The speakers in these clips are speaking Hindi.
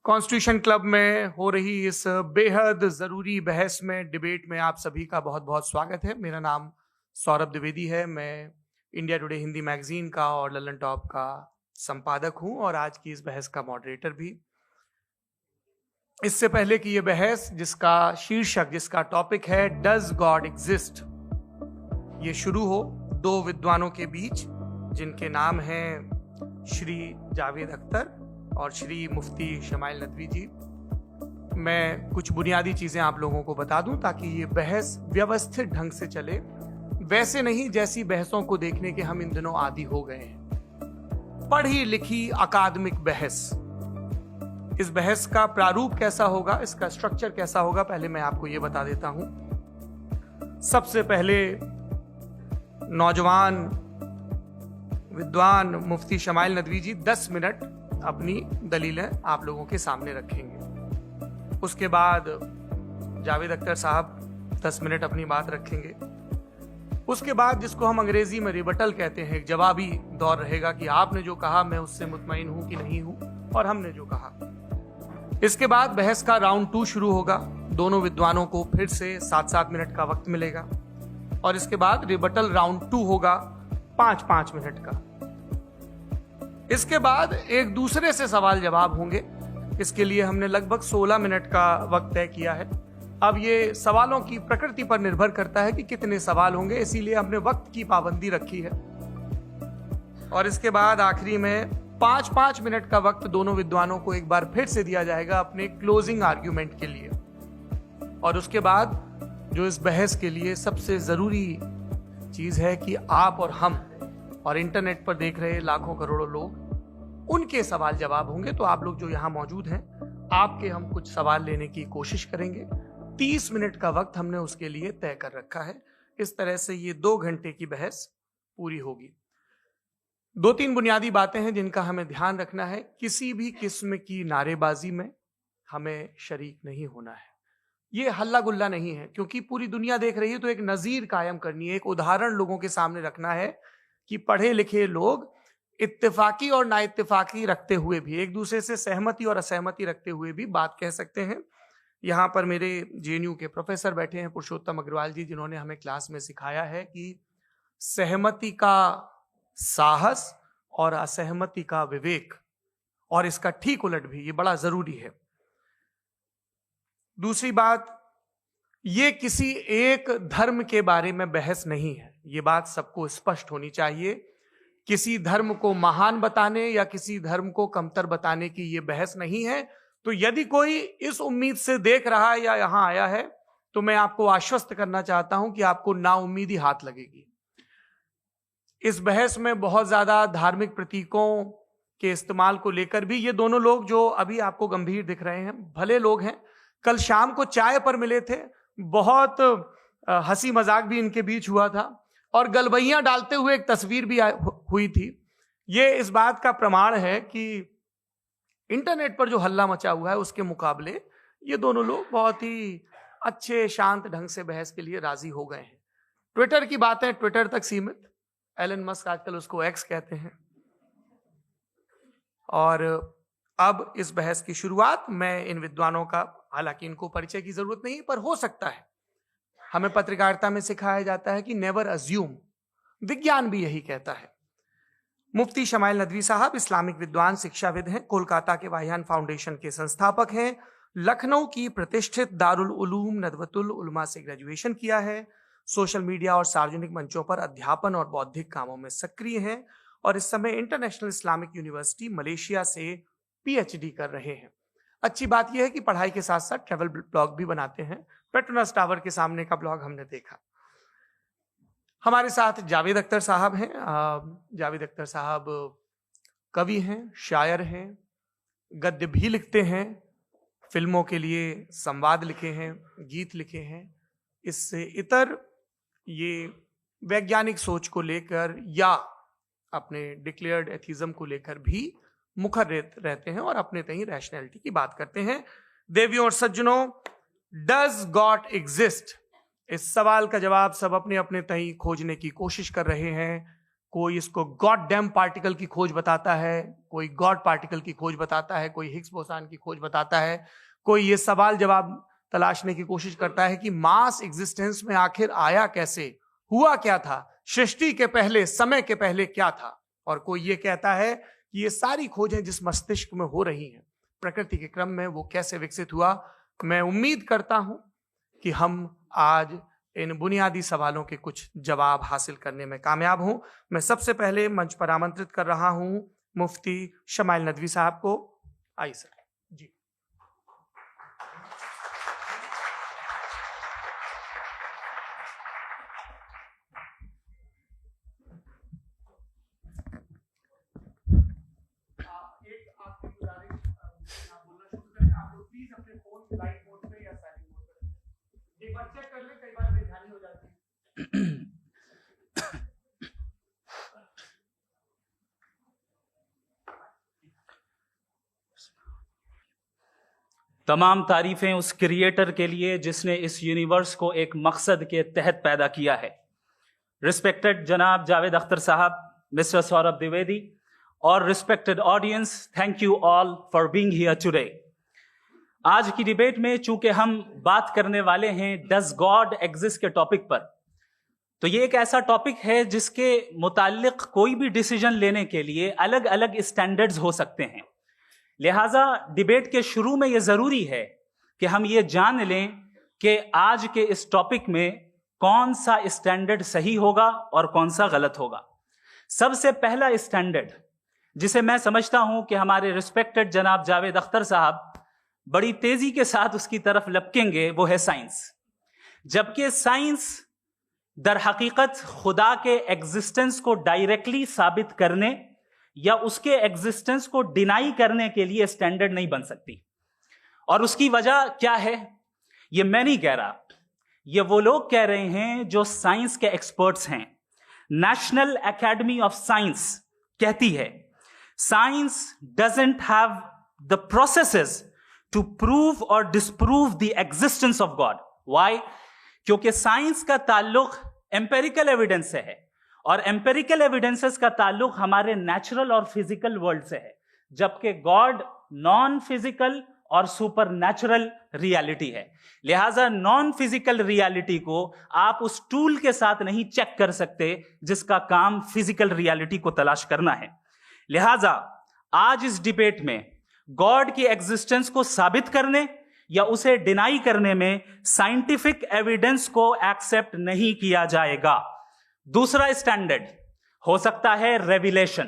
कॉन्स्टिट्यूशन क्लब में हो रही इस बेहद जरूरी बहस में, डिबेट में आप सभी का बहुत बहुत स्वागत है। मेरा नाम सौरभ द्विवेदी है। मैं इंडिया टुडे हिंदी मैगजीन का और ललन टॉप का संपादक हूं और आज की इस बहस का मॉडरेटर भी। इससे पहले कि ये बहस, जिसका शीर्षक, जिसका टॉपिक है डज गॉड एग्जिस्ट, ये शुरू हो दो विद्वानों के बीच जिनके नाम हैं श्री जावेद अख्तर और श्री मुफ्ती शमाइल नदवी जी, मैं कुछ बुनियादी चीजें आप लोगों को बता दूं ताकि ये बहस व्यवस्थित ढंग से चले, वैसे नहीं जैसी बहसों को देखने के हम इन दिनों आदी हो गए हैं। पढ़ी लिखी अकादमिक बहस। इस बहस का प्रारूप कैसा होगा, इसका स्ट्रक्चर कैसा होगा, पहले मैं आपको ये बता देता हूं। सबसे पहले नौजवान विद्वान मुफ्ती शमाइल नदवी जी 10 मिनट अपनी दलीलें आप लोगों के सामने रखेंगे। उसके बाद जावेद अख्तर साहब 10 मिनट अपनी बात रखेंगे। उसके बाद, जिसको हम अंग्रेजी में रिबटल कहते हैं, एक जवाबी दौर रहेगा कि आपने जो कहा मैं उससे मुतमईन हूं कि नहीं हूं और हमने जो कहा। इसके बाद बहस का राउंड 2 शुरू होगा। दोनों विद्वानों को फिर से 7-7 मिनट का वक्त मिलेगा और इसके बाद रिबटल राउंड 2 होगा 5-5 मिनट का। इसके बाद एक दूसरे से सवाल जवाब होंगे। इसके लिए हमने लगभग 16 मिनट का वक्त तय किया है। अब ये सवालों की प्रकृति पर निर्भर करता है कि कितने सवाल होंगे, इसीलिए हमने वक्त की पाबंदी रखी है। और इसके बाद आखिरी में 5-5 मिनट का वक्त दोनों विद्वानों को एक बार फिर से दिया जाएगा अपने क्लोजिंग आर्ग्यूमेंट के लिए। और उसके बाद जो इस बहस के लिए सबसे जरूरी चीज है कि आप और हम और इंटरनेट पर देख रहे लाखों करोड़ों लोग, उनके सवाल जवाब होंगे। तो आप लोग जो यहां मौजूद हैं, आपके हम कुछ सवाल लेने की कोशिश करेंगे। 30 मिनट का वक्त हमने उसके लिए तय कर रखा है। इस तरह से ये 2 घंटे की बहस पूरी होगी। 2-3 बुनियादी बातें हैं जिनका हमें ध्यान रखना है। किसी भी किस्म की नारेबाजी में हमें शरीक नहीं होना है। ये हल्ला गुल्ला नहीं है, क्योंकि पूरी दुनिया देख रही है, तो एक नजीर कायम करनी है, एक उदाहरण लोगों के सामने रखना है कि पढ़े लिखे लोग इत्तेफाकी और ना इत्तेफाकी रखते हुए भी, एक दूसरे से सहमति और असहमति रखते हुए भी बात कह सकते हैं। यहाँ पर मेरे जेएनयू के प्रोफेसर बैठे हैं, पुरुषोत्तम अग्रवाल जी, जिन्होंने हमें क्लास में सिखाया है कि सहमति का साहस और असहमति का विवेक, और इसका ठीक उलट भी, ये बड़ा जरूरी है। दूसरी बात, ये किसी एक धर्म के बारे में बहस नहीं है। ये बात सबको स्पष्ट होनी चाहिए। किसी धर्म को महान बताने या किसी धर्म को कमतर बताने की ये बहस नहीं है। तो यदि कोई इस उम्मीद से देख रहा है या यहां आया है, तो मैं आपको आश्वस्त करना चाहता हूं कि आपको नाउम्मीदी हाथ लगेगी। इस बहस में बहुत ज्यादा धार्मिक प्रतीकों के इस्तेमाल को लेकर भी ये दोनों लोग जो अभी आपको गंभीर दिख रहे हैं, भले लोग हैं। कल शाम को चाय पर मिले थे, बहुत हंसी मजाक भी इनके बीच हुआ था और गलबैयां डालते हुए एक तस्वीर भी हुई थी। ये इस बात का प्रमाण है कि इंटरनेट पर जो हल्ला मचा हुआ है उसके मुकाबले ये दोनों लोग बहुत ही अच्छे शांत ढंग से बहस के लिए राजी हो गए हैं। ट्विटर की बातें ट्विटर तक सीमित, एलन मस्क आजकल उसको एक्स कहते हैं। और अब इस बहस की शुरुआत मैं इन विद्वानों का, हालांकि इनको परिचय की जरूरत नहीं, पर हो सकता है, हमें पत्रकारिता में सिखाया जाता है कि नेवर अज्यूम, विज्ञान भी यही कहता है। मुफ्ती शमाइल नदवी साहब इस्लामिक विद्वान, शिक्षाविद हैं, कोलकाता के वाहियान फाउंडेशन के संस्थापक हैं, लखनऊ की प्रतिष्ठित दारुल उलूम नदवतुल उलमा से ग्रेजुएशन किया है, सोशल मीडिया और सार्वजनिक मंचों पर अध्यापन और बौद्धिक कामों में सक्रिय हैं और इस समय इंटरनेशनल इस्लामिक यूनिवर्सिटी मलेशिया से पीएचडी कर रहे हैं। अच्छी बात यह है कि पढ़ाई के साथ साथ ट्रैवल ब्लॉग भी बनाते हैं। पेट्रोनस टावर के सामने का ब्लॉग हमने देखा। हमारे साथ जावेद अख्तर साहब हैं। जावेद अख्तर साहब कवि हैं, शायर हैं, गद्य भी लिखते हैं, फिल्मों के लिए संवाद लिखे हैं, गीत लिखे हैं। इससे इतर ये वैज्ञानिक सोच को लेकर या अपने डिक्लेयर्ड एथिज्म को लेकर भी मुखर रहते हैं और अपने तहीं रैशनैलिटी की बात करते हैं। देवियों और सज्जनों, डज गॉड एग्जिस्ट, इस सवाल का जवाब सब अपने अपने तहीं खोजने की कोशिश कर रहे हैं। कोई इसको गॉड डैम पार्टिकल की खोज बताता है, कोई गॉड पार्टिकल की खोज बताता है, कोई हिग्स बोसान की खोज बताता है, कोई ये सवाल जवाब तलाशने की कोशिश करता है कि मास एग्जिस्टेंस में आखिर आया कैसे, हुआ क्या था, सृष्टि के पहले, समय के पहले क्या था। और कोई ये कहता है कि ये सारी खोजें जिस मस्तिष्क में हो रही हैं प्रकृति के क्रम में, वो कैसे विकसित हुआ। मैं उम्मीद करता हूं कि हम आज इन बुनियादी सवालों के कुछ जवाब हासिल करने में कामयाब हों। मैं सबसे पहले मंच पर आमंत्रित कर रहा हूं मुफ्ती शमाइल नदवी साहब को। आइए सर जी। चेक कर ले, कई बार बेध्यानी हो जाती है। तमाम तारीफें उस क्रिएटर के लिए जिसने इस यूनिवर्स को एक मकसद के तहत पैदा किया है। रिस्पेक्टेड जनाब जावेद अख्तर साहब, मिस्टर सौरभ द्विवेदी और respected audience, thank you all for being here today. आज की डिबेट में चूंकि हम बात करने वाले हैं डज गॉड एग्जिस्ट के टॉपिक पर, तो ये एक ऐसा टॉपिक है जिसके मुताल्लिक कोई भी डिसीजन लेने के लिए अलग अलग स्टैंडर्ड्स हो सकते हैं। लिहाजा डिबेट के शुरू में यह जरूरी है कि हम ये जान लें कि आज के इस टॉपिक में कौन सा स्टैंडर्ड सही होगा और कौन सा गलत होगा। सबसे पहला स्टैंडर्ड जिसे मैं समझता हूं कि हमारे रिस्पेक्टेड जनाब जावेद अख्तर साहब बड़ी तेजी के साथ उसकी तरफ लपकेंगे, वो है साइंस। जबकि साइंस दर हकीकत खुदा के एग्जिस्टेंस को डायरेक्टली साबित करने या उसके एग्जिस्टेंस को डिनाई करने के लिए स्टैंडर्ड नहीं बन सकती। और उसकी वजह क्या है, ये मैं नहीं कह रहा, ये वो लोग कह रहे हैं जो साइंस के एक्सपर्ट्स हैं। नेशनल एकेडमी ऑफ साइंस कहती है science doesn't have the processes to prove और disprove the existence of god. Why? क्योंकि साइंस का ताल्लुक एम्पेरिकल एविडेंस से है और एम्पेरिकल एविडेंसेस का ताल्लुक हमारे नेचुरल और फिजिकल वर्ल्ड से है, जबकि गॉड नॉन फिजिकल और सुपर नेचुरल रियलिटी है। लिहाजा नॉन फिजिकल रियलिटी को आप उस टूल के साथ नहीं चेक कर सकते जिसका काम फिजिकल रियलिटी को तलाश करना है। लिहाजा आज इस डिबेट में गॉड की एग्जिस्टेंस को साबित करने या उसे डिनाई करने में साइंटिफिक एविडेंस को एक्सेप्ट नहीं किया जाएगा। दूसरा स्टैंडर्ड हो सकता है रेविलेशन,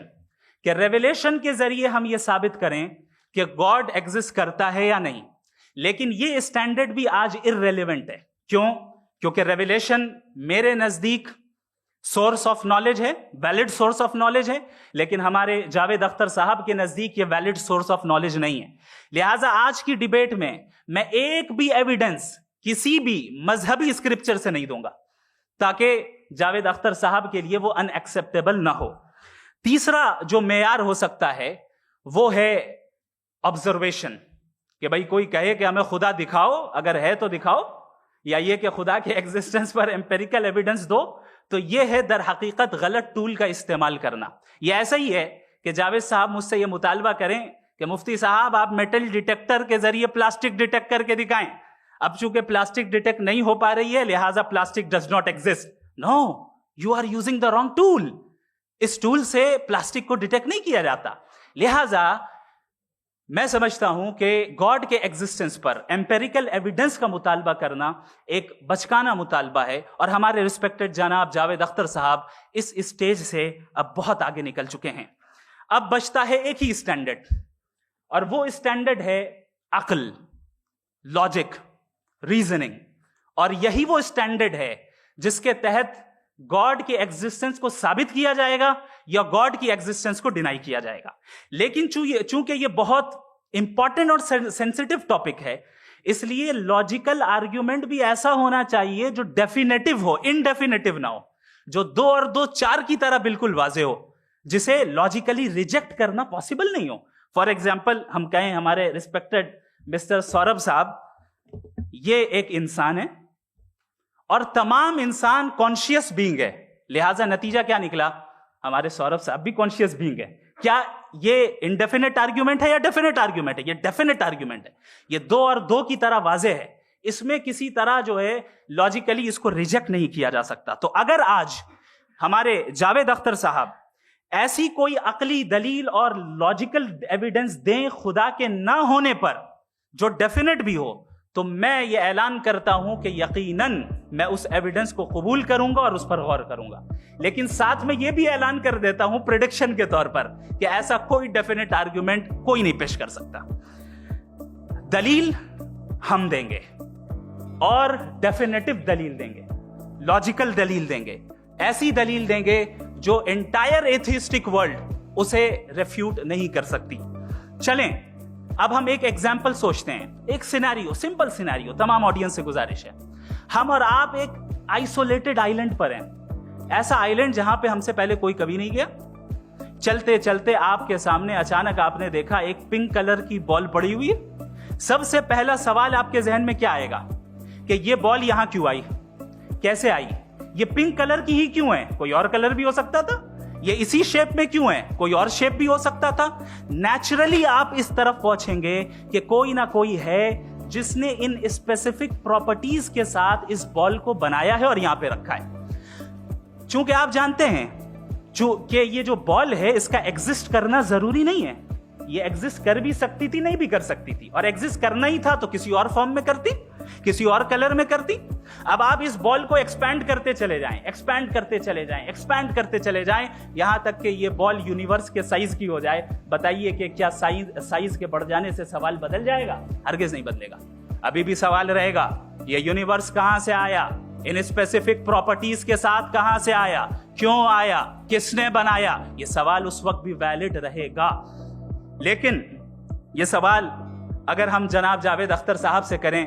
कि रेविलेशन के जरिए हम यह साबित करें कि गॉड एग्जिस्ट करता है या नहीं। लेकिन यह स्टैंडर्ड भी आज इररेलेवेंट है। क्यों? क्योंकि रेविलेशन मेरे नजदीक सोर्स ऑफ नॉलेज है, वैलिड सोर्स ऑफ नॉलेज है, लेकिन हमारे जावेद अख्तर साहब के नजदीक ये वैलिड सोर्स ऑफ नॉलेज नहीं है। लिहाजा आज की डिबेट में मैं एक भी एविडेंस किसी भी मजहबी स्क्रिप्चर से नहीं दूंगा ताकि जावेद अख्तर साहब के लिए वो अनएक्सेप्टेबल ना हो। तीसरा जो मेयार हो सकता है वो है ऑब्जर्वेशन, कि भाई कोई कहे कि हमें खुदा दिखाओ, अगर है तो दिखाओ, या ये कि खुदा के एग्जिस्टेंस पर एम्पेरिकल एविडेंस दो। तो ये है दर हकीकत गलत टूल का इस्तेमाल करना। ये ऐसा ही है कि जावेद साहब मुझसे ये मुतालबा करें कि मुफ्ती साहब आप मेटल डिटेक्टर के जरिए प्लास्टिक डिटेक्ट करके दिखाएं। अब चूंकि प्लास्टिक डिटेक्ट नहीं हो पा रही है लिहाजा plastic does not exist. No, you are using the wrong tool. इस टूल से प्लास्टिक को डिटेक्ट नहीं किया जाता। लिहाजा मैं समझता हूं कि गॉड के एग्जिस्टेंस पर एम्पेरिकल एविडेंस का मुतालबा करना एक बचकाना मुतालबा है और हमारे रिस्पेक्टेड जनाब जावेद अख्तर साहब इस स्टेज से अब बहुत आगे निकल चुके हैं। अब बचता है एक ही स्टैंडर्ड, और वो स्टैंडर्ड है अक्ल, लॉजिक, रीजनिंग। और यही वो स्टैंडर्ड है जिसके तहत गॉड की एग्जिस्टेंस को साबित किया जाएगा या गॉड की एग्जिस्टेंस को डिनाई किया जाएगा। लेकिन चूंकि ये बहुत इंपॉर्टेंट और सेंसिटिव टॉपिक है, इसलिए लॉजिकल आर्ग्यूमेंट भी ऐसा होना चाहिए जो डेफिनेटिव हो, इनडेफिनेटिव ना हो, जो 2 और 2 4 की तरह बिल्कुल वाजे हो, जिसे लॉजिकली रिजेक्ट करना पॉसिबल नहीं हो। फॉर एग्जाम्पल हम कहें हमारे रिस्पेक्टेड मिस्टर सौरभ साहब, ये एक इंसान है और तमाम इंसान कॉन्शियस बीइंग है। लिहाजा नतीजा क्या निकला हमारे सौरभ साहब भी कॉन्शियस बीइंग है। क्या ये इंडेफिनेट आर्ग्यूमेंट है या डेफिनेट आर्ग्यूमेंट है? ये डेफिनेट आर्ग्यूमेंट है। ये 2 और 2 की तरह वाजे है। इसमें किसी तरह जो है लॉजिकली इसको रिजेक्ट नहीं किया जा सकता। तो अगर आज हमारे जावेद अख्तर साहब ऐसी कोई अकली दलील और लॉजिकल एविडेंस दें खुदा के ना होने पर जो डेफिनेट भी हो, तो मैं ये ऐलान करता हूं कि यकीनन मैं उस एविडेंस को कबूल करूंगा और उस पर गौर करूंगा। लेकिन साथ में यह भी ऐलान कर देता हूं प्रेडिक्शन के तौर पर कि ऐसा कोई डेफिनेट आर्ग्यूमेंट कोई नहीं पेश कर सकता। दलील हम देंगे और डेफिनेटिव दलील देंगे, लॉजिकल दलील देंगे, ऐसी दलील देंगे जो एंटायर एथिस्टिक वर्ल्ड उसे रेफ्यूट नहीं कर सकती। चलें अब हम एक एग्जाम्पल सोचते हैं, एक सिनेरियो, सिंपल सिनेरियो, तमाम ऑडियंस से गुजारिश है, हम और आप एक आइसोलेटेड आइलैंड पर हैं, ऐसा आइलैंड जहां पे हमसे पहले कोई कभी नहीं गया। चलते चलते आपके सामने अचानक आपने देखा एक पिंक कलर की बॉल पड़ी हुई है। सबसे पहला सवाल आपके जहन में क्या आएगा कि ये बॉल यहां क्यों आई, कैसे आई, ये पिंक कलर की ही क्यों है, कोई और कलर भी हो सकता था, ये इसी शेप में क्यों है, कोई और शेप भी हो सकता था। नेचुरली आप इस तरफ पहुंचेंगे कि कोई ना कोई है जिसने इन स्पेसिफिक प्रॉपर्टीज के साथ इस बॉल को बनाया है और यहां पे रखा है। चूंकि आप जानते हैं कि ये जो बॉल है इसका एग्जिस्ट करना जरूरी नहीं है, ये एग्जिस्ट कर भी सकती थी, नहीं भी कर सकती थी, और एग्जिस्ट करना ही था तो किसी और फॉर्म में करती, किसी और कलर में करती। अब आप इस बॉल को एक्सपैंड करते चले जाएं, एक्सपैंड करते चले जाएं, एक्सपैंड करते चले जाएं, यहां तक कि ये बॉल यूनिवर्स के साइज की हो जाए। बताइए कि क्या साइज के बढ़ जाने से सवाल बदल जाएगा? हरगिज नहीं बदलेगा। अभी भी सवाल रहेगा, ये यूनिवर्स कहां से आया, इन स्पेसिफिक प्रॉपर्टीज के साथ कहां से आया, क्यों आया, किसने बनाया, ये सवाल उस वक्त भी वैलिड रहेगा। लेकिन ये सवाल अगर हम जनाब जावेद अख्तर साहब से करें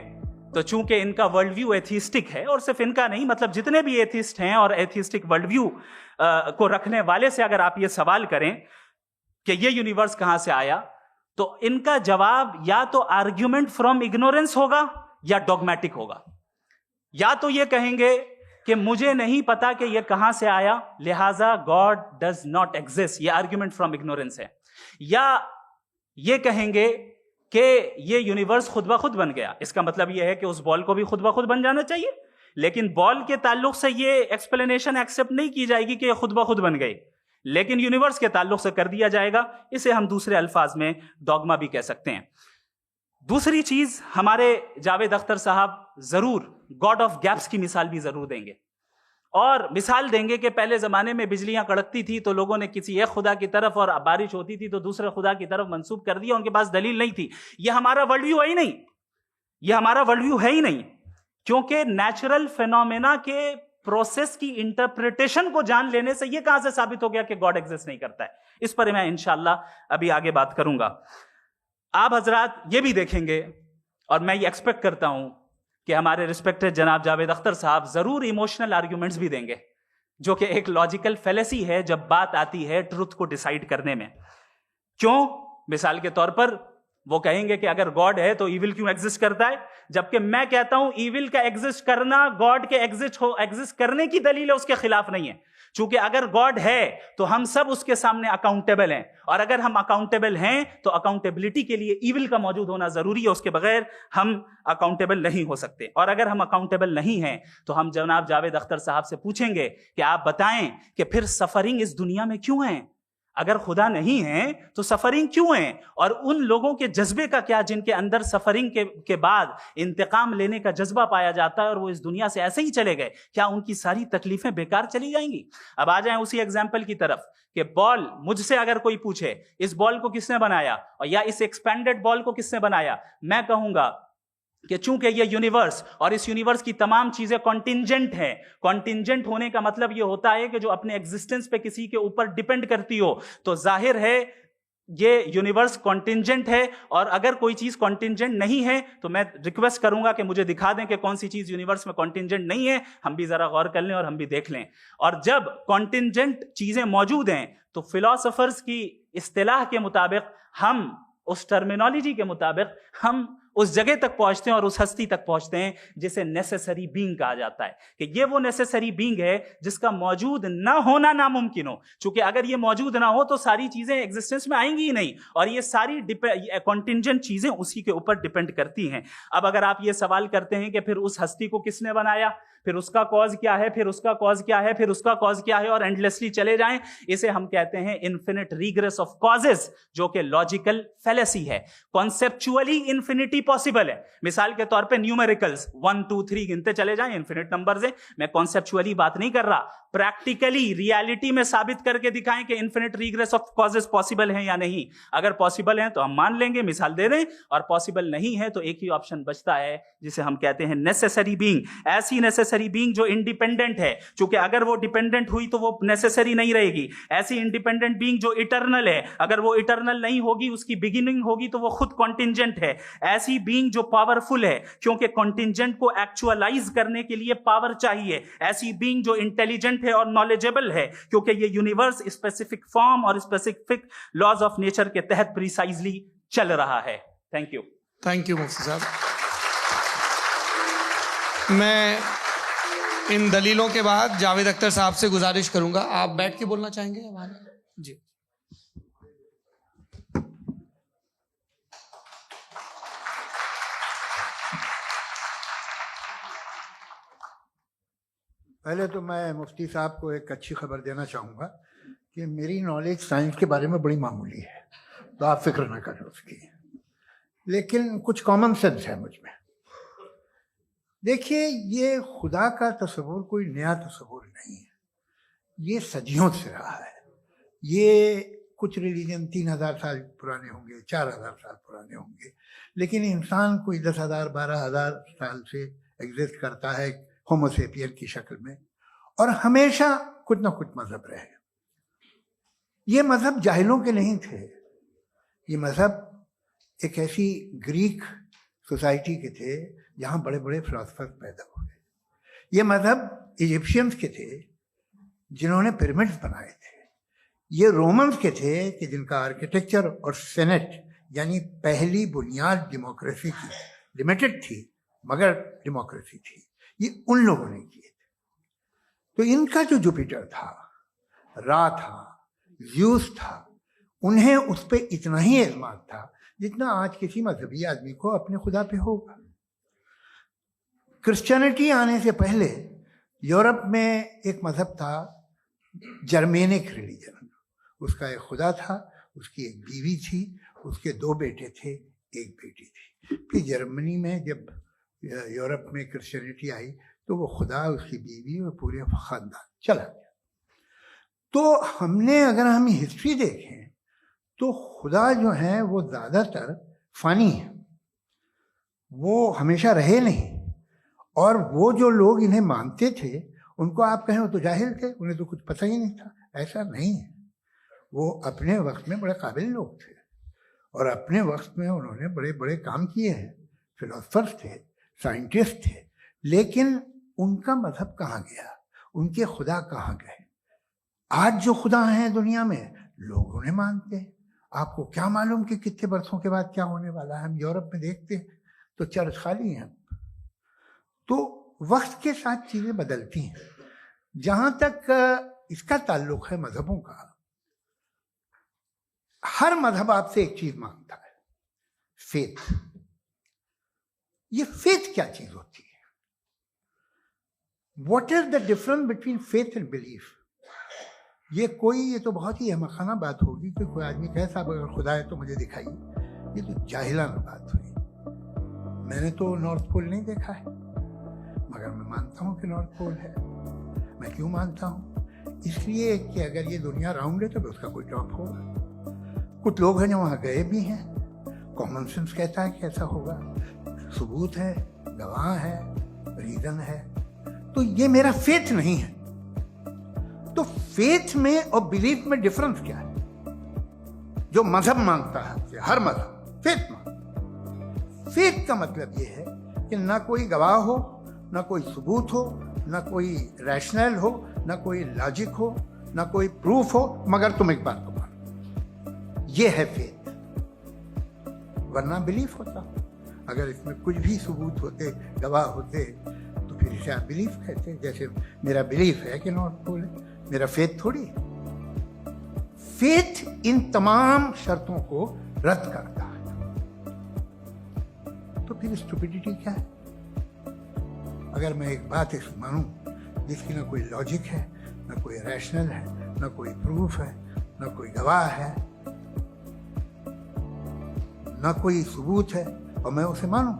तो चूंकि इनका वर्ल्ड व्यू एथिस्टिक है, और सिर्फ इनका नहीं, मतलब जितने भी एथिस्ट हैं और एथिस्टिक वर्ल्ड व्यू को रखने वाले से अगर आप ये सवाल करें कि ये यूनिवर्स कहां से आया, तो इनका जवाब या तो आर्ग्यूमेंट फ्रॉम इग्नोरेंस होगा या डॉगमेटिक होगा। या तो ये कहेंगे कि मुझे नहीं पता कि ये कहां से आया, लिहाजा गॉड डज नॉट एग्जिस्ट, ये आर्ग्यूमेंट फ्रॉम इग्नोरेंस है। या ये कहेंगे कि ये यूनिवर्स खुद ब खुद बन गया, इसका मतलब ये है कि उस बॉल को भी खुद ब खुद बन जाना चाहिए। लेकिन बॉल के ताल्लुक से ये एक्सप्लेनेशन एक्सेप्ट नहीं की जाएगी कि ये खुद ब खुद बन गई, लेकिन यूनिवर्स के ताल्लुक से कर दिया जाएगा। इसे हम दूसरे अल्फाज में डॉगमा भी कह सकते हैं। दूसरी चीज, हमारे जावेद अख्तर साहब जरूर गॉड ऑफ गैप्स की मिसाल भी जरूर देंगे, और मिसाल देंगे कि पहले जमाने में बिजलियां कड़कती थी तो लोगों ने किसी एक खुदा की तरफ, और बारिश होती थी तो दूसरे खुदा की तरफ मंसूब कर दिया, उनके पास दलील नहीं थी। यह हमारा वर्ल्ड व्यू है ही नहीं, यह हमारा वर्ल्ड व्यू है ही नहीं, क्योंकि नेचुरल फिनोमेना के प्रोसेस की इंटरप्रिटेशन को जान लेने से यह कहां से साबित हो गया कि गॉड एग्जिस्ट नहीं करता है। इस पर मैं इंशाल्लाह अभी आगे बात करूंगा। आप हजरात ये भी देखेंगे, और मैं ये एक्सपेक्ट करता हूं कि हमारे रिस्पेक्टेड जनाब जावेद अख्तर साहब जरूर इमोशनल आर्ग्यूमेंट्स भी देंगे, जो कि एक लॉजिकल फेलेसी है जब बात आती है ट्रुथ को डिसाइड करने में। क्यों? मिसाल के तौर पर वो कहेंगे कि अगर गॉड है तो इविल क्यों एग्जिस्ट करता है, जबकि मैं कहता हूं इविल का एग्जिस्ट करना गॉड के एग्जिस्ट करने की दलील है, उसके खिलाफ नहीं है। चूंकि अगर गॉड है तो हम सब उसके सामने अकाउंटेबल हैं, और अगर हम अकाउंटेबल हैं तो अकाउंटेबिलिटी के लिए इविल का मौजूद होना जरूरी है, उसके बगैर हम अकाउंटेबल नहीं हो सकते। और अगर हम अकाउंटेबल नहीं हैं तो हम जनाब जावेद अख्तर साहब से पूछेंगे कि आप बताएं कि फिर सफरिंग इस दुनिया में क्यों है? अगर खुदा नहीं है तो सफरिंग क्यों है? और उन लोगों के जज्बे का क्या जिनके अंदर सफरिंग के बाद इंतकाम लेने का जज्बा पाया जाता है और वो इस दुनिया से ऐसे ही चले गए, क्या उनकी सारी तकलीफें बेकार चली जाएंगी? अब आ जाएं उसी एग्जाम्पल की तरफ कि बॉल, मुझसे अगर कोई पूछे इस बॉल को किसने बनाया और या इस एक्सपेंडेड बॉल को किसने बनाया, मैं कहूंगा कि चूंकि ये यूनिवर्स और इस यूनिवर्स की तमाम चीजें कॉन्टिंजेंट हैं। कॉन्टिंजेंट होने का मतलब ये होता है कि जो अपने एग्जिस्टेंस पे किसी के ऊपर डिपेंड करती हो, तो जाहिर है ये यूनिवर्स कॉन्टिंजेंट है। और अगर कोई चीज कॉन्टिंजेंट नहीं है तो मैं रिक्वेस्ट करूंगा कि मुझे दिखा दें कि कौन सी चीज यूनिवर्स में कॉन्टिंजेंट नहीं है, हम भी जरा गौर कर लें और हम भी देख लें। और जब कॉन्टिंजेंट चीजें मौजूद हैं तो फिलोसोफर्स की इस्तिलाह के मुताबिक, हम उस टर्मिनोलॉजी के मुताबिक, हम उस जगह तक पहुंचते हैं और उस हस्ती तक पहुंचते हैं जिसे नेसेसरी बीइंग कहा जाता है, कि ये वो नेसेसरी बीइंग है जिसका मौजूद ना होना नामुमकिन हो। क्योंकि अगर ये मौजूद ना हो तो सारी चीजें एग्जिस्टेंस में आएंगी ही नहीं, और ये सारी कॉन्टिंजेंट चीजें उसी के ऊपर डिपेंड करती हैं। अब अगर आप ये सवाल करते हैं कि फिर उस हस्ती को किसने बनाया, फिर उसका कॉज क्या है, फिर उसका कॉज क्या है, फिर उसका कॉज क्या है, और एंडलेसली चले जाएं, इसे हम कहते हैं इन्फिनिट रीग्रेस ऑफ कॉजेस, जो कि लॉजिकल फैलेसी है। कॉन्सेप्चुअली इंफिनिटी पॉसिबल है। मिसाल के तौर पे न्यूमेरिकल्स 1 2 3 गिनते चले जाएं, इन्फिनिट नंबर्स है। मैं कॉन्सेप्चुअली बात नहीं कर रहा, प्रैक्टिकली रियलिटी में साबित करके दिखाएं कि infinite regress of causes possible है या नहीं। अगर पॉसिबल है तो हम मान लेंगे, मिसाल दे दें, और पॉसिबल नहीं है तो एक ही ऑप्शन बचता है जिसे हम कहते हैं नेसेसरी बीइंग। ऐसी नेसेसरी बीइंग जो इंडिपेंडेंट है, क्योंकि अगर वो डिपेंडेंट हुई तो वो नेसेसरी नहीं रहेगी। ऐसी इंडिपेंडेंट बीइंग जो इटर्नल है, अगर वो इटर्नल नहीं होगी, उसकी बिगिनिंग होगी तो वो खुद कॉन्टिंजेंट है। ऐसी बीइंग जो पावरफुल है, क्योंकि कॉन्टिंजेंट को एक्चुअलाइज करने के लिए पावर चाहिए। ऐसी बीइंग जो इंटेलिजेंट है और नॉलेजेबल है, क्योंकि ये यूनिवर्स स्पेसिफिक फॉर्म और स्पेसिफिक लॉज ऑफ नेचर के तहत प्रिसाइजली चल रहा है। Thank you. थैंक यू मुफ्ती साहब। मैं इन दलीलों के बाद जावेद अख्तर साहब से गुजारिश करूंगा, आप बैठ के बोलना चाहेंगे हमारे? जी। पहले तो मैं मुफ्ती साहब को एक अच्छी खबर देना चाहूँगा कि मेरी नॉलेज साइंस के बारे में बड़ी मामूली है, तो आप फिक्र ना करें उसकी, लेकिन कुछ कॉमन सेंस है मुझ में। देखिए, ये खुदा का तस्वुर कोई नया तस्वुर नहीं है, ये सदियों से रहा है। ये कुछ रिलीजन 3000 साल पुराने होंगे, 4000 साल पुराने होंगे, लेकिन इंसान कोई 10,000 12,000 साल से एग्जिस्ट करता है होमो सेपियन की शक्ल में, और हमेशा कुछ ना कुछ मजहब रहे। ये मजहब जाहिलों के नहीं थे, ये मजहब एक ऐसी ग्रीक सोसाइटी के थे जहाँ बड़े बड़े फिलोसफर पैदा हुए। ये मजहब इजिप्शियंस के थे जिन्होंने पिरामिड्स बनाए थे। ये रोमन्स के थे कि जिनका आर्किटेक्चर और सेनेट यानी पहली बुनियाद डेमोक्रेसी की, लिमिटेड थी मगर डेमोक्रेसी थी, ये उन लोगों ने किए थे। तो इनका जो जुपिटर था, रा था, ज़्यूस था, उन्हें उस पर इतना ही एतमाद था जितना आज किसी मजहबी आदमी को अपने खुदा पे होगा। क्रिश्चियनिटी आने से पहले यूरोप में एक मजहब था, जर्मेनिक रिलीजन। उसका एक खुदा था, उसकी एक बीवी थी, उसके 2 बेटे थे, 1 बेटी थी। फिर जर्मनी में जब यूरोप में क्रिश्चियनिटी आई तो वो खुदा, उसकी बीवी और पूरे खानदान चला गया। तो अगर हम हिस्ट्री देखें तो खुदा जो है वो ज़्यादातर फ़ानी है, वो हमेशा रहे नहीं। और वो जो लोग इन्हें मानते थे उनको आप कहें वो तो जाहिल थे, उन्हें तो कुछ पता ही नहीं था, ऐसा नहीं है। वो अपने वक्त में बड़े काबिल लोग थे और अपने वक्त में उन्होंने बड़े बड़े काम किए हैं, फिलोसफर्स थे, साइंटिस्ट थे, लेकिन उनका मजहब कहाँ गया, उनके खुदा कहाँ गए? आज जो खुदा हैं दुनिया में लोग उन्हें मानते हैं। आपको क्या मालूम कि कितने बरसों के बाद क्या होने वाला है? हम यूरोप में देखते हैं तो चर्च खाली हैं। तो वक्त के साथ चीज़ें बदलती हैं। जहाँ तक इसका ताल्लुक है मजहबों का, हर मजहब आपसे एक चीज़ मांगता है, फेथ। ये फेथ क्या चीज़ होती है? What is the difference between faith and belief? ये तो बहुत ही अहमकाना बात होगी कि कोई आदमी कहे साहब अगर खुदा है तो मुझे दिखाइए। ये तो जाहिलाना बात हुई। मैंने तो नॉर्थ पोल नहीं देखा है, मगर मैं मानता हूँ कि नॉर्थ पोल है। मैं क्यों मानता हूँ? इसलिए कि अगर ये दुनिया राउंड है तो उसका कोई टॉप होगा। कुछ लोग हैं जो वहाँ गए भी हैं, कॉमन सेंस कहता है कि ऐसा होगा, सबूत है, गवाह है, रीजन है। तो ये मेरा फेथ नहीं है। तो फेथ में और बिलीफ में डिफरेंस क्या है? जो मजहब मांगता है, हर मजहब फेथ मांगता है। फेथ का मतलब ये है कि ना कोई गवाह हो, ना कोई सबूत हो, ना कोई रैशनल हो, ना कोई लॉजिक हो, ना कोई प्रूफ हो, मगर तुम एक बात को मानो। ये है फेथ। वरना बिलीफ होता। अगर इसमें कुछ भी सबूत होते, गवाह होते, तो फिर इसे आप बिलीफ कहते। जैसे मेरा बिलीफ है कि नॉर्थ पोल है, मेरा फेथ थोड़ी। फेथ इन तमाम शर्तों को रद्द करता है, तो फिर स्टुपिडिटी क्या है? अगर मैं एक बात इस मानूं जिसकी ना कोई लॉजिक है, ना कोई रैशनल है, ना कोई प्रूफ है, ना कोई गवाह है, ना कोई सबूत है, और मैं उसे मानूं,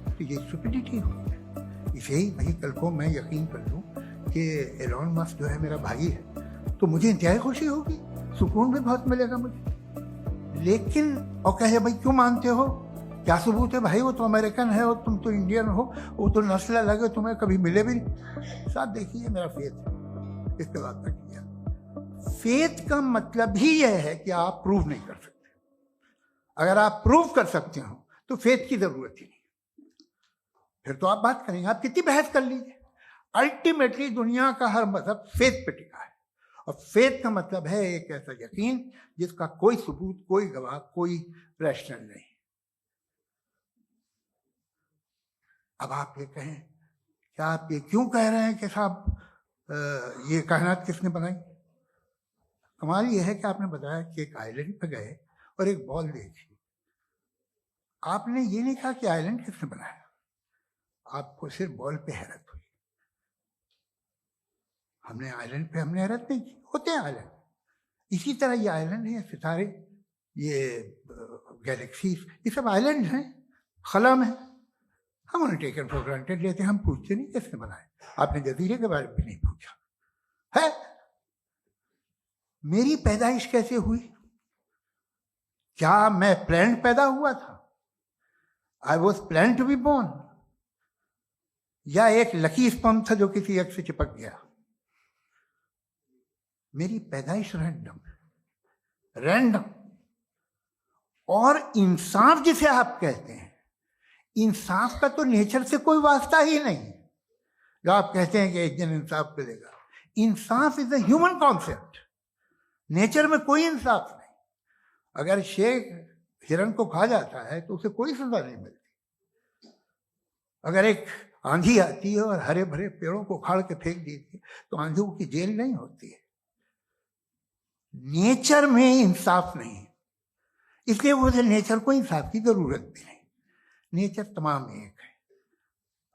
तो ये स्टुपिडिटी हुई। इसे ही भाई कल को मैं यकीन कर लूं कि एलोन मस्क जो है मेरा भाई है, तो मुझे इंतहाई खुशी होगी, सुकून भी बहुत मिलेगा मुझे। लेकिन और कहे भाई क्यों मानते हो, क्या सबूत है भाई, वो तो अमेरिकन है और तुम तो इंडियन हो, वो तो नस्ल अलग है, तुम्हें कभी मिले भी नहीं। साथ देखिए मेरा फेथ है, इसके बाद तक किया। फेथ का मतलब ही यह है कि आप प्रूव नहीं कर सकते। अगर आप प्रूव कर सकते हो तो फेथ की जरूरत ही नहीं, फिर तो आप बात करेंगे, आप कितनी बहस कर लीजिए। अल्टीमेटली दुनिया का हर मजहब फेथ पे टिका है, और फेथ का मतलब है एक ऐसा यकीन जिसका कोई सबूत, कोई गवाह, कोई रैशनल नहीं। अब आप ये कहें, क्या आप ये क्यों कह रहे हैं कि साहब ये कायनात किसने बनाई? कमाल ये है कि आपने बताया कि एक आइलैंड पे गए और एक बॉल देखी। आपने ये नहीं कहा कि आइलैंड किसने बनाया, आपको सिर्फ बॉल पे हैरत हुई। हमने आइलैंड पे हमने हैरत नहीं की, होते हैं आइलैंड। इसी तरह ये आइलैंड है, सितारे, ये गैलेक्सीज, ये सब आइलैंड हैं, खला में। हम उन्हें टेकन फॉर ग्रांटेड लेते हैं, हम पूछते नहीं किसने बनाए। आपने जजीरे के बारे में नहीं पूछा है। मेरी पैदाइश कैसे हुई? क्या मैं प्लान्ड पैदा हुआ था? I was plan to be born, या एक लकी स्पर्म था जो किसी एक से चिपक गया? मेरी पैदाइश रैंडम। और इंसाफ जिसे आप कहते हैं, इंसाफ का तो नेचर से कोई वास्ता ही नहीं। जो आप कहते हैं कि एक दिन इंसाफ मिलेगा, इंसाफ is a human concept, nature में कोई इंसाफ नहीं। अगर शेर हिरन को खा जाता है तो उसे कोई सजा नहीं मिलती। अगर एक आंधी आती है और हरे भरे पेड़ों को उखाड़ के फेंक देती है तो आंधियों की जेल नहीं होती है। नेचर में इंसाफ नहीं, इसलिए मुझे नेचर को इंसाफ की जरूरत भी नहीं। नेचर तमाम एक है।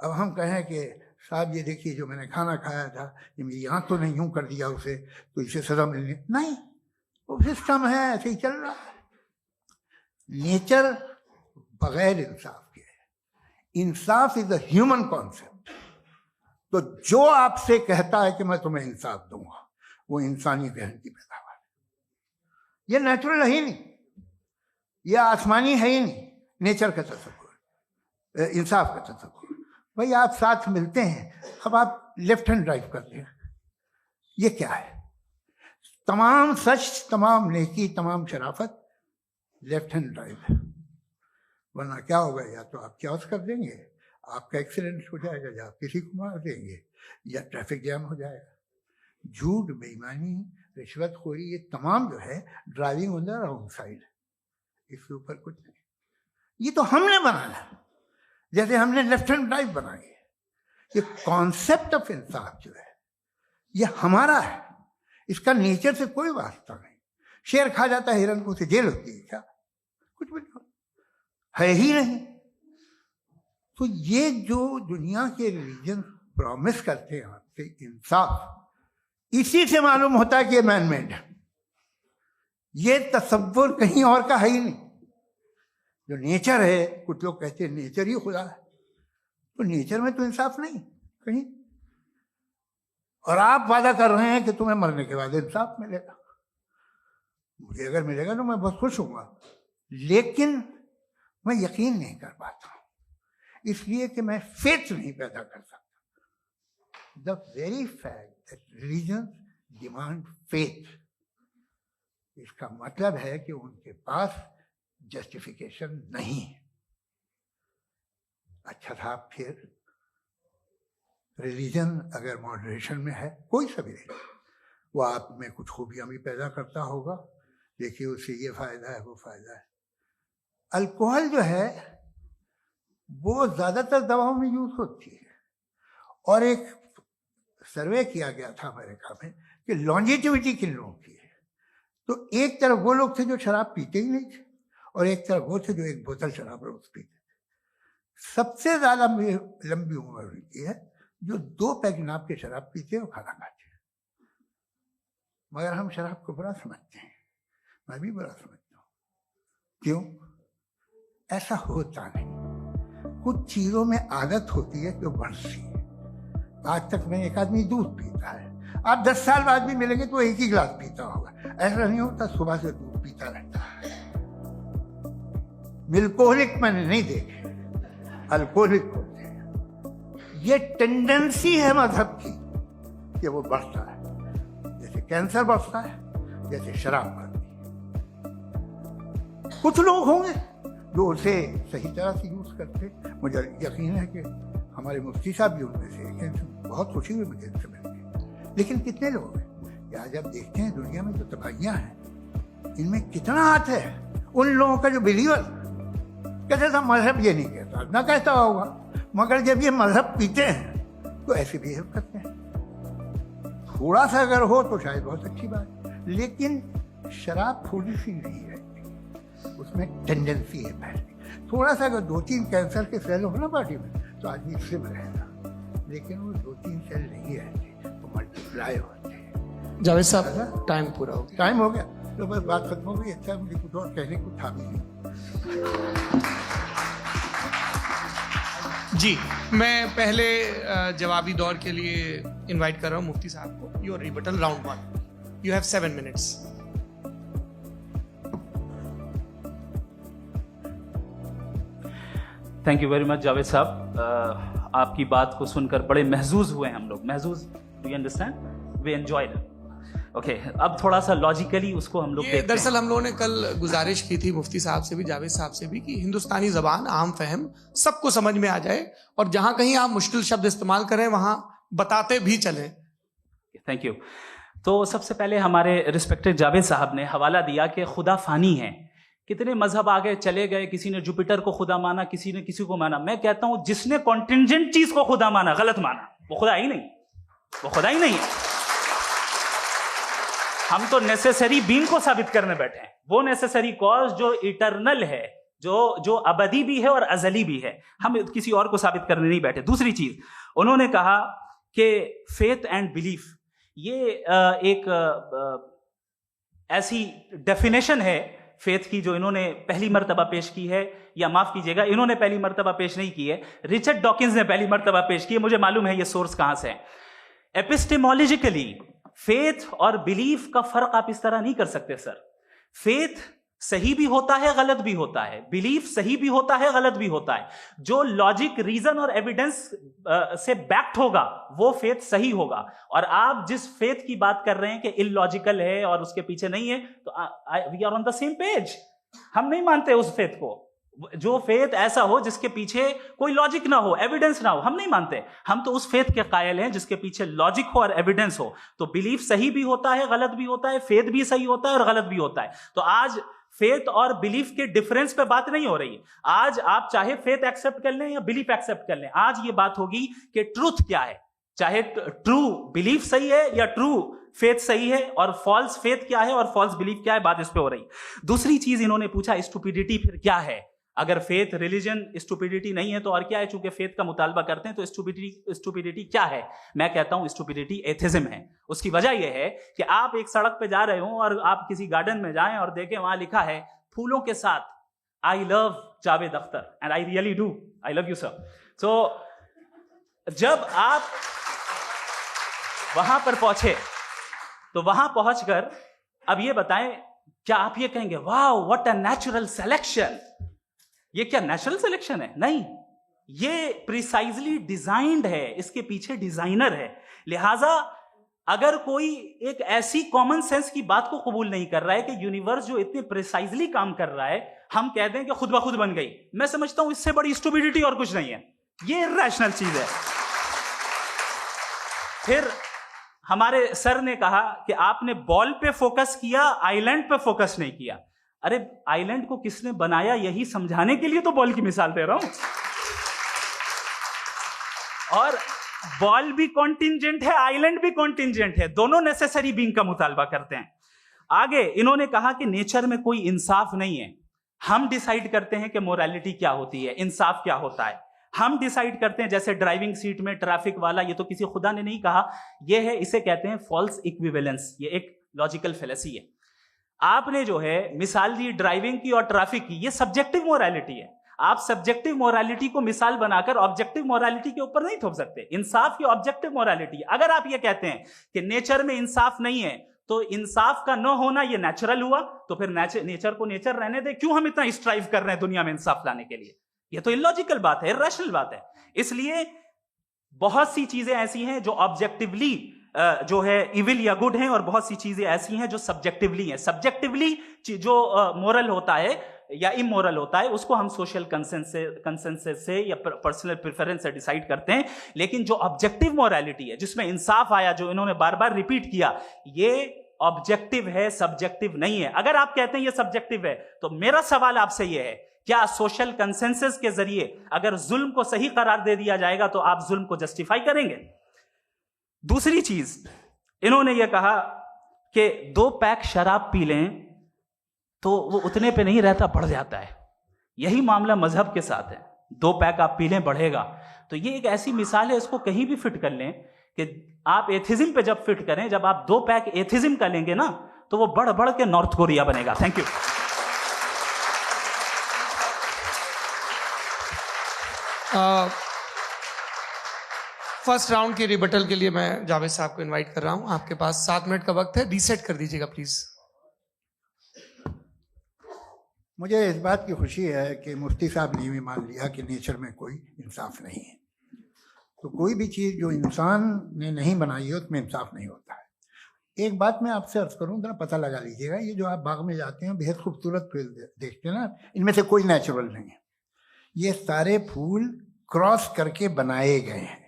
अब हम कहें कि साहब ये देखिए जो मैंने खाना खाया था, ये मेरी आंख तो नहीं यूं कर दिया उसे, तो इसे सजा मिलनी नहीं, वो सिस्टम है, ऐसे ही चल रहा है। नेचर बगैर इंसाफ के है। इंसाफ इज अ ह्यूमन कॉन्सेप्ट। तो जो आपसे कहता है कि मैं तुम्हें इंसाफ दूंगा, वो इंसानी जहन की पैदावार है। ये नेचुरल है ही नहीं, ये आसमानी है ही नहीं। नेचर का तसव्वुर, इंसाफ का तसव्वुर। भाई आप साथ मिलते हैं, अब आप लेफ्ट हैंड ड्राइव करते हैं, ये क्या है? तमाम सच, तमाम नेकी, तमाम शराफत लेफ्ट हैंड ड्राइव है। वरना क्या होगा, या तो आप क्रॉस कर देंगे, आपका एक्सीडेंट हो जाएगा, या आप किसी को मार देंगे, या ट्रैफिक जैम हो जाएगा। झूठ, बेईमानी, रिश्वतखोरी, ये तमाम जो है driving on the wrong side, इसके ऊपर कुछ नहीं। ये तो हमने बनाया, जैसे हमने लेफ्ट हैंड ड्राइव बनाई है। ये कॉन्सेप्ट ऑफ इंसाफ जो है ये हमारा है, इसका नेचर से कोई वास्ता नहीं। शेर खा जाता है हिरन को, उसे जेल होती है क्या? कुछ भी नहीं, है ही नहीं। तो ये जो दुनिया के रिलीजन प्रॉमिस करते हैं आपसे इंसाफ, इसी से मालूम होता है कि ये मैन मेड है। ये तसव्वुर कहीं और का है ही नहीं। जो नेचर है, कुछ लोग कहते हैं नेचर ही खुदा है, तो नेचर में तो इंसाफ नहीं कहीं। और आप वादा कर रहे हैं कि तुम्हें मरने के बाद इंसाफ मिलेगा। मुझे अगर मिलेगा तो मैं बहुत खुश होऊंगा, लेकिन मैं यकीन नहीं कर पाता हूं, इसलिए कि मैं फेथ नहीं पैदा कर सकता। The very fact that religion demand faith, इसका मतलब है कि उनके पास जस्टिफिकेशन नहीं है। अच्छा था, फिर रिलीजन अगर मॉडरेशन में है, कोई सा भी नहीं, वो आप में कुछ खूबियां भी पैदा करता होगा। देखिए उससे ये फायदा है, वो फायदा है। अल्कोहल जो है वो ज़्यादातर दवाओं में यूज़ होती है। और एक सर्वे किया गया था अमेरिका में कि लॉन्जेटिविटी किन लोगों की है, तो एक तरफ वो लोग थे जो शराब पीते ही नहीं थे और एक तरफ वो थे जो एक बोतल शराब रोज पीते थे। सबसे ज़्यादा लंबी उम्र उनकी है जो 2 पैक नाप के शराब पीते और खाना खाते हैं। मगर हम शराब को बुरा समझते हैं, मैं भी बुरा समझता हूँ। क्यों? ऐसा होता नहीं। कुछ चीज़ों में आदत होती है जो बढ़ती है। आज तक में एक आदमी दूध पीता है, आप 10 साल बाद भी मिलेंगे तो एक ही गिलास पीता होगा। ऐसा नहीं होता, सुबह से दूध पीता रहता है। मिल्कोहलिक मैंने नहीं देखे, अल्कोहलिक होते हैं। ये टेंडेंसी है मजहब की कि वो बढ़ता है, जैसे कैंसर बढ़ता है, जैसे शराब बढ़ती है। कुछ लोग होंगे जो उसे सही तरह से यूज करते। मुझे यकीन है कि हमारे मुफ्ती साहब भी उनमें से एक हैं। बहुत खुशी हुई मुझे इनसे मिलकर। लेकिन कितने लोग हैं कि आज आप देखते हैं दुनिया में जो तबाहियां हैं, इनमें कितना हाथ है उन लोगों का जो बिलीवर कहते था मजहब ये नहीं कहता, ना कहता होगा, मगर जब ये मजहब पीते हैं तो ऐसे बिहेव करते हैं। थोड़ा सा अगर हो तो शायद बहुत अच्छी बात, लेकिन शराब थोड़ी सी नहीं रहती, उसमें टेंडेंसी है पहले। थोड़ा सा अगर 2-3 कैंसर के सेल हो ना बॉडी में तो आदमी सिम रहेगा, लेकिन वो 2-3 सेल नहीं रहते, वो मल्टीप्लाई होते हैं। जावेद साहब, टाइम पूरा हो गया। टाइम हो गया तो बस बात खत्म हो गई। अच्छा, मुझे कुछ और कहने को था भी नहीं। जी, मैं पहले जवाबी दौर के लिए इनवाइट कर रहा हूँ मुफ्ती साहब को। Your rebuttal round 1, you have 7 minutes. Thank you very much Javed साहब। आपकी बात को सुनकर बड़े महजूज हुए हम लोग। महजूज, do you understand? We enjoyed. Okay, अब थोड़ा सा लॉजिकली उसको हम लोग देखते हैं। दरअसल हम लोगों ने कल गुजारिश की थी मुफ्ती साहब से भी, जावेद साहब से भी, कि हिंदुस्तानी जबान आम फहम सबको समझ में आ जाए और जहां कहीं आप मुश्किल शब्द इस्तेमाल करें वहां बताते भी चलें। Thank you. तो सबसे पहले हमारे रिस्पेक्टेड जावेद साहब ने हवाला दिया कि खुदा फानी है। कितने मजहब आगे चले गए, किसी ने जुपिटर को खुदा माना, किसी ने किसी को माना। मैं कहता हूं जिसने कॉन्टिंजेंट चीज को खुदा माना, गलत माना, वो खुदा ही नहीं, वो खुदा ही नहीं है। हम तो नेसेसरी बीइंग को साबित करने बैठे हैं, वो नेसेसरी कॉज जो इटरनल है, जो अबदी भी है और अजली भी है। हम किसी और को साबित करने नहीं बैठे। दूसरी चीज उन्होंने कहा कि फेथ एंड बिलीफ, ये एक ऐसी डेफिनेशन है फेथ की जो इन्होंने पहली मर्तबा पेश की है, या माफ कीजिएगा, इन्होंने पहली मर्तबा पेश नहीं की है, रिचर्ड डॉकिंस ने पहली मर्तबा पेश की है। मुझे मालूम है ये सोर्स कहां से है। एपिस्टेमोलॉजिकली फेथ और बिलीफ का फर्क आप इस तरह नहीं कर सकते सर। फेथ सही भी होता है, गलत भी होता है। बिलीफ सही भी होता है, गलत भी होता है। जो लॉजिक, रीजन और एविडेंस से बैक्ड होगा वो फेथ सही होगा। और आप जिस फेथ की बात कर रहे हैं कि इलॉजिकल है और उसके पीछे नहीं है, तो we are on the same page. हम नहीं मानते उस फेथ को। जो फेथ ऐसा हो जिसके पीछे कोई लॉजिक ना हो, एविडेंस ना हो, हम नहीं मानते। हम तो उस फेथ के कायल हैं जिसके पीछे लॉजिक हो और एविडेंस हो। तो बिलीफ सही भी होता है, गलत भी होता है, फेथ भी सही होता है और गलत भी होता है। तो आज फेथ और बिलीफ के डिफरेंस पे बात नहीं हो रही। आज आप चाहे फेथ एक्सेप्ट कर लें या बिलीफ एक्सेप्ट कर लें, आज ये बात होगी कि ट्रूथ क्या है। चाहे ट्रू बिलीफ सही है या ट्रू फेथ सही है, और फॉल्स फेथ क्या है और फॉल्स बिलीफ क्या है, बात इस पे हो रही। दूसरी चीज इन्होंने पूछा, स्टुपिडिटी फिर क्या है? अगर फेथ, रिलीजन स्टुपिडिटी नहीं है तो और क्या है? चूंकि फेथ का मुतालबा करते हैं तो स्टुपिडिटी क्या है? मैं कहता हूं स्टुपिडिटी एथिज्म है। उसकी वजह यह है कि आप एक सड़क पे जा रहे हो और आप किसी गार्डन में जाएं और देखें वहां लिखा है फूलों के साथ, I love Javed Akhtar and I really do, I love you sir. So जब आप वहां पर पहुंचे तो वहां पहुंचकर अब ये बताएं, क्या आप ये कहेंगे wow what a natural selection? ये क्या नेचुरल सिलेक्शन है? नहीं, ये प्रिसाइजली डिजाइंड है, इसके पीछे डिजाइनर है। लिहाजा अगर कोई एक ऐसी कॉमन सेंस की बात को कबूल नहीं कर रहा है कि यूनिवर्स जो इतने प्रिसाइजली काम कर रहा है, हम कह दें कि खुद ब खुद बन गई, मैं समझता हूं इससे बड़ी स्टुपिडिटी और कुछ नहीं है। ये इरैशनल चीज है। फिर हमारे सर ने कहा कि आपने बॉल पे फोकस किया, आइलैंड पे फोकस नहीं किया। अरे आइलैंड को किसने बनाया, यही समझाने के लिए तो बॉल की मिसाल दे रहा हूं। और बॉल भी कॉन्टिंजेंट है, आइलैंड भी कॉन्टिंजेंट है, दोनों नेसेसरी बीइंग का मुतालबा करते हैं। आगे इन्होंने कहा कि नेचर में कोई इंसाफ नहीं है, हम डिसाइड करते हैं कि मोरालिटी क्या होती है, इंसाफ क्या होता है, हम डिसाइड करते हैं। जैसे ड्राइविंग सीट में ट्रैफिक वाला, ये तो किसी खुदा ने नहीं कहा, ये है, इसे कहते हैं फॉल्स इक्विवेलेंस, ये एक लॉजिकल फेलेसी है। आपने जो है मिसाल दी ड्राइविंग की और ट्रैफिक की, ये सब्जेक्टिव मोरालिटी है। आप सब्जेक्टिव मोरालिटी को मिसाल बनाकर ऑब्जेक्टिव मोरालिटी के ऊपर नहीं थोप सकते। इंसाफ की ऑब्जेक्टिव मोरालिटी। अगर आप ये कहते हैं कि नेचर में इंसाफ नहीं है, तो इंसाफ का न होना ये नेचुरल हुआ, तो फिर नेचर को नेचर रहने दे, क्यों हम इतना स्ट्राइव कर रहे हैं दुनिया में इंसाफ लाने के लिए? ये तो इलॉजिकल बात है, इरैशनल बात है। इसलिए बहुत सी चीजें ऐसी हैं जो ऑब्जेक्टिवली जो है इविल या गुड हैं, और बहुत सी चीजें ऐसी हैं जो सब्जेक्टिवली हैं। सब्जेक्टिवली जो मोरल होता है या इमोरल होता है, उसको हम सोशल कंसेंसस से या पर्सनल प्रेफरेंस से डिसाइड करते हैं। लेकिन जो ऑब्जेक्टिव मोरालिटी है, जिसमें इंसाफ आया, जो इन्होंने बार बार रिपीट किया, ये ऑब्जेक्टिव है, सब्जेक्टिव नहीं है। अगर आप कहते हैं ये सब्जेक्टिव है, तो मेरा सवाल आपसे ये है, क्या सोशल कंसेंसस के जरिए अगर जुल्म को सही करार दे दिया जाएगा तो आप जुल्म को जस्टिफाई करेंगे? दूसरी चीज इन्होंने ये कहा कि 2 पैक शराब पी लें तो वो उतने पे नहीं रहता, बढ़ जाता है। यही मामला मजहब के साथ है। 2 पैक आप पी लें, बढ़ेगा। तो ये एक ऐसी मिसाल है, इसको कहीं भी फिट कर लें कि आप एथिज्म पे जब फिट करें, जब आप 2 पैक एथिज्म का लेंगे ना, तो वो बढ़ बढ़ के नॉर्थ कोरिया बनेगा। Thank you. फर्स्ट राउंड के रिबटल के लिए मैं जावेद साहब को इनवाइट कर रहा हूं। आपके पास 7 मिनट का वक्त है, रीसेट कर दीजिएगा प्लीज। मुझे इस बात की खुशी है कि मुफ्ती साहब ने भी मान लिया कि नेचर में कोई इंसाफ नहीं है। तो कोई भी चीज़ जो इंसान ने नहीं बनाई है उसमें इंसाफ नहीं होता है। एक बात मैं आपसे अर्ज करूं, जरा पता लगा लीजिएगा, ये जो आप बाग में जाते हैं बेहद खूबसूरत फूल देखते हैं ना, इनमें से कोई नेचुरल नहीं है। ये सारे फूल क्रॉस करके बनाए गए हैं।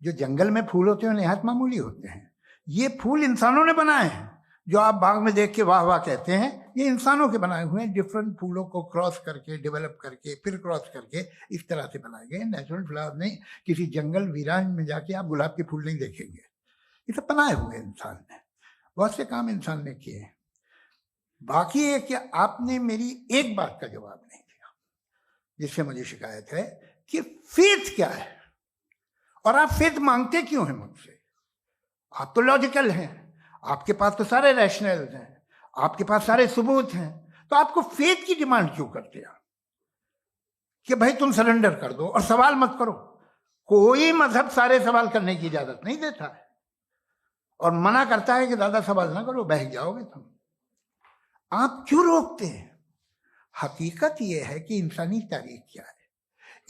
जो जंगल में फूल होते हैं निहायत मामूली होते हैं। ये फूल इंसानों ने बनाए हैं। जो आप बाग में देख के वाह वाह कहते हैं, ये इंसानों के बनाए हुए हैं। डिफरेंट फूलों को क्रॉस करके, डेवलप करके, फिर क्रॉस करके इस तरह से बनाए गए। नेचुरल फ्लावर नहीं। किसी जंगल वीरान में जाके आप गुलाब के फूल नहीं देखेंगे। ये सब बनाए हुए इंसान ने, बहुत से काम इंसान ने किए हैं। बाकी है कि आपने मेरी एक बात का जवाब नहीं दिया, जिससे मुझे शिकायत है कि फेथ क्या है और आप फेथ मांगते क्यों हैं मुझसे? आप तो लॉजिकल हैं, आपके पास तो सारे रैशनल हैं, आपके पास सारे सबूत हैं, तो आपको फेथ की डिमांड क्यों करते हैं कि भाई तुम सरेंडर कर दो और सवाल मत करो? कोई मजहब सारे सवाल करने की इजाजत नहीं देता है और मना करता है कि ज्यादा सवाल ना करो, बह जाओगे तुम। आप क्यों रोकते हैं? हकीकत यह है कि इंसानी तारीख क्या है।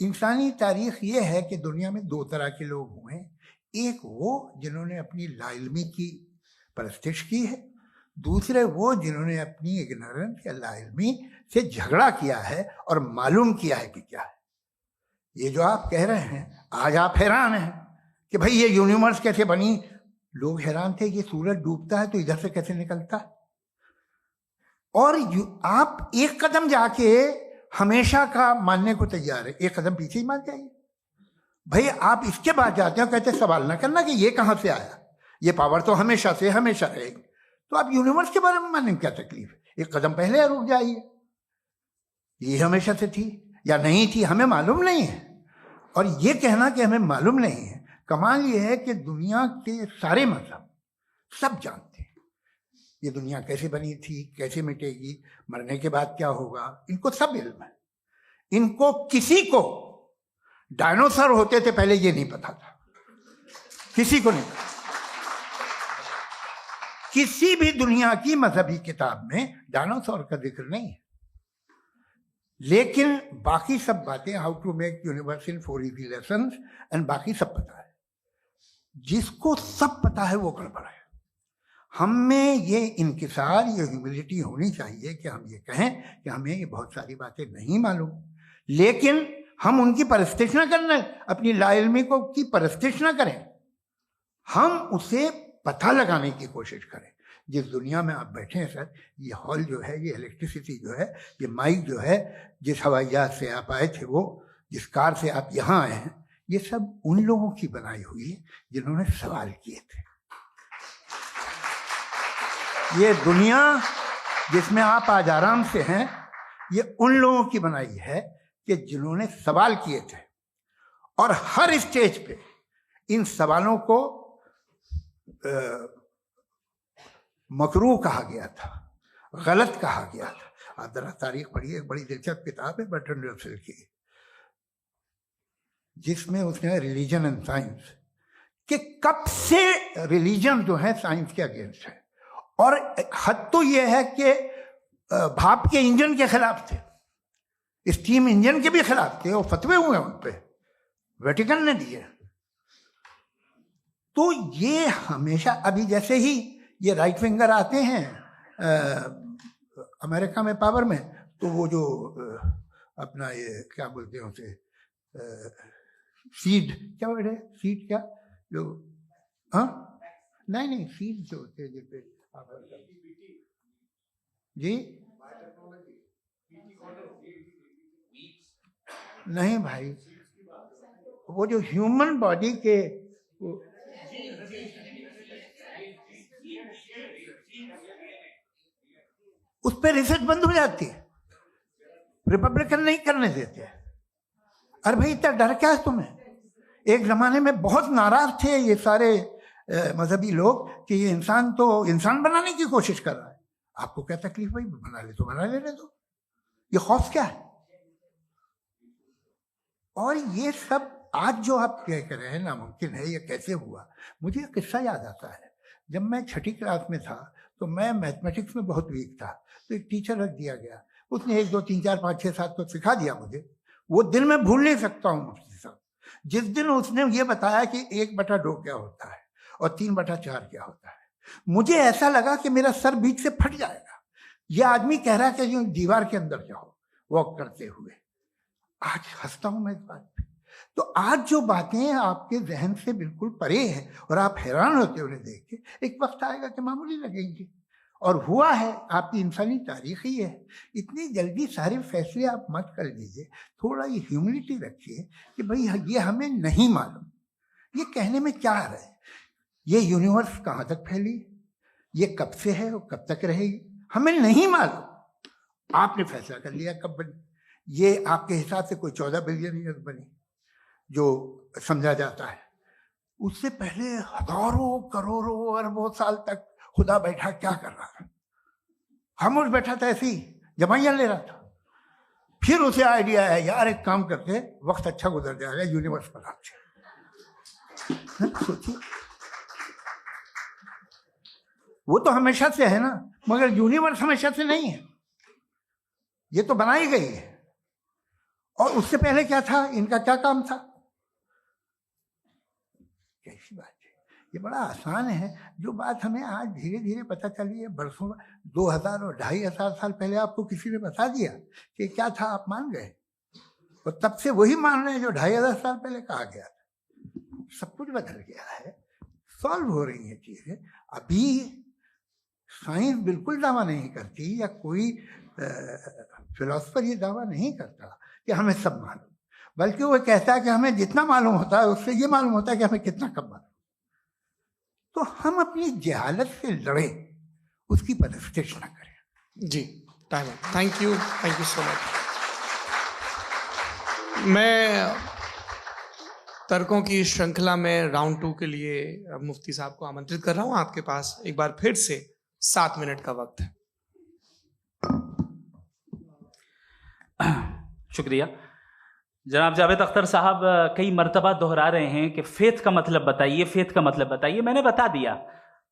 इंसानी तारीख ये है कि दुनिया में 2 तरह के लोग हुए। एक वो जिन्होंने अपनी लाइल्मी की परस्तिश की है, दूसरे वो जिन्होंने अपनी इग्नोरेंस या लाइल्मी से झगड़ा किया है और मालूम किया है कि क्या है। ये जो आप कह रहे हैं, आज आप हैरान हैं कि भाई ये यूनिवर्स कैसे बनी। लोग हैरान थे कि सूरज डूबता है तो इधर से कैसे निकलता है। और आप एक कदम जाके हमेशा का मानने को तैयार है, एक कदम पीछे ही मान जाइए। भाई आप इसके बाद जाते हो, कहते सवाल ना करना कि ये कहां से आया, ये पावर तो हमेशा से हमेशा रहेगी। तो आप यूनिवर्स के बारे में मानने में क्या तकलीफ है? एक कदम पहले रुक जाइए। ये हमेशा से थी या नहीं थी हमें मालूम नहीं है। और ये कहना कि हमें मालूम नहीं है, कमाल ये है कि दुनिया के सारे मजहब सब जानते हैं ये दुनिया कैसे बनी थी, कैसे मिटेगी, मरने के बाद क्या होगा, इनको सब इल्म है। इनको किसी को डायनासोर होते थे पहले ये नहीं पता था, किसी को नहीं पता। किसी भी दुनिया की मजहबी किताब में डायनासोर का जिक्र नहीं है। लेकिन बाकी सब बातें, how to make universe in 4 easy lessons and बाकी सब पता है। जिसको सब पता है वो गड़बड़ है। हम में ये इंकिसार, ये ह्यूमिलिटी होनी चाहिए कि हम ये कहें कि हमें ये बहुत सारी बातें नहीं मालूम, लेकिन हम उनकी परस्तिश ना करना, अपनी लाइल्मी को की परस्तिश ना करें, हम उसे पता लगाने की कोशिश करें। जिस दुनिया में आप बैठे हैं सर, ये हॉल जो है, ये इलेक्ट्रिसिटी जो है, ये माइक जो है, जिस हवाई जहाज से आप आए थे, वो जिस कार से आप यहाँ आए हैं, ये सब उन लोगों की बनाई हुई है जिन्होंने सवाल किए थे। ये दुनिया जिसमें आप आज आराम से हैं, ये उन लोगों की बनाई है कि जिन्होंने सवाल किए थे, और हर स्टेज पे इन सवालों को मकरूह कहा गया था, गलत कहा गया था। आप जरा तारीख पढ़िए, एक बड़ी दिलचस्प किताब है बर्ट्रैंड रसेल की, जिसमें उसने रिलीजन एंड साइंस कि कब से रिलीजन जो है साइंस के अगेंस्ट है, और हद तो यह है कि भाप के इंजन के खिलाफ थे, स्टीम इंजन के भी खिलाफ थे, और फतवे हुए उन पे, वेटिकन ने दिए। तो ये हमेशा, अभी जैसे ही ये राइट विंगर आते हैं अमेरिका में पावर में, तो वो जो अपना ये क्या बोलते हैं उसे, सीड क्या वर्ड है, सीड क्या जो, हाँ नहीं सीड जो होते हैं जिसपे जी, नहीं भाई, वो जो ह्यूमन बॉडी के उस पर रिसर्च बंद हो जाती है, रिपब्लिकन नहीं करने देते। अरे भाई इतना डर क्या है तुम्हें? एक जमाने में बहुत नाराज थे ये सारे मजहबी लोग कि ये इंसान तो इंसान बनाने की कोशिश कर रहा है। आपको क्या तकलीफ भाई, बना ले तो बना लेने दो, ये खौफ क्या है? और ये सब आज जो आप कह रहे हैं नामुमकिन है, ये कैसे हुआ? मुझे एक किस्सा याद आता है। जब मैं छठी क्लास में था तो मैं मैथमेटिक्स में बहुत वीक था, तो एक टीचर रख दिया गया, उसने 1 2 3 4 5 6 7 तो सिखा दिया मुझे। वो दिन मैं भूल नहीं सकता हूँ मुफ्ती साहब, जिस दिन उसने ये बताया कि 1/2 क्या होता है और 3/4 क्या होता है, मुझे ऐसा लगा कि मेरा सर बीच से फट जाएगा। ये आदमी कह रहा है कि जो दीवार के अंदर जाओ वॉक करते हुए। आज हंसता हूं मैं इस बात पे। तो आज जो बातें आपके जहन से बिल्कुल परे हैं और आप हैरान होते हो उन्हें देख के, एक वक्त आएगा कि मामूली लगेंगी। और हुआ है, आपकी इंसानी तारीख ही है। इतनी जल्दी सारे फैसले आप मत कर लीजिए, थोड़ा ये ह्यूमिलिटी रखिए कि भाई ये हमें नहीं मालूम। ये कहने में क्या आ रहा है? ये यूनिवर्स कहाँ तक फैली, ये कब से है और कब तक रहेगी, हमें नहीं मालूम। आपने फैसला कर लिया कब बनी। ये आपके हिसाब से कोई 14 बिलियन ईयर बनी जो समझा जाता है। उससे पहले हजारों करोड़ों अरबों साल तक खुदा बैठा क्या कर रहा था? खामोश बैठा था, ऐसी जमाइयां ले रहा था। फिर उसे आइडिया है, यार एक काम करते, वक्त अच्छा गुजर जाएगा, यूनिवर्स बनाते। सोचिए, वो तो हमेशा से है ना, मगर यूनिवर्स हमेशा से नहीं है, ये तो बनाई गई है। और उससे पहले क्या था, इनका क्या काम था? कैसी बात है, ये बड़ा आसान है। जो बात हमें आज धीरे धीरे पता चली है, बरसों 2000 और 2500 साल पहले आपको किसी ने बता दिया कि क्या था, आप मान गए, और तब से वही मान रहे हैं जो 2500 साल पहले कहा गया था। सब कुछ बदल गया है, सॉल्व हो रही है चीजें। अभी साइंस बिल्कुल दावा नहीं करती, या कोई फिलोसफर ये दावा नहीं करता कि हमें सब मालूम, बल्कि वो कहता है कि हमें जितना मालूम होता है उससे ये मालूम होता है कि हमें कितना कम मालूम। तो हम अपनी जहालत से लड़े, उसकी परस्तिश न करें। जी, time. Thank you so much. मैं तर्कों की श्रृंखला में राउंड 2 के लिए मुफ्ती साहब को आमंत्रित कर रहा हूं। आपके पास एक बार फिर से 7 मिनट का वक्त है। शुक्रिया। जनाब जावेद अख्तर साहब कई मर्तबा दोहरा रहे हैं कि फेथ का मतलब बताइए, फेथ का मतलब बताइए। मैंने बता दिया,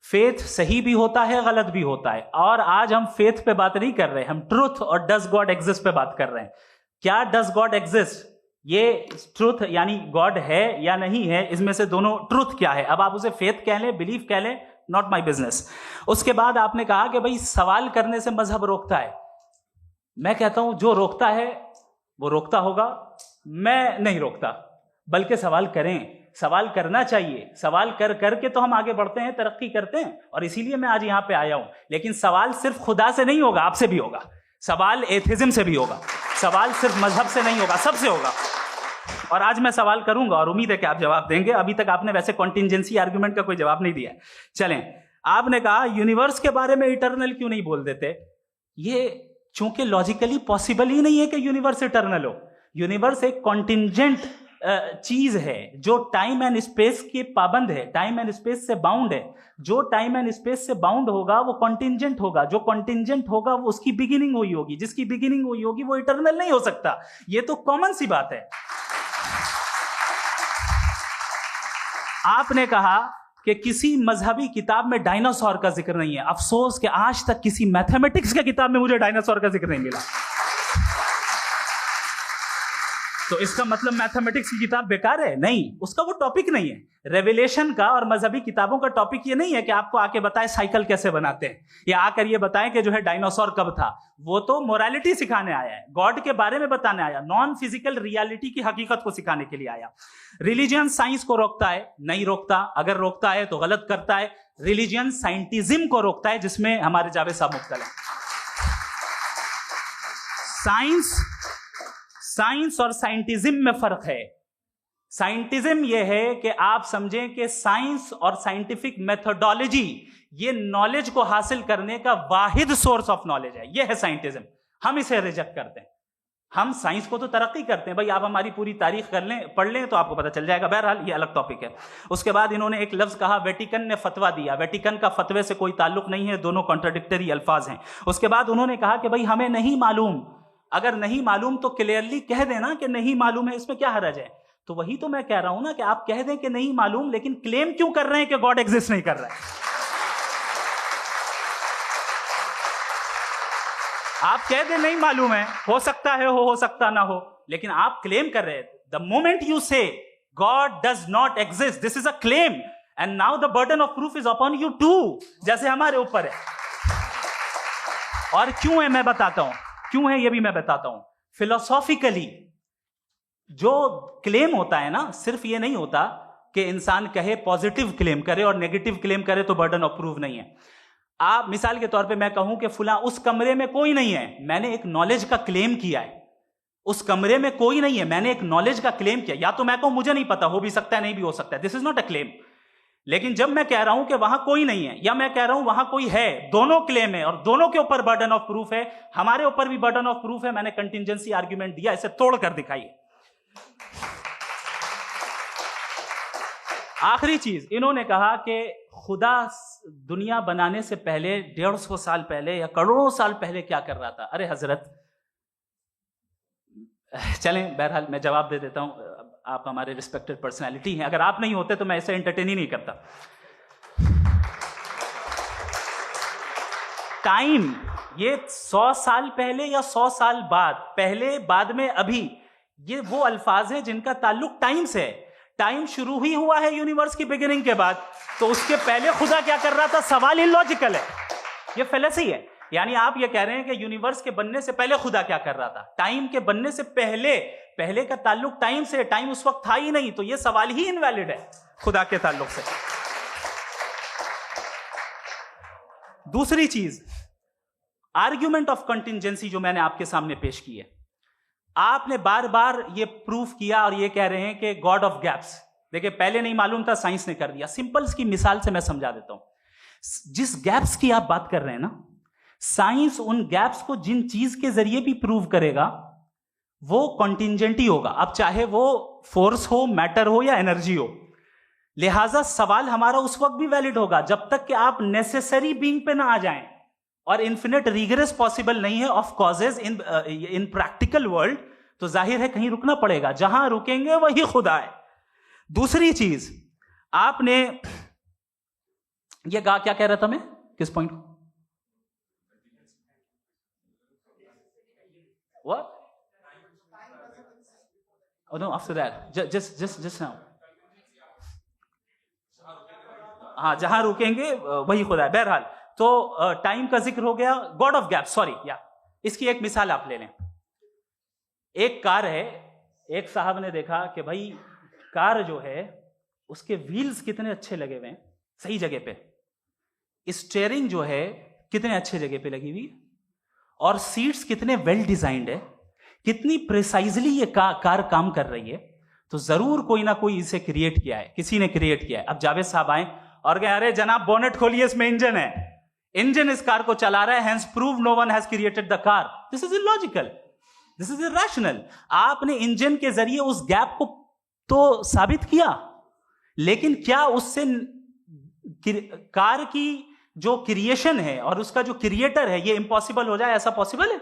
फेथ सही भी होता है, गलत भी होता है। और आज हम फेथ पे बात नहीं कर रहे, हम ट्रुथ और डज गॉड एग्जिस्ट पे बात कर रहे हैं। क्या डज गॉड एग्जिस्ट, ये ट्रुथ यानी गॉड है या नहीं है, इसमें से दोनों ट्रुथ क्या है। अब आप उसे फेथ कह लें, बिलीफ कह लें, नॉट माई बिजनेस। उसके बाद आपने कहा कि भाई सवाल करने से मजहब रोकता है। मैं कहता हूं जो रोकता है वो रोकता होगा, मैं नहीं रोकता, बल्कि सवाल करें, सवाल करना चाहिए। सवाल कर करके तो हम आगे बढ़ते हैं, तरक्की करते हैं, और इसीलिए मैं आज यहां पे आया हूं। लेकिन सवाल सिर्फ खुदा से नहीं होगा, आपसे भी होगा। सवाल एथिज्म से भी होगा, सवाल सिर्फ मजहब से नहीं होगा, सबसे होगा। और आज मैं सवाल करूंगा और उम्मीद है कि आप जवाब देंगे। अभी तक आपने वैसे कॉन्टिंजेंसी आर्गुमेंट का कोई जवाब नहीं दिया। चलें, आपने कहा यूनिवर्स के बारे में इटर्नल क्यों नहीं बोल देते। ये चूंकि लॉजिकली पॉसिबल ही नहीं है कि यूनिवर्स इटर्नल हो। यूनिवर्स एक कॉन्टिंजेंट चीज है जो टाइम एंड स्पेस के पाबंद है, टाइम एंड स्पेस से बाउंड है। जो टाइम एंड स्पेस से बाउंड होगा वो कॉन्टिंजेंट होगा, जो कॉन्टिंजेंट होगा वो उसकी बिगिनिंग हुई होगी, जिसकी बिगिनिंग हुई होगी वो इटर्नल नहीं हो सकता। ये तो कॉमन सी बात है। आपने कहा कि किसी मजहबी किताब में डायनासोर का जिक्र नहीं है। अफसोस कि आज तक किसी मैथमेटिक्स की किताब में मुझे डायनासोर का जिक्र नहीं मिला। तो इसका मतलब मैथमेटिक्स की किताब बेकार है? नहीं, उसका वो टॉपिक नहीं है। रेवलेशन का और मजहबी किताबों का टॉपिक ये नहीं है कि आपको आके बताए साइकिल कैसे बनाते हैं, या आकर ये बताएं कि जो है डायनासोर कब था। वो तो मोरालिटी सिखाने आया है, गॉड के बारे में बताने आया, नॉन फिजिकल रियलिटी की हकीकत को सिखाने के लिए आया। रिलीजियन साइंस को रोकता है? नहीं रोकता। अगर रोकता है तो गलत करता है। रिलीजियन साइंटिज्म को रोकता है, जिसमें हमारे जावेद साहब मुब्तला हैं। साइंस और साइंटिज्म में फर्क है। साइंटिज्म यह है कि आप समझें कि साइंस और साइंटिफिक मेथोडोलॉजी ये नॉलेज को हासिल करने का वाहिद सोर्स ऑफ नॉलेज है। यह है साइंटिज्म। हम इसे रिजेक्ट करते हैं। हम साइंस को तो तरक्की करते हैं। भाई आप हमारी पूरी तारीख कर लें, पढ़ लें तो आपको पता चल जाएगा। बहरहाल ये अलग टॉपिक है। उसके बाद इन्होंने एक लफ्ज कहा, वेटिकन ने फतवा दिया। वेटिकन का फतवे से कोई ताल्लुक नहीं है, दोनों कॉन्ट्राडिक्टरी अल्फाज हैं। उसके बाद उन्होंने कहा कि भाई हमें नहीं मालूम। अगर नहीं मालूम तो क्लियरली कह देना कि नहीं मालूम है, इसमें क्या हर्ज है। तो वही तो मैं कह रहा हूं ना कि आप कह दें कि नहीं मालूम, लेकिन क्लेम क्यों कर रहे हैं कि गॉड एग्जिस्ट नहीं कर रहा है। आप कह दें नहीं मालूम है, हो सकता है हो सकता ना हो, लेकिन आप क्लेम कर रहे हैं। The moment you say God does not exist, this is a claim, and now the burden of proof is upon you too, जैसे हमारे ऊपर है। और क्यों है मैं बताता हूं, क्यों है ये भी मैं बताता हूं। फिलोसॉफिकली जो क्लेम होता है ना, सिर्फ ये नहीं होता कि इंसान कहे पॉजिटिव क्लेम करे और नेगेटिव क्लेम करे तो बर्डन ऑफ प्रूफ नहीं है। आप मिसाल के तौर पे मैं कहूं कि फुला उस कमरे में कोई नहीं है, मैंने एक नॉलेज का क्लेम किया है। उस कमरे में कोई नहीं है, मैंने एक नॉलेज का क्लेम किया। या तो मैं कहूं मुझे नहीं पता, हो भी सकता है नहीं भी हो सकता है, this is not a claim. लेकिन जब मैं कह रहा हूं कि वहां कोई नहीं है, या मैं कह रहा हूं वहां कोई है, दोनों क्लेम है और दोनों के ऊपर बर्डन ऑफ प्रूफ है। हमारे ऊपर भी बर्डन ऑफ प्रूफ है। मैंने कंटिंजेंसी आर्ग्यूमेंट दिया, इसे तोड़कर दिखाइए। आखिरी चीज, इन्होंने कहा कि खुदा दुनिया बनाने से पहले 150 साल पहले या करोड़ों साल पहले क्या कर रहा था। अरे हजरत, चलें बहरहाल मैं जवाब दे देता हूं। आप हमारे रिस्पेक्टेड पर्सनैलिटी हैं, अगर आप नहीं होते तो मैं इसे एंटरटेन ही नहीं करता। टाइम ये 100 साल पहले या 100 साल बाद, पहले बाद में अभी, ये वो अल्फाज हैं जिनका ताल्लुक टाइम से है। टाइम शुरू ही हुआ है यूनिवर्स की बिगिनिंग के बाद, तो उसके पहले खुदा क्या कर रहा था? सवाल इलॉजिकल है, ये फेलेसी है। यानी आप ये कह रहे हैं कि यूनिवर्स के बनने से पहले खुदा क्या कर रहा था? टाइम के बनने से पहले, पहले का ताल्लुक टाइम से, टाइम उस वक्त था ही नहीं, तो ये सवाल ही इनवैलिड है खुदा के ताल्लुक से। दूसरी चीज, आर्ग्यूमेंट ऑफ कंटिंजेंसी जो मैंने आपके सामने पेश की है, आपने बार बार ये प्रूफ किया और ये कह रहे हैं कि गॉड ऑफ गैप्स। देखिए पहले नहीं मालूम था, साइंस ने कर दिया। सिंपल्स की मिसाल से मैं समझा देता हूं। जिस गैप्स की आप बात कर रहे हैं ना, साइंस उन गैप्स को जिन चीज के जरिए भी प्रूव करेगा वो कॉन्टिंजेंट ही होगा। अब चाहे वो फोर्स हो, मैटर हो या एनर्जी हो। लिहाजा सवाल हमारा उस वक्त भी वैलिड होगा जब तक कि आप नेसेसरी बीइंग पे ना आ जाएं। और इन्फिनिट रिग्रेस पॉसिबल नहीं है of causes in practical world, तो जाहिर है कहीं रुकना पड़ेगा। जहां रुकेंगे वही खुदा है। दूसरी चीज, आपने ये क्या कह रहा था मैं, किस पॉइंट को? What? Oh no, after that. Just now. हाँ, जहां रुकेंगे वही खुदा है। बहरहाल, तो टाइम का जिक्र हो गया। गॉड ऑफ गैप, सॉरी, या इसकी एक मिसाल आप ले लें। एक कार है, एक साहब ने देखा कि भाई कार जो है उसके व्हील्स कितने अच्छे लगे हुए हैं, सही जगह पे। स्टीयरिंग जो है कितने अच्छे जगह पे लगी हुई, और सीट्स कितने वेल डिजाइंड है, कितनी प्रिसाइजली ये कार काम कर रही है। तो जरूर कोई ना कोई इसे क्रिएट किया है, किसी ने क्रिएट किया है। अब जावेद साहब आए और कहे अरे जनाब बोनेट खोलिए, इसमें इंजन है, इंजन इस कार को चला रहा है, hence prove no one has created the car. This is illogical, this is irrational. आपने इंजन के जरिए उस गैप को तो साबित किया, लेकिन क्या उससे कार की जो क्रिएशन है और उसका जो क्रिएटर है ये इम्पॉसिबल हो जाए? ऐसा पॉसिबल है?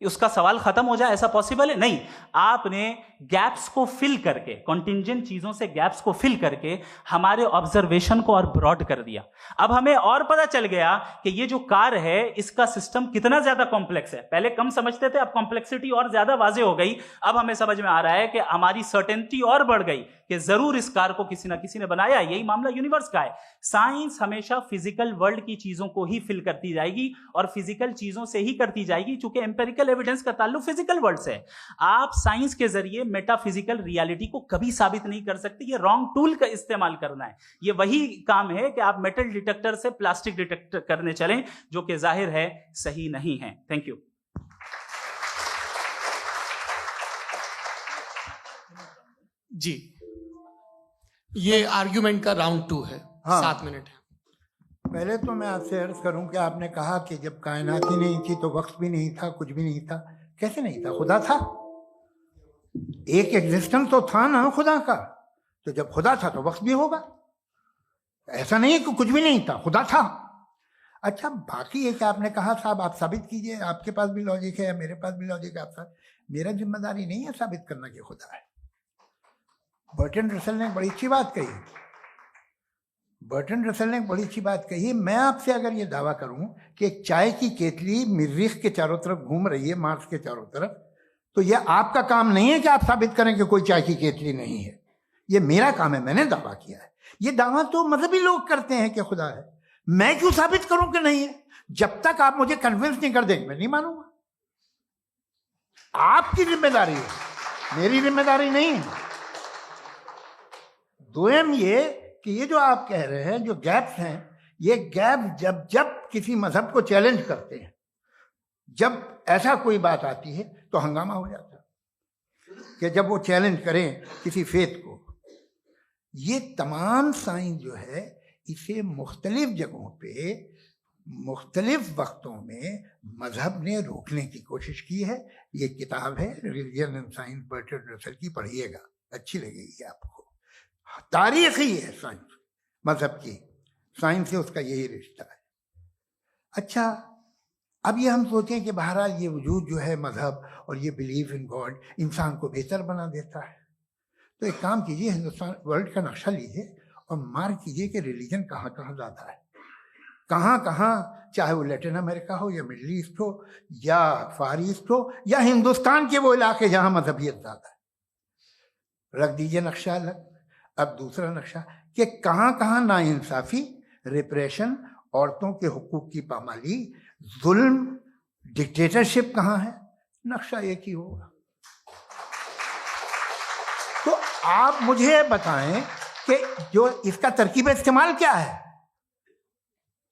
उसका सवाल खत्म हो जाए, ऐसा पॉसिबल है? नहीं। आपने गैप्स को फिल करके, कॉन्टिंजेंट चीजों से गैप्स को फिल करके हमारे ऑब्जर्वेशन को और ब्रॉड कर दिया। अब हमें और पता चल गया कि ये जो कार है इसका सिस्टम कितना ज्यादा कॉम्प्लेक्स है। पहले कम समझते थे, अब कॉम्प्लेक्सिटी और ज्यादा वाजे हो गई। अब हमें समझ में आ रहा है कि हमारी सर्टेनिटी और बढ़ गई कि जरूर इस कार को किसी ना किसी ने बनाया। यही मामला यूनिवर्स का है। साइंस हमेशा फिजिकल वर्ल्ड की चीजों को ही फिल करती जाएगी और फिजिकल चीजों से ही करती जाएगी, क्योंकि एम्पेरिकल एविडेंस का ताल्लुक फिजिकल वर्ल्ड से है। आप साइंस के जरिए मेटाफिजिकल रियलिटी को कभी साबित नहीं कर सकते। ये रॉन्ग टूल का इस्तेमाल करना है। ये वही काम है कि आप मेटल डिटेक्टर से प्लास्टिक डिटेक्टर करने चलें, जो कि जाहिर है सही नहीं है। Thank you. जी, ये आर्ग्यूमेंट का राउंड 2 है। हाँ। 7 मिनट है। पहले तो मैं आपसे अर्ज करूं कि आपने कहा कि जब कायनात ही नहीं थी तो वक्त भी नहीं था, कुछ भी नहीं था। कैसे नहीं था? खुदा था। एक एग्जिस्टेंस तो था ना खुदा का। तो जब खुदा था तो वक्त भी होगा। ऐसा नहीं है कि कुछ भी नहीं था, खुदा था। अच्छा, बाकी ये कि आपने कहा साहब आप साबित कीजिए, आपके पास भी लॉजिक है, मेरे पास भी लॉजिक है। आप मेरा जिम्मेदारी नहीं है साबित करना कि खुदा है। बर्टन रसल ने बड़ी अच्छी बात कही। बर्टन रसल ने बड़ी अच्छी बात कही। मैं आपसे अगर ये दावा करूं कि एक चाय की केतली मरीख के चारों तरफ घूम रही है, मार्स के चारों तरफ, तो ये आपका काम नहीं है कि आप साबित करें कि कोई चाय की केतली नहीं है। ये मेरा काम है, मैंने दावा किया है। ये दावा तो मजहबी लोग करते हैं कि खुदा है। मैं क्यों साबित करूं कि नहीं है? जब तक आप मुझे कन्विंस नहीं कर देंगे मैं नहीं मानूंगा। आपकी जिम्मेदारी है, मेरी जिम्मेदारी नहीं है। दोयम ये कि ये जो आप कह रहे हैं, जो गैप्स हैं, ये गैप जब जब किसी मजहब को चैलेंज करते हैं, जब ऐसा कोई बात आती है तो हंगामा हो जाता है कि जब वो चैलेंज करें किसी फेथ को। ये तमाम साइंस जो है इसे मुख्तलिफ जगहों पे मुख्तलिफ वक्तों में मजहब ने रोकने की कोशिश की है। ये किताब है religion and science, Burton Russell की, पढ़िएगा, अच्छी लगेगी आपको। तारीख ही है साइंस, मजहब की साइंस से उसका यही रिश्ता है। अच्छा, अब ये हम सोचें कि बहरहाल ये वजूद जो है मजहब और ये बिलीव इन गॉड इंसान को बेहतर बना देता है। तो एक काम कीजिए, हिंदुस्तान वर्ल्ड का नक्शा लीजिए और मार्क कीजिए कि रिलीजन कहाँ कहाँ ज़्यादा है, कहाँ कहाँ, चाहे वो लैटिन अमेरिका हो या मिडल ईस्ट हो या फार ईस्ट हो या हिंदुस्तान के वो इलाके जहाँ मजहबियत ज़्यादा है। रख दीजिए नक्शा अलग। अब दूसरा नक्शा कि कहाँ कहाँ नाइंसाफ़ी, रिप्रेशन, औरतों के हुकूक की पामाली, जुल्म, डिक्टेटरशिप कहाँ है। नक्शा एक ही होगा। तो आप मुझे बताएं कि जो इसका तरकीब इस्तेमाल क्या है।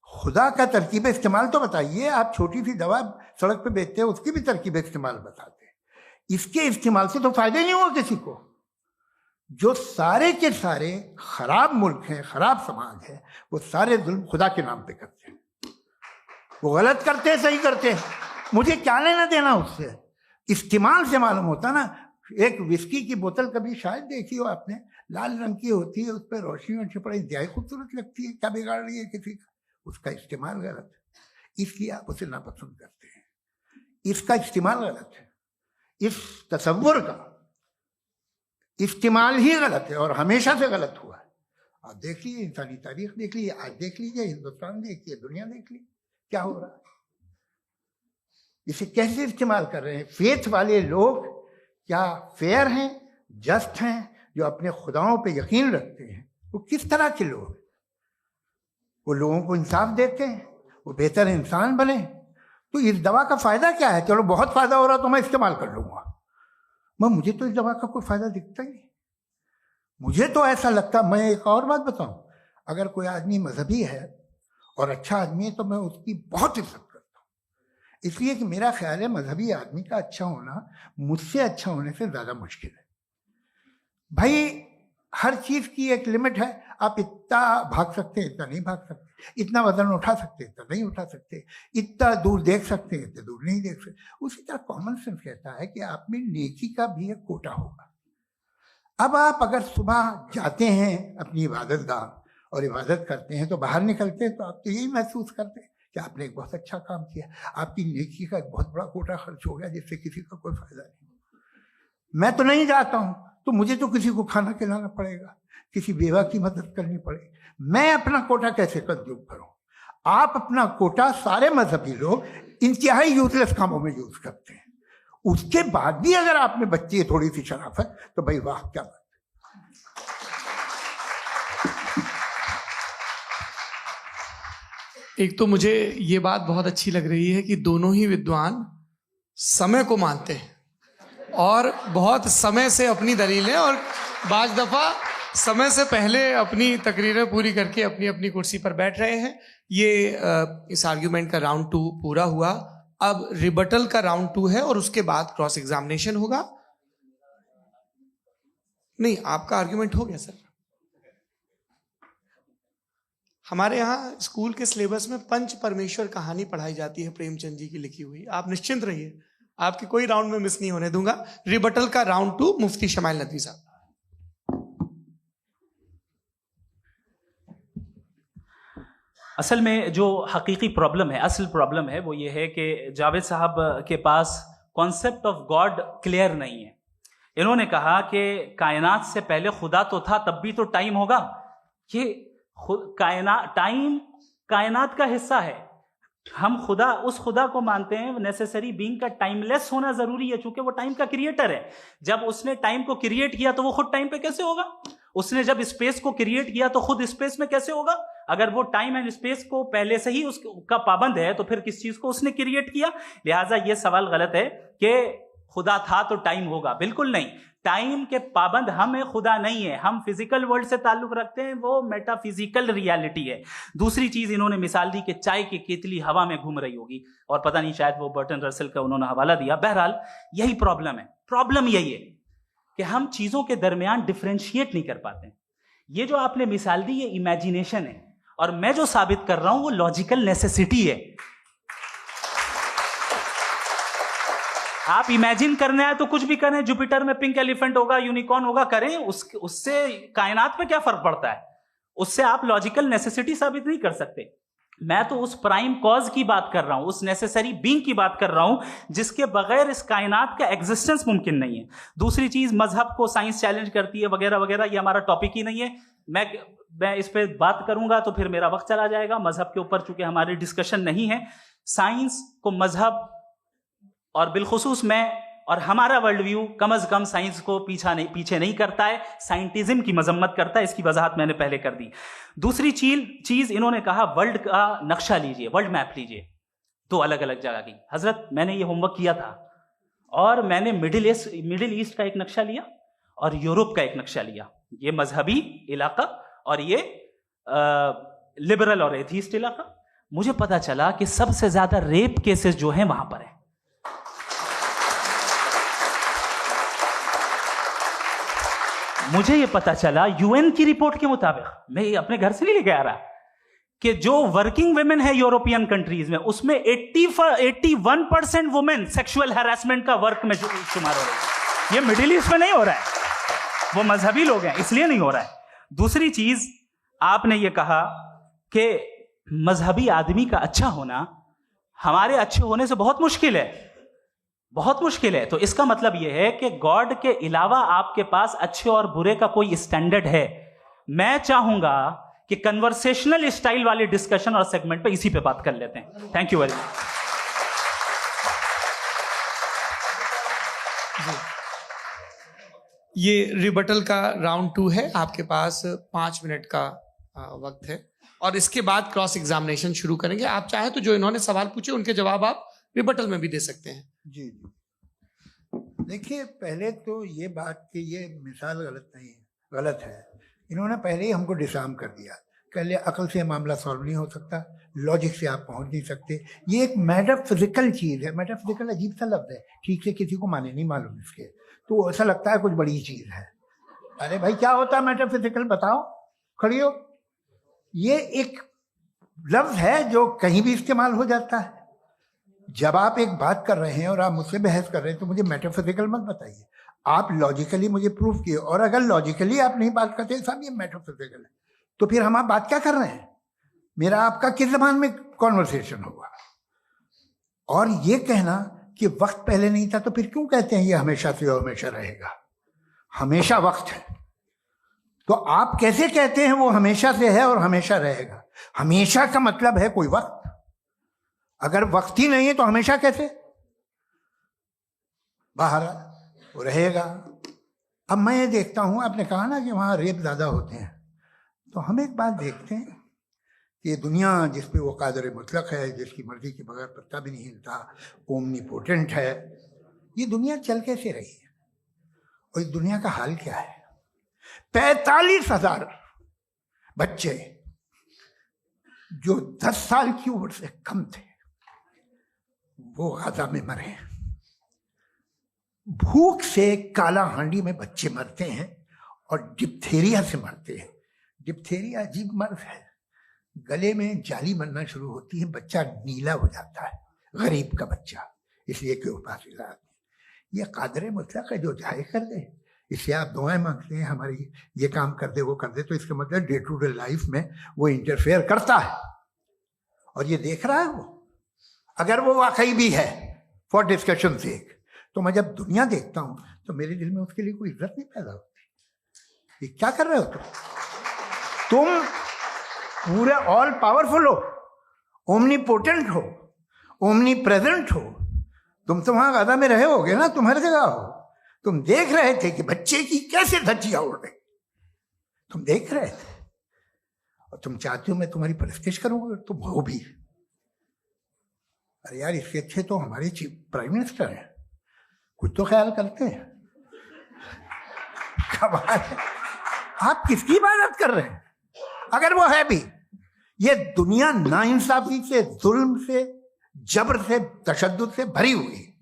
खुदा का तरकीब इस्तेमाल तो बताइए। आप छोटी सी दवा सड़क पे बेचते हैं, उसकी भी तरकीब इस्तेमाल बताते हैं। इसके इस्तेमाल से तो फायदे नहीं हुआ किसी को। जो सारे के सारे खराब मुल्क हैं, खराब समाज है, वो सारे जुल्म खुदा के नाम पे करते हैं। वो गलत करते हैं, सही करते हैं, मुझे क्या लेना देना उससे। इस्तेमाल से मालूम होता ना। एक विस्की की बोतल कभी शायद देखी हो आपने, लाल रंग की होती है, उस पर रोशनी और छिपड़ी इंतहाई खूबसूरत लगती है। क्या बिगाड़ रही है किसी का? उसका इस्तेमाल गलत है, इसलिए आप उसे नापसंद करते हैं। इसका इस्तेमाल गलत है, इस तसव्वुर का इस्तेमाल ही गलत है और हमेशा से गलत हुआ है। आप देख लीजिए, इंसानी तारीख देख लीजिए, आज देख लीजिए, हिंदुस्तान देखिए, दुनिया देख लीजिए, क्या हो रहा है। इसे कैसे इस्तेमाल कर रहे हैं फेथ वाले लोग? क्या फेयर हैं, जस्ट हैं, जो अपने खुदाओं पे यकीन रखते हैं? वो किस तरह के लोग? वो लोगों को इंसाफ देते हैं, वो बेहतर इंसान बने। तो इस दवा का फायदा क्या है? चलो बहुत फायदा हो रहा तो मैं इस्तेमाल कर लूंगा। मुझे तो इस दवा का कोई फायदा दिखता ही नहीं। मुझे तो ऐसा लगता, मैं एक और बात बताऊं, अगर कोई आदमी मजहबी है और अच्छा आदमी है तो मैं उसकी बहुत इज्जत करता हूं, इसलिए कि मेरा ख्याल है मजहबी आदमी का अच्छा होना मुझसे अच्छा होने से ज्यादा मुश्किल है। भाई हर चीज की एक लिमिट है। आप इतना भाग सकते हैं, इतना नहीं भाग सकते, इतना वजन उठा सकते, इतना नहीं उठा सकते, इतना दूर देख सकते हैं, इतना दूर नहीं देख सकते। उसी तरह कॉमन सेंस कहता है कि आप में नेकी का भी एक कोटा होगा। अब आप अगर सुबह जाते हैं अपनी इबादत गाह और इबादत करते हैं, तो बाहर निकलते हैं तो आप तो यही महसूस करते हैं कि आपने एक बहुत अच्छा काम किया, आपकी नेकी का एक बहुत बड़ा कोटा खर्च हो गया जिससे किसी का कोई फायदा नहीं। मैं तो नहीं जाता हूँ तो मुझे तो किसी को खाना खिलाना पड़ेगा, किसी बेवा की मदद करनी पड़ेगी, मैं अपना कोटा कैसे कंज्यूम करूं? आप अपना कोटा, सारे मजहबी लोग इंतहाई यूजलेस कामों में यूज करते हैं। उसके बाद भी अगर आप में बच्ची है थोड़ी सी शराफत, तो भाई वाह क्या बात। एक तो मुझे ये बात बहुत अच्छी लग रही है कि दोनों ही विद्वान समय को मानते हैं और बहुत समय से अपनी दलीलें और बाज दफा समय से पहले अपनी तकरीरें पूरी करके अपनी अपनी कुर्सी पर बैठ रहे हैं। ये इस आर्ग्यूमेंट का राउंड 2 पूरा हुआ। अब रिबटल का राउंड 2 है और उसके बाद क्रॉस एग्जामिनेशन होगा। नहीं, आपका आर्ग्यूमेंट हो गया सर। हमारे यहाँ स्कूल के सिलेबस में पंच परमेश्वर कहानी पढ़ाई जाती है, प्रेमचंद जी की लिखी हुई। आप निश्चिंत रहिए, आपकी कोई राउंड में मिस नहीं होने दूंगा। रिबटल का राउंड 2, मुफ्ती शमाइल नदवी साहब। असल में जो हकीकी प्रॉब्लम है, असल प्रॉब्लम है, वो ये है कि जावेद साहब के पास कॉन्सेप्ट ऑफ गॉड क्लियर नहीं है। इन्होंने कहा कि कायनात से पहले खुदा तो था, तब भी तो टाइम होगा। ये टाइम कायनात का हिस्सा है। हम खुदा, उस खुदा को मानते हैं, नेसेसरी बीइंग का टाइमलेस होना जरूरी है, चूंकि वो टाइम का क्रिएटर है। जब उसने टाइम को क्रिएट किया तो वो खुद टाइम पे कैसे होगा? उसने जब स्पेस को क्रिएट किया तो खुद स्पेस में कैसे होगा? अगर वो टाइम एंड स्पेस को पहले से ही उसका पाबंद है तो फिर किस चीज को उसने क्रिएट किया? लिहाजा ये सवाल गलत है कि खुदा था तो टाइम होगा। बिल्कुल नहीं, टाइम के पाबंद हम है, खुदा नहीं है। हम फिजिकल वर्ल्ड से ताल्लुक रखते हैं, वो मेटाफिजिकल रियलिटी है। दूसरी चीज इन्होंने मिसाल दी कि चाय की केतली हवा में घूम रही होगी, और पता नहीं शायद वो बर्टन रसल का उन्होंने हवाला दिया। बहरहाल यही प्रॉब्लम है। प्रॉब्लम यही है कि हम चीजों के दरमियान डिफरेंशिएट नहीं कर पाते। ये जो आपने मिसाल दी ये इमेजिनेशन है, और मैं जो साबित कर रहा हूं वो लॉजिकल नेसेसिटी है। आप इमेजिन करने आए तो कुछ भी करें, जुपिटर में पिंक एलिफेंट होगा, यूनिकॉर्न होगा, करें, उससे कायनात पे क्या फर्क पड़ता है? उससे आप लॉजिकल नेसेसिटी साबित नहीं कर सकते। मैं तो उस प्राइम कॉज की बात कर रहा हूं, उस नेसेसरी बीइंग की बात कर रहा हूं जिसके बगैर इस कायनात का एग्जिस्टेंस मुमकिन नहीं है। दूसरी चीज, मजहब को साइंस चैलेंज करती है वगैरह वगैरह, ये हमारा टॉपिक ही नहीं है। मैं इस पे बात करूंगा तो फिर मेरा वक्त चला जाएगा। मजहब के ऊपर चूंकि हमारी डिस्कशन नहीं है, साइंस को मजहब और बिलखुसूस मैं और हमारा वर्ल्ड व्यू कम अज कम साइंस को पीछे नहीं करता है, साइंटिज्म की मजम्मत करता है। इसकी वजाहत मैंने पहले कर दी। दूसरी चीज इन्होंने कहा वर्ल्ड का नक्शा लीजिए, वर्ल्ड मैप लीजिए, 2 अलग अलग जगह की। हजरत मैंने ये होमवर्क किया था और मैंने मिडिल ईस्ट का एक नक्शा लिया और यूरोप का एक नक्शा लिया। ये मजहबी इलाका और ये लिबरल और एथीस्ट इलाका। मुझे पता चला कि सबसे ज्यादा रेप केसेस जो हैं वहां पर है। मुझे ये पता चला यूएन की रिपोर्ट के मुताबिक, मैं ये अपने घर से नहीं लेके आ रहा, कि जो वर्किंग वुमेन है यूरोपियन कंट्रीज में, उसमें 81% वुमेन सेक्सुअल हैरेसमेंट का वर्क में शुमार हो रही है। ये मिडिल ईस्ट में नहीं हो रहा है, वो मजहबी लोग हैं इसलिए नहीं हो रहा है। दूसरी चीज, आपने ये कहा कि मजहबी आदमी का अच्छा होना हमारे अच्छे होने से बहुत मुश्किल है, बहुत मुश्किल है। तो इसका मतलब यह है कि गॉड के अलावा आपके पास अच्छे और बुरे का कोई स्टैंडर्ड है। मैं चाहूंगा कि कन्वर्सेशनल स्टाइल वाली डिस्कशन और सेगमेंट पे इसी पे बात कर लेते हैं। Thank you very much. ये रिबटल का राउंड 2 है। आपके पास 5 मिनट का वक्त है और इसके बाद क्रॉस एग्जामिनेशन शुरू करेंगे। आप चाहें तो जो इन्होंने सवाल पूछे उनके जवाब आप रिबटल में भी दे सकते हैं। जी जी, देखिए पहले तो ये बात कि ये मिसाल गलत नहीं है, गलत है। इन्होंने पहले ही हमको डिसार्म कर दिया। कह लिया अकल से मामला सॉल्व नहीं हो सकता, लॉजिक से आप पहुंच नहीं सकते। ये एक मेटाफिजिकल चीज़ है। मेटाफिजिकल अजीब सा लफ्ज़ है, ठीक से किसी को माने नहीं मालूम इसके, तो ऐसा लगता है कुछ बड़ी चीज़ है। अरे भाई क्या होता है मेटाफिजिकल, बताओ, खड़ी हो। ये एक लफ्ज है जो कहीं भी इस्तेमाल हो जाता है। जब आप एक बात कर रहे हैं और आप मुझसे बहस कर रहे हैं तो मुझे मेटाफिजिकल मत बताइए, आप लॉजिकली मुझे प्रूफ किए। और अगर लॉजिकली आप नहीं बात करते साहब ये मेटाफिजिकल है, तो फिर हम आप बात क्या कर रहे हैं? मेरा आपका किस जबान में कॉन्वर्सेशन होगा? और ये कहना कि वक्त पहले नहीं था, तो फिर क्यों कहते हैं ये हमेशा से और हमेशा रहेगा? हमेशा वक्त है, तो आप कैसे कहते हैं वो हमेशा से है और हमेशा रहेगा? हमेशा का मतलब है कोई वक्त, अगर वक्त ही नहीं है तो हमेशा कैसे? बाहर वो रहेगा। अब मैं ये देखता हूं, आपने कहा ना कि वहां रेप ज्यादा होते हैं, तो हम एक बात देखते हैं कि ये दुनिया जिसपे वो कादर मुतलक है, जिसकी मर्जी के बगैर पत्ता भी नहीं हिलता, ओमनीपोटेंट है, ये दुनिया चल कैसे रही है? और इस दुनिया का हाल क्या है? 45,000 बच्चे जो 10 साल की उम्र से कम थे वो गाजा में मरे। भूख से काला हांडी में बच्चे मरते हैं और डिप्थेरिया से मरते हैं। डिप्थेरिया अजीब मर्ज है, गले में जाली बनना शुरू होती है, बच्चा नीला हो जाता है, गरीब का बच्चा, इसलिए कि उपास ये कादर मुतलक है जो चाहे कर दे। इससे आप दुआएं मांगते हैं हमारी ये काम कर दे वो कर दे, तो इसका मतलब डे टू डे लाइफ में वो इंटरफेयर करता है और ये देख रहा है वो। अगर वो वाकई भी है फॉर डिस्कशन से, तो मैं जब दुनिया देखता हूं तो मेरे दिल में उसके लिए कोई इज्जत नहीं पैदा होती। ये क्या कर रहे हो तुम पूरे ऑल पावरफुल हो, ओमनीपोटेंट हो, ओमनी प्रेजेंट हो। तुम तो वहां गाजा में रहे होगे ना, तुम हर जगह हो। तुम देख रहे थे कि बच्चे की कैसे धज्जियां उड़ रही, तुम देख रहे थे और तुम चाहते हो मैं तुम्हारी परस्तिश करूंगा, तुम हो भी। अरे यार, इससे अच्छे तो हमारे चीफ प्राइम मिनिस्टर हैं, कुछ तो ख्याल करते हैं। कमाल है, आप किसकी इबादत कर रहे हैं? अगर वो है भी, ये दुनिया नाइंसाफी से, जुल्म से, जबर से, तशद्दुद से भरी हुई है।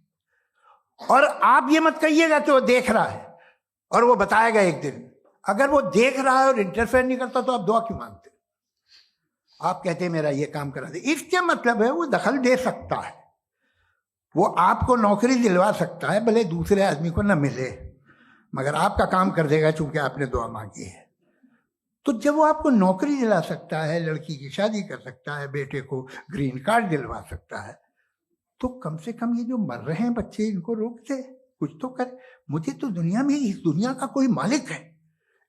और आप ये मत कहिएगा कि वो देख रहा है और वो बताएगा एक दिन। अगर वो देख रहा है और इंटरफेयर नहीं करता तो आप दुआ क्यों मांगते? आप कहते हैं मेरा ये काम करा दे, इसके मतलब है वो दखल दे सकता है, वो आपको नौकरी दिलवा सकता है, भले दूसरे आदमी को न मिले, मगर आपका काम कर देगा चूंकि आपने दुआ मांगी है। तो जब वो आपको नौकरी दिला सकता है, लड़की की शादी कर सकता है, बेटे को ग्रीन कार्ड दिलवा सकता है, तो कम से कम ये जो मर रहे हैं बच्चे, इनको रोक दे, कुछ तो कर। मुझे तो दुनिया में, इस दुनिया का कोई मालिक है,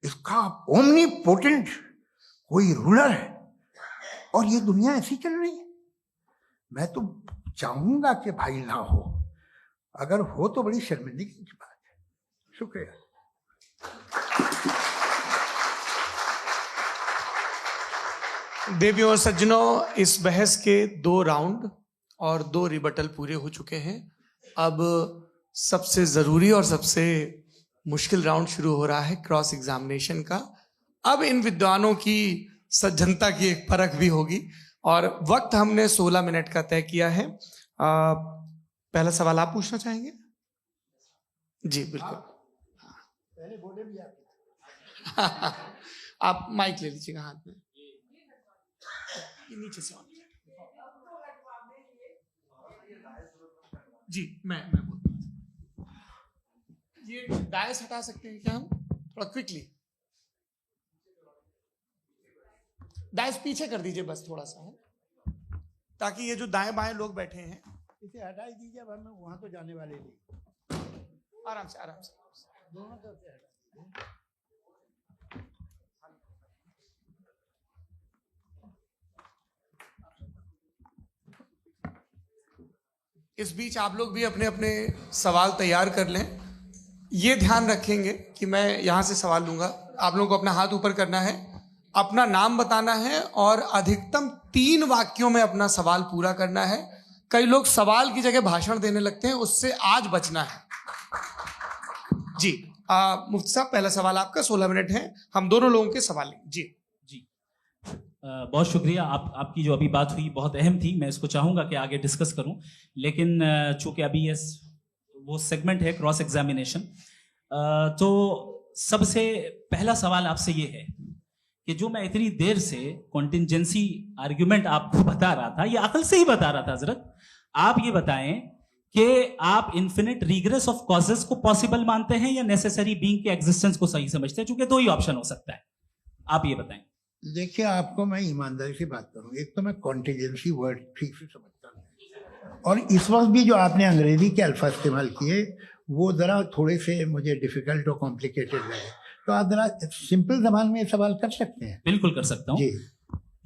इसका ओमनीपोटेंट कोई रूलर है, और ये दुनिया ऐसी चल रही है। मैं तो चाहूंगा कि भाई ना हो, अगर हो तो बड़ी शर्मिंदगी की बात है। शुक्रिया। देवियों और सज्जनों, इस बहस के 2 राउंड और 2 रिबटल पूरे हो चुके हैं। अब सबसे जरूरी और सबसे मुश्किल राउंड शुरू हो रहा है, क्रॉस एग्जामिनेशन का। अब इन विद्वानों की सज्जनता की एक परख भी होगी और वक्त हमने 16 मिनट का तय किया है। पहला सवाल आप पूछना चाहेंगे? जी बिल्कुल। पहले बोले भी आप माइक ले लीजिएगा हाथ में, नीचे से। जी मैं बोलता हूँ, ये डायस हटा सकते हैं क्या हम थोड़ा क्विकली? डायस पीछे कर दीजिए बस थोड़ा सा, ताकि ये जो दाएं बाएं लोग बैठे हैं इसे हटा दीजिए। अब हम वहां तो जाने वाले नहीं, आराम से आराम से दोनों तरफ से हटा। इस बीच आप लोग भी अपने अपने सवाल तैयार कर लें। ये ध्यान रखेंगे कि मैं यहाँ से सवाल लूंगा, आप लोगों को अपना हाथ ऊपर करना है, अपना नाम बताना है और अधिकतम 3 वाक्यों में अपना सवाल पूरा करना है। कई लोग सवाल की जगह भाषण देने लगते हैं, उससे आज बचना है। जी मुफ्ती साहब, पहला सवाल आपका, 16 मिनट है, हम दोनों लोगों के सवाल लेंगे। जी बहुत शुक्रिया। आपकी जो अभी बात हुई बहुत अहम थी, मैं इसको चाहूँगा कि आगे डिस्कस करूँ, लेकिन चूँकि अभी ये वो सेगमेंट है क्रॉस एग्जामिनेशन, तो सबसे पहला सवाल आपसे ये है कि जो मैं इतनी देर से कॉन्टिंजेंसी आर्ग्यूमेंट आपको बता रहा था, ये अकल से ही बता रहा था हजरत, आप ये बताएं कि आप इन्फिनिट रिग्रेस ऑफ कॉजेस को पॉसिबल मानते हैं या नेसेसरी बीइंग के एग्जिस्टेंस को सही समझते हैं, क्योंकि दो ही ऑप्शन हो सकता है, आप ये बताएं। देखिए, आपको मैं ईमानदारी से बात करूं, एक तो मैं कॉन्टिजेंसी वर्ड ठीक से समझता हूं, और इस वक्त भी जो आपने अंग्रेजी के अल्फाज इस्तेमाल किए वो जरा थोड़े से मुझे डिफिकल्ट और कॉम्प्लिकेटेड लगे, तो आप जरा सिंपल जबान में सवाल कर सकते हैं। बिल्कुल कर सकता हूं जी।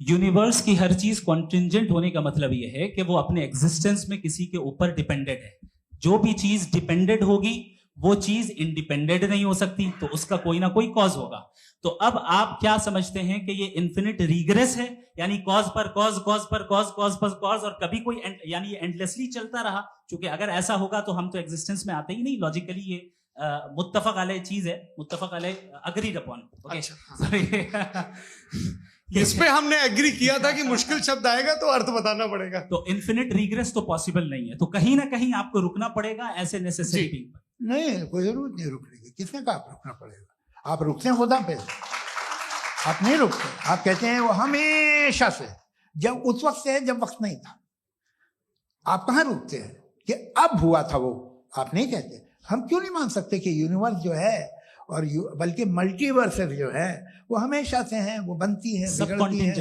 यूनिवर्स की हर चीज कॉन्टिंजेंट होने का मतलब यह है कि वो अपने एग्जिस्टेंस में किसी के ऊपर डिपेंडेंट है। जो भी चीज डिपेंडेंट होगी वो चीज इंडिपेंडेंट नहीं हो सकती, तो उसका कोई ना कोई कॉज होगा। तो अब आप क्या समझते हैं कि ये इन्फिनिट रिग्रेस है, यानी कॉज पर कॉज, कॉज पर कॉज, कॉज पर कॉज, और कभी कोई यानी ये एंडलेसली चलता रहा? क्योंकि अगर ऐसा होगा तो हम तो एग्जिस्टेंस में आते ही नहीं। लॉजिकली ये मुत्तफक अलैह चीज है, मुत्तफक अलैह अग्रीड अपॉन। इस पे हमने एग्री किया था कि मुश्किल शब्द आएगा तो अर्थ बताना पड़ेगा। तो इन्फिनिट रिग्रेस तो पॉसिबल नहीं है, तो कहीं ना कहीं आपको रुकना पड़ेगा ऐसे नेसेसिटी पर। नहीं, कोई जरूरत नहीं रुकने की। किसने कहा आप रुकना पड़ेगा? आप रुकते हैं खुदा पे, आप नहीं रुकते। आप कहते हैं वो हमेशा से, जब उस वक्त से है जब वक्त नहीं था। आप कहाँ रुकते हैं कि अब हुआ था वो? आप नहीं कहते। हम क्यों नहीं मान सकते कि यूनिवर्स जो है और बल्कि मल्टीवर्सेस जो है वो हमेशा से हैं, वो बनती है, बिगड़ती है।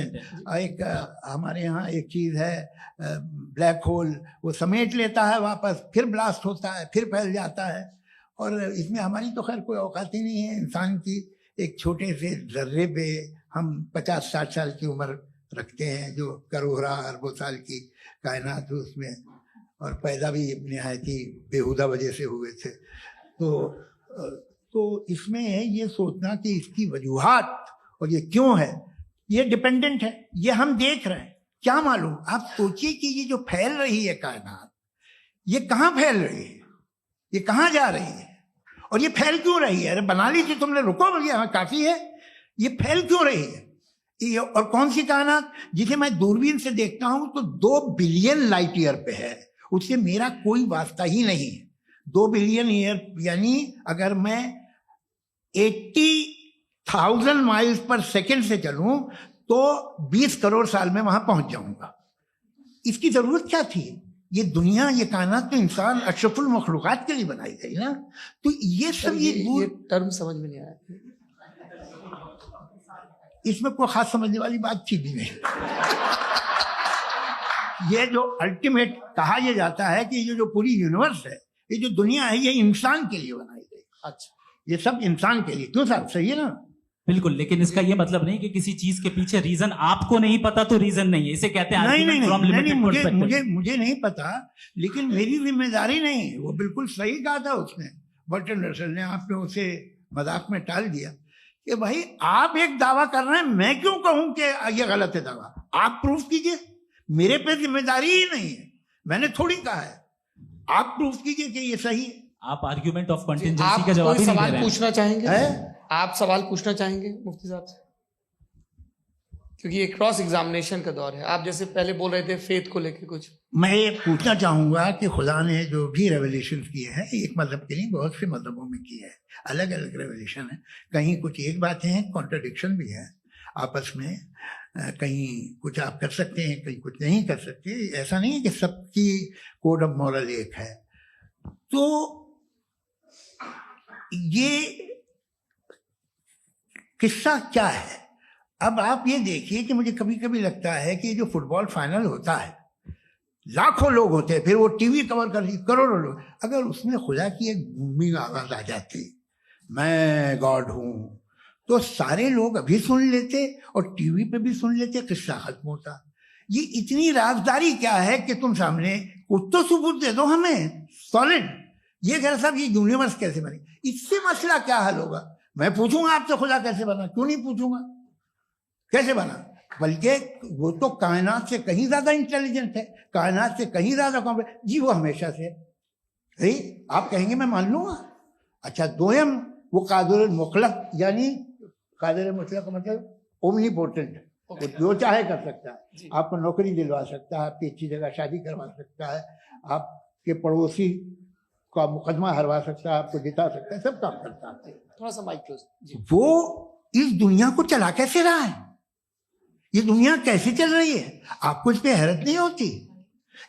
एक हमारे यहाँ एक चीज़ है ब्लैक होल, वो समेट लेता है वापस, फिर ब्लास्ट होता है, फिर फैल जाता है। और इसमें हमारी तो खैर कोई औकात ही नहीं है इंसान की। एक छोटे से जर्रे पे हम 50-60 साल की उम्र रखते हैं, जो करोड़ों अरबों साल की कायनात है उसमें, और पैदा भी निहायत ही बेहुदा वजह से हुए थे। तो इसमें है ये सोचना कि इसकी वजूहात और ये क्यों है, ये डिपेंडेंट है, ये हम देख रहे हैं। क्या मालूम, आप सोचिए कि ये जो फैल रही है कायनात, ये कहाँ फैल रही है, ये कहाँ जा रही है, और ये फैल क्यों रही है? अरे बना ली थी तुमने, रुको भैया, हाँ काफी है। ये फैल क्यों रही है? ये और कौन सी कायनात जिसे मैं दूरबीन से देखता हूं तो 2 बिलियन लाइट ईयर पे है, उससे मेरा कोई वास्ता ही नहीं है। 2 बिलियन ईयर यानी अगर मैं 80,000 माइल्स पर सेकेंड से चलूं तो 20 करोड़ साल में वहां पहुंच जाऊंगा। इसकी जरूरत क्या थी? ये दुनिया, ये कायनात तो इंसान अशरफुल मखलूकात के लिए बनाई गई ना। तो ये सब ये टर्म समझ में नहीं आया। इसमें कोई खास समझने वाली बात थी भी नहीं। ये जो अल्टीमेट कहा यह जाता है कि ये जो पूरी यूनिवर्स है, ये जो दुनिया है, ये इंसान के लिए बनाई गई। अच्छा, ये सब इंसान के लिए। क्यों साहब, सही है ना? बिल्कुल, लेकिन इसका ये मतलब नहीं कि किसी चीज के पीछे रीजन आपको नहीं पता तो रीजन नहीं है, इसे कहते हैं नहीं, मुझे नहीं पता, लेकिन मेरी जिम्मेदारी नहीं। वो बिल्कुल सही कहा था उसने, बर्टन रसल ने। आपने उसे मजाक में टाल दिया कि भाई आप एक दावा कर रहे हैं, मैं क्यों कहूं कि ये गलत है दावा? आप प्रूफ कीजिए, मेरे पे जिम्मेदारी ही नहीं है, मैंने थोड़ी कहा है। आप प्रूफ कीजिए कि ये सही है। आप आर्ग्यूमेंट ऑफ कंटिजेंसी का जवाब ही नहीं दे रहे हैं। पूछना चाहेंगे आप सवाल पूछना चाहेंगे मुफ्ती साहब से, क्योंकि ये क्रॉस एग्जामिनेशन का दौर है। आप जैसे पहले बोल रहे थे फेथ को लेके कुछ, मैं ये पूछना चाहूंगा कि खुदा ने जो भी रेवल्यूशन किए हैं, एक मजहब के नहीं बहुत से मजहबों में किए हैं, अलग अलग रेवल्यूशन है। कहीं कुछ एक बातें हैं, कॉन्ट्रडिक्शन भी है आपस में, कहीं कुछ आप कर सकते हैं, कहीं कुछ नहीं कर सकते। ऐसा नहीं है कि सबकी कोड ऑफ मॉरल एक है। तो ये किस्सा क्या है? अब आप ये देखिए कि मुझे कभी कभी लगता है कि जो फुटबॉल फाइनल होता है, लाखों लोग होते हैं, फिर वो टीवी कवर कर ली, करोड़ों लोग, अगर उसमें खुदा की एक गूंगी आवाज आ जाती, मैं गॉड हूं, तो सारे लोग अभी सुन लेते और टीवी पे भी सुन लेते, किस्सा खत्म होता। ये इतनी राजदारी क्या है कि तुम सामने कुछ तो सबूत दे दो हमें सॉलिड। ये कह साहब ये यूनिवर्स कैसे बनी, इससे मसला क्या हल होगा? मैं पूछूंगा आपसे खुदा कैसे बना? क्यों नहीं पूछूंगा कैसे बना? बल्कि वो तो कायनात से कहीं ज्यादा इंटेलिजेंट है, कायनात से कहीं ज्यादा कॉम्प्लेक्स। जी वो हमेशा से है। आप कहेंगे मैं मान लूंगा। अच्छा, दोयम वो कादिर मुतलक, यानी कादिर मुतलक का मतलब ओमनीपोटेंट, वो जो चाहे कर सकता है। आपको नौकरी दिलवा सकता है, आपकी अच्छी जगह शादी करवा सकता है, आपके पड़ोसी का मुकदमा हरवा सकता है, आपको जिता सकता है, सब काम करता है। थोड़ा सा माइक क्लोज जी। वो इस दुनिया को चला कैसे रहा है, ये दुनिया कैसे चल रही है, आपको इस पे हैरत नहीं होती?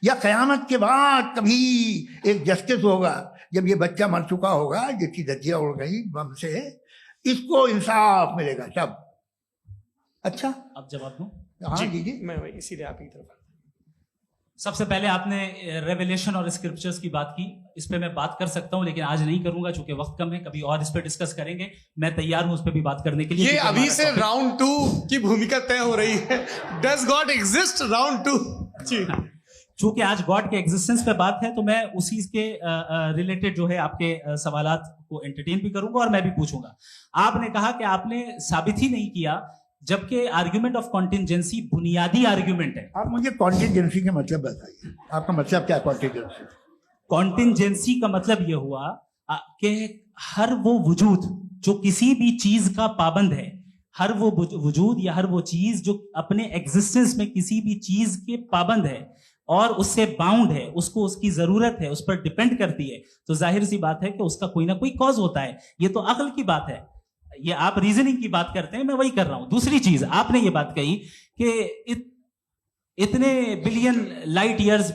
या कयामत के बाद कभी एक जस्टिस होगा, जब ये बच्चा मर चुका होगा, जिसकी धज्जियां उड़ गई बम से, इसको इंसाफ मिलेगा तब? अच्छा, अब जवाब दूं? हाँ जी जी। मैं वही इसीलिए आप की तरफ। सबसे पहले आपने रेवलेशन और स्क्रिप्चर्स की बात की, इस पे मैं बात कर सकता हूं लेकिन आज नहीं करूंगा चूंकि वक्त कम है, कभी और इस पे डिस्कस करेंगे। मैं तैयार हूं उस पे भी बात करने के लिए। ये क्योंकि अभी हमारा से topic- राउंड 2 की भूमिका तय हो रही है। डज गॉड एग्जिस्ट राउंड 2 जी। चूंकि आज गॉड के एग्जिस्टेंस पे बात है तो मैं उसी के रिलेटेड जो है आपके सवालात को एंटरटेन भी करूंगा और मैं भी पूछूंगा। आपने कहा कि आपने साबित ही नहीं किया, जबकि आर्ग्यूमेंट ऑफ कॉन्टिजेंसी बुनियादी आर्ग्यूमेंट है। आप मुझे कॉन्टिजेंसी का मतलब बताइए, आपका मतलब क्या है कॉन्टिजेंसी? कॉन्टिजेंसी का मतलब यह हुआ कि हर वो वजूद जो किसी भी चीज का पाबंद है, हर वो वजूद या हर वो चीज जो अपने एग्जिस्टेंस में किसी भी चीज के पाबंद है और उससे बाउंड है, उसको उसकी जरूरत है, उस पर डिपेंड करती है, तो जाहिर सी बात है कि उसका कोई ना कोई कॉज होता है। ये तो अक्ल की बात है, ये आप रीजनिंग की बात करते हैं, मैं वही कर रहा हूं। दूसरी चीज आपने ये बात कही कि इतने बिलियन लाइट ईयर्स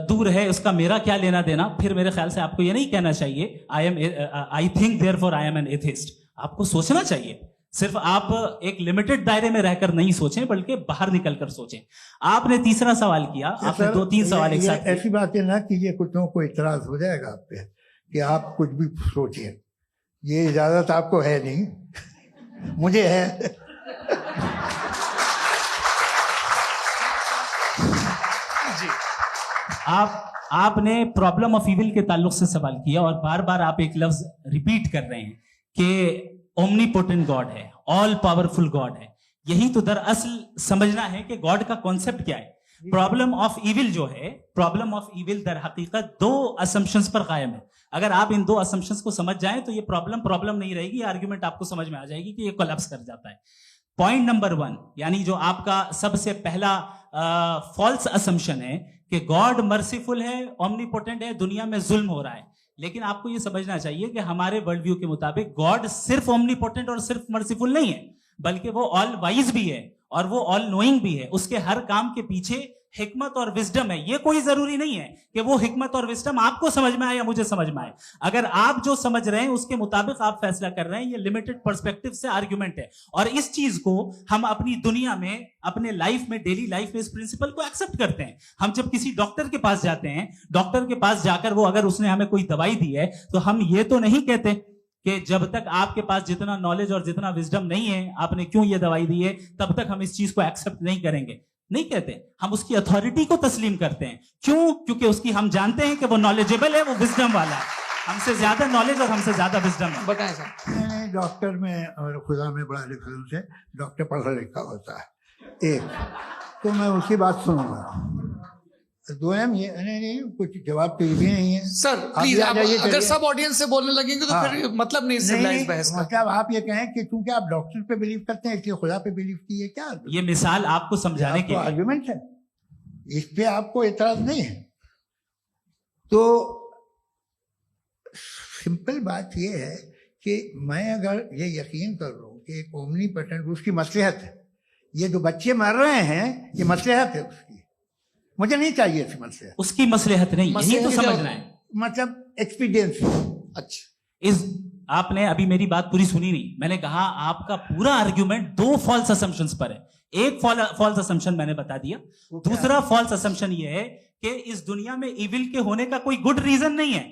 दूर है, उसका मेरा क्या लेना देना। फिर मेरे ख्याल से आपको ये नहीं कहना चाहिए I think therefore I am an atheist. आपको सोचना चाहिए, सिर्फ आप एक लिमिटेड दायरे में रहकर नहीं सोचें बल्कि बाहर निकलकर सोचें। आपने तीसरा सवाल किया, आपने 2-3 सवाल एक साथ। ऐसी बातें ना कीजिए, कुत्तों को इतराज हो जाएगा आप पे कि आप कुछ भी सोचिए। ये इजाजत आपको है नहीं, मुझे है। जी। आपने प्रॉब्लम ऑफ इविल के ताल्लुक से सवाल किया और बार बार आप एक लफ्ज रिपीट कर रहे हैं कि ओमनीपोटेंट गॉड है, ऑल पावरफुल गॉड है। यही तो दरअसल समझना है कि गॉड का कॉन्सेप्ट क्या है। प्रॉब्लम ऑफ इविल जो है, प्रॉब्लम ऑफ इविल दर हकीकत 2 असम्पशंस पर कायम है। अगर आप इन 2 असम्पशंस को समझ जाएं तो ये प्रॉब्लम नहीं रहेगी, आर्ग्यूमेंट आपको समझ में आ जाएगी कि ये कोलैप्स कर जाता है। पॉइंट नंबर 1, यानी जो आपका सबसे पहला फॉल्स असम्पशन है कि गॉड मर्सीफुल है, ओमनीपोटेंट है, दुनिया में जुल्म हो रहा है। लेकिन आपको यह समझना चाहिए कि हमारे वर्ल्ड व्यू के मुताबिक गॉड सिर्फ ओमनीपोटेंट और सिर्फ मर्सीफुल नहीं है, बल्कि वो ऑल वाइज भी है और वो ऑल नोइंग भी है। उसके हर काम के पीछे हिकमत और विजडम है। ये कोई जरूरी नहीं है कि वो हिकमत और विजडम आपको समझ में आए या मुझे समझ में आए। अगर आप जो समझ रहे हैं उसके मुताबिक आप फैसला कर रहे हैं, ये लिमिटेड पर्सपेक्टिव से आर्गुमेंट है। और इस चीज को हम अपनी दुनिया में, अपने लाइफ में, डेली लाइफ में इस प्रिंसिपल को एक्सेप्ट करते हैं। हम जब किसी डॉक्टर के पास जाते हैं, डॉक्टर के पास जाकर वो अगर उसने हमें कोई दवाई दी है तो हम ये तो नहीं कहते कि जब तक आपके पास जितना नॉलेज और जितना विजडम नहीं है, आपने क्यों ये दवाई दी है, तब तक हम इस चीज को एक्सेप्ट नहीं करेंगे। नहीं कहते, हम उसकी अथॉरिटी को तस्लीम करते हैं। क्यों? क्योंकि उसकी हम जानते हैं कि वो नॉलेजेबल है, वो विजडम वाला है, हमसे ज्यादा नॉलेज और हमसे ज्यादा विजडम है। बताएं सर। मैंने डॉक्टर में और खुदा में बड़ा लिखा से डॉक्टर पढ़ा लिखा होता है एक, तो मैं उसकी बात सुनूंगा। 2 ये नहीं, कुछ जवाब तो ये भी नहीं है सर। प्लीज आप अगर सब ऑडियंस से बोलने लगेंगे तो फिर मतलब नहीं सिविलाइज्ड बहस का। मतलब आप ये कहें कि चूंकि आप डॉक्टर पे बिलीव करते हैं इसलिए खुदा पे बिलीव किए, क्या ये मिसाल आपको समझाने के लिए आर्गुमेंट है, इस पे आपको एतराज नहीं है। तो सिंपल बात ये है कि मैं अगर ये यकीन कर लूं कि एक ओमनीपोटेंट, उसकी मसलहत है, ये जो बच्चे मर रहे हैं ये मसलहत है उसकी, मुझे नहीं चाहिए थी मसलहत। उसकी मसलहत नहीं, यही तो समझना है, मतलब एक्सपीरियंस। अच्छा, इस आपने अभी मेरी बात पूरी सुनी नहीं। मैंने कहा आपका पूरा आर्ग्यूमेंट 2 फॉल्स असम्पशंस पर है। एक फॉल्स असम्पशन मैंने बता दिया, दूसरा फॉल्स असम्पशन ये है कि इस दुनिया में इविल के होने का कोई गुड रीजन नहीं है,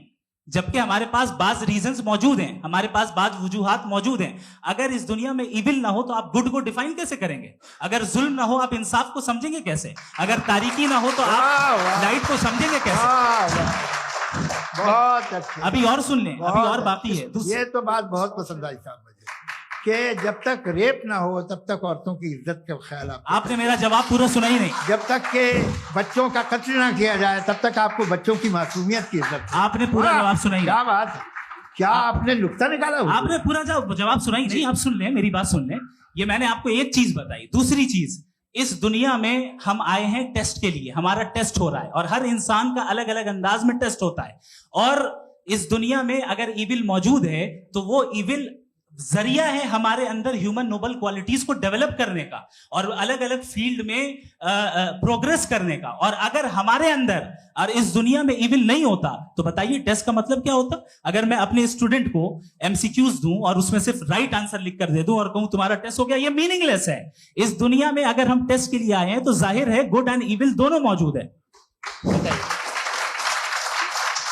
जबकि हमारे पास बाज रीजंस मौजूद हैं, हमारे पास बाज वजूहात मौजूद हैं। अगर इस दुनिया में इविल ना हो तो आप गुड को डिफाइन कैसे करेंगे? अगर जुल्म ना हो आप इंसाफ को समझेंगे कैसे? अगर तारीकी ना हो तो आप लाइट को समझेंगे कैसे? बहुत अच्छे। अभी और सुन लें, अभी और बाकी है। ये तो बात बहुत पसंद आई साहब मुझे कि जब तक रेप ना हो तब तक औरतों की इज्जत का ख्याल आपने मेरा जवाब पूरा सुना ही नहीं। जब तक के बच्चों का कत्ल ना किया जाए तब तक आपको बच्चों की मासूमियत की इज्जत। आपने पूरा जवाब सुना ही। क्या बात है, क्या आपने नुक्ता निकाला? आपने पूरा जवाब सुना ही नहीं। आप सुन लें, मेरी बात सुन लें। ये मैंने आपको एक चीज बताई। दूसरी चीज, इस दुनिया में हम आए हैं टेस्ट के लिए, हमारा टेस्ट हो रहा है और हर इंसान का अलग अलग अंदाज में टेस्ट होता है। और इस दुनिया में अगर इविल मौजूद है तो वो इविल जरिया है हमारे अंदर ह्यूमन नोबल क्वालिटीज को डेवलप करने का और अलग अलग फील्ड में प्रोग्रेस करने का। और अगर हमारे अंदर और इस दुनिया में इविल नहीं होता तो बताइए टेस्ट का मतलब क्या होता? अगर मैं अपने स्टूडेंट को एमसीक्यूज दूं और उसमें सिर्फ राइट आंसर लिख कर दे दूं और कहूं तुम्हारा टेस्ट हो गया, ये मीनिंगलेस है। इस दुनिया में अगर हम टेस्ट के लिए आए हैं तो जाहिर है गुड एंड इविल दोनों मौजूद है।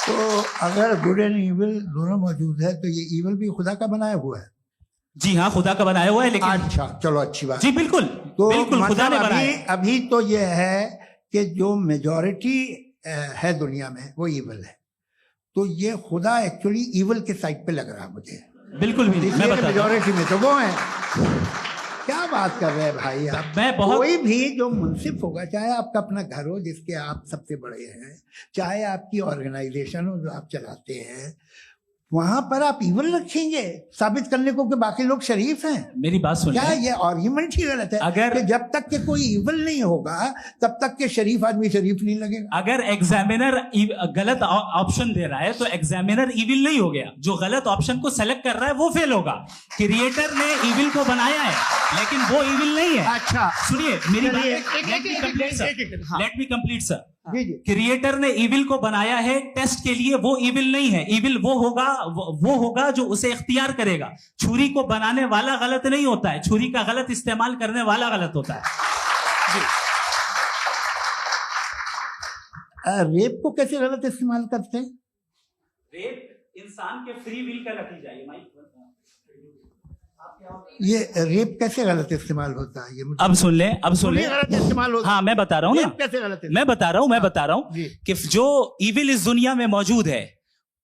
तो अगर गुड एंड इविल दोनों मौजूद है तो ये इविल भी खुदा का बनाया हुआ है? जी हाँ, खुदा का बनाया हुआ है। लेकिन अच्छा, चलो अच्छी बात। जी बिल्कुल, तो बिल्कुल खुदा ने बनाया। अभी तो ये है कि जो मेजॉरिटी है दुनिया में वो इविल है, तो ये खुदा एक्चुअली इविल के साइड पे लग रहा है मुझे। बिल्कुल भी नहीं, मैं बता मेजॉरिटी में तो वो है। क्या बात कर रहे हैं भाई आप? कोई भी जो मुंसिफ होगा, चाहे आपका अपना घर हो जिसके आप सबसे बड़े हैं, चाहे आपकी ऑर्गेनाइजेशन हो जो आप चलाते हैं, वहां पर आप इविल रखेंगे साबित करने को कि बाकी लोग शरीफ हैं? मेरी बात सुनिए, क्या ये आर्ग्यूमेंट ही गलत है? अगर कि जब तक के कोई इविल नहीं होगा तब तक के शरीफ आदमी शरीफ नहीं लगेगा। अगर एग्जामिनर गलत ऑप्शन दे रहा है तो एग्जामिनर इविल नहीं हो गया, जो गलत ऑप्शन को सेलेक्ट कर रहा है वो फेल होगा। क्रिएटर ने इविल को बनाया है लेकिन वो इविल नहीं है। अच्छा सुनिए मेरी बात, let me complete sir. Creator ने इविल को बनाया है टेस्ट के लिए, वो इविल नहीं है। इविल वो होगा जो उसे इख्तियार करेगा। छुरी को बनाने वाला गलत नहीं होता है, छुरी का गलत इस्तेमाल करने वाला गलत होता है। रेप को कैसे गलत इस्तेमाल करते हैं? रेप इंसान के फ्री विल का नतीजा है। ये रेप कैसे गलत इस्तेमाल होता है? ये अब सुन ले, गलत इस्तेमाल होता है। हाँ मैं बता रहा हूँ ना, कैसे गलत? मैं बता रहा हूँ कि जो इविल इस दुनिया में मौजूद है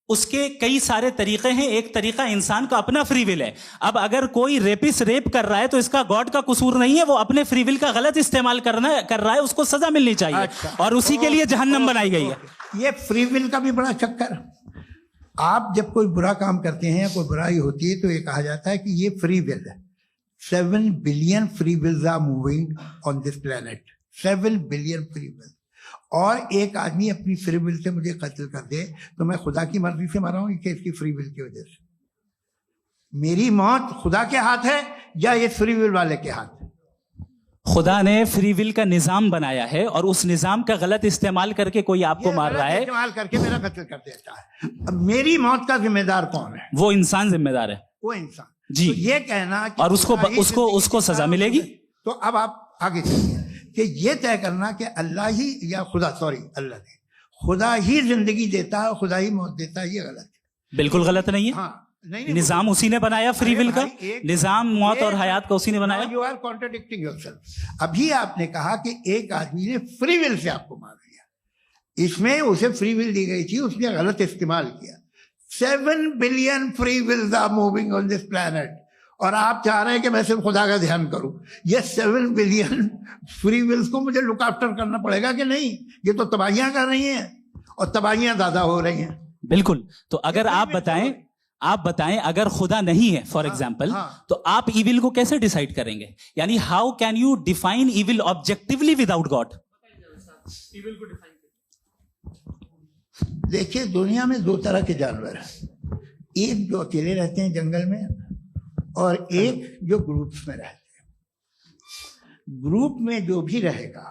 उसके कई सारे तरीके हैं। एक तरीका इंसान का अपना फ्री विल है। अब अगर कोई रेपिस्ट रेप कर रहा है तो इसका गॉड का कसूर नहीं है, वो अपने फ्री विल का गलत इस्तेमाल कर रहा है, उसको सजा मिलनी चाहिए। अच्छा, और उसी के लिए जहन्नम बनाई गई है। ये फ्री विल का भी बड़ा चक्कर। आप जब कोई बुरा काम करते हैं या कोई बुराई होती है तो ये कहा जाता है कि ये फ्री विल है। 7 billion free wills are moving on this planet. 7 billion free will. और एक आदमी अपनी फ्री विल से मुझे कत्ल कर दे तो मैं खुदा की मर्जी से मरा हूं कि इसकी फ्री विल की वजह से? मेरी मौत खुदा के हाथ है या ये फ्री विल वाले के हाथ है? खुदा ने फ्री विल का निजाम बनाया है और उस निजाम का गलत इस्तेमाल करके कोई आपको मार रहा है, इस्तेमाल करके मेरा कत्ल कर देता है। अब मेरी मौत का जिम्मेदार कौन है? वो इंसान जिम्मेदार है। वो इंसान जी। तो ये कहना कि और उसको सजा मिलेगी। तो अब आप आगे चलिए कि ये तय करना कि अल्लाह ही या अल्लाह ने खुदा ही जिंदगी देता है, खुदा ही मौत देता है, ये गलत है। बिल्कुल गलत नहीं है। हाँ, नहीं, निजाम उसी ने बनाया फ्री विल का। निजाम मौत और हयात का उसी ने बनाया। You are contradicting yourself. अभी आपने कहा कि एक आदमी ने फ्री विल से आपको मार दिया, इसमें उसे फ्री विल दी गई थी, उसने गलत इस्तेमाल किया। 7 billion free wills are moving on this planet और आप चाह रहे हैं कि मैं सिर्फ खुदा का ध्यान करूं। ये 7 बिलियन फ्री विल्स को मुझे लुक आफ्टर करना पड़ेगा कि नहीं? ये तो तबाहियां कर रही हैं और तबाहियां ज्यादा हो रही हैं। बिल्कुल। तो अगर आप बताएं अगर खुदा नहीं है फॉर एग्जाम्पल, तो आप इविल को कैसे डिसाइड करेंगे? यानी how can you define evil objectively without God? देखिए, दुनिया में 2 तरह के जानवर हैं। एक जो अकेले रहते हैं जंगल में और एक जो ग्रुप्स में रहते हैं। ग्रुप में जो भी रहेगा,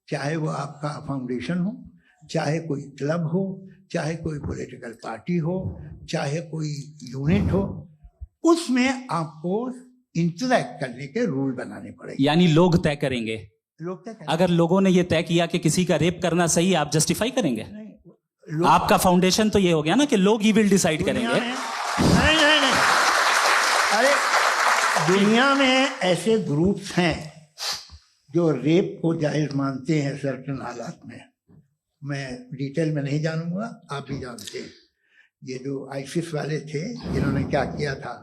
चाहे वो आपका फाउंडेशन हो, चाहे कोई क्लब हो, चाहे कोई पॉलिटिकल पार्टी हो, चाहे कोई यूनिट हो, उसमें आपको इंटरैक्ट करने के रूल बनाने पड़ेंगे। यानी लोग तय करेंगे। अगर लोगों ने ये तय किया कि किसी का रेप करना सही, आप जस्टिफाई करेंगे? आपका फाउंडेशन तो ये हो गया ना कि लोग ही विल डिसाइड करेंगे। नहीं। अरे दुनिया में ऐसे ग्रुप्स हैं जो रेप को जायज मानते हैं सर्टेन हालात में। मैं डिटेल में नहीं जानूंगा, आप भी जानते हैं। ये जो आईसिस वाले थे जिन्होंने क्या किया था,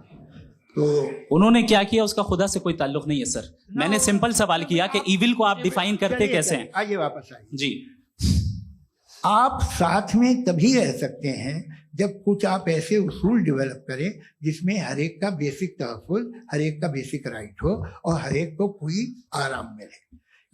तो उन्होंने क्या किया उसका खुदा से कोई ताल्लुक नहीं है सर। मैंने सिंपल सवाल किया कि इविल को आप डिफाइन करते कैसे हैं? आइए वापस आइए जी। आप साथ में तभी रह सकते हैं जब कुछ आप ऐसे उसूल डेवलप करें जिसमें हर एक का बेसिक तहफ़्फ़ुज़, हर एक का बेसिक राइट हो और हर एक को कोई आराम मिले।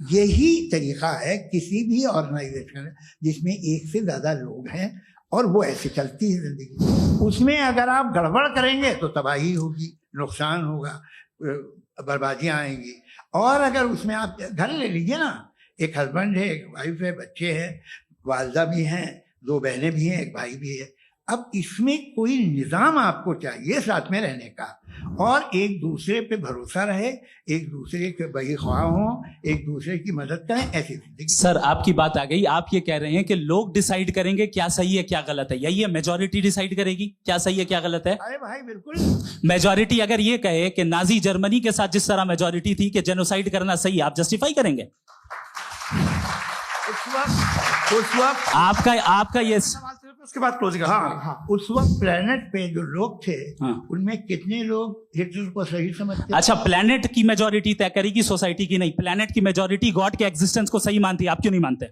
यही तरीका है किसी भी ऑर्गेनाइजेशन जिसमें एक से ज़्यादा लोग हैं और वो ऐसे चलती है जिंदगी। उसमें अगर आप गड़बड़ करेंगे तो तबाही होगी, नुकसान होगा, बर्बादियां आएंगी। और अगर उसमें आप घर ले लीजिए ना, एक हस्बैंड है, एक वाइफ है, बच्चे हैं, वालदा भी हैं, 2 बहनें भी हैं, एक भाई भी है। अब इसमें कोई निज़ाम आपको चाहिए साथ में रहने का, और एक दूसरे पे भरोसा रहे, एक दूसरे के बहीख्वाह हों, एक दूसरे की मदद करें, ऐसी जिंदगी। सर आपकी बात आ गई, आप ये कह रहे हैं कि लोग डिसाइड करेंगे क्या सही है क्या गलत है, यही है मेजॉरिटी डिसाइड करेगी क्या सही है क्या गलत है? अरे भाई बिल्कुल। मेजॉरिटी अगर ये कहे कि नाजी जर्मनी के साथ जिस तरह मेजॉरिटी थी कि जेनोसाइड करना सही, आप जस्टिफाई करेंगे? उस वक्त आपका ये उसके बाद क्लोजिंग। हाँ, उस वक्त प्लेनेट पे जो लोग थे, हाँ। उनमें कितने लोग हिटलर को सही समझते? अच्छा, प्लेनेट की मेजॉरिटी तय करेगी, सोसाइटी की नहीं। प्लेनेट की मेजॉरिटी गॉड के एग्जिस्टेंस को सही मानती है, आप क्यों नहीं मानते?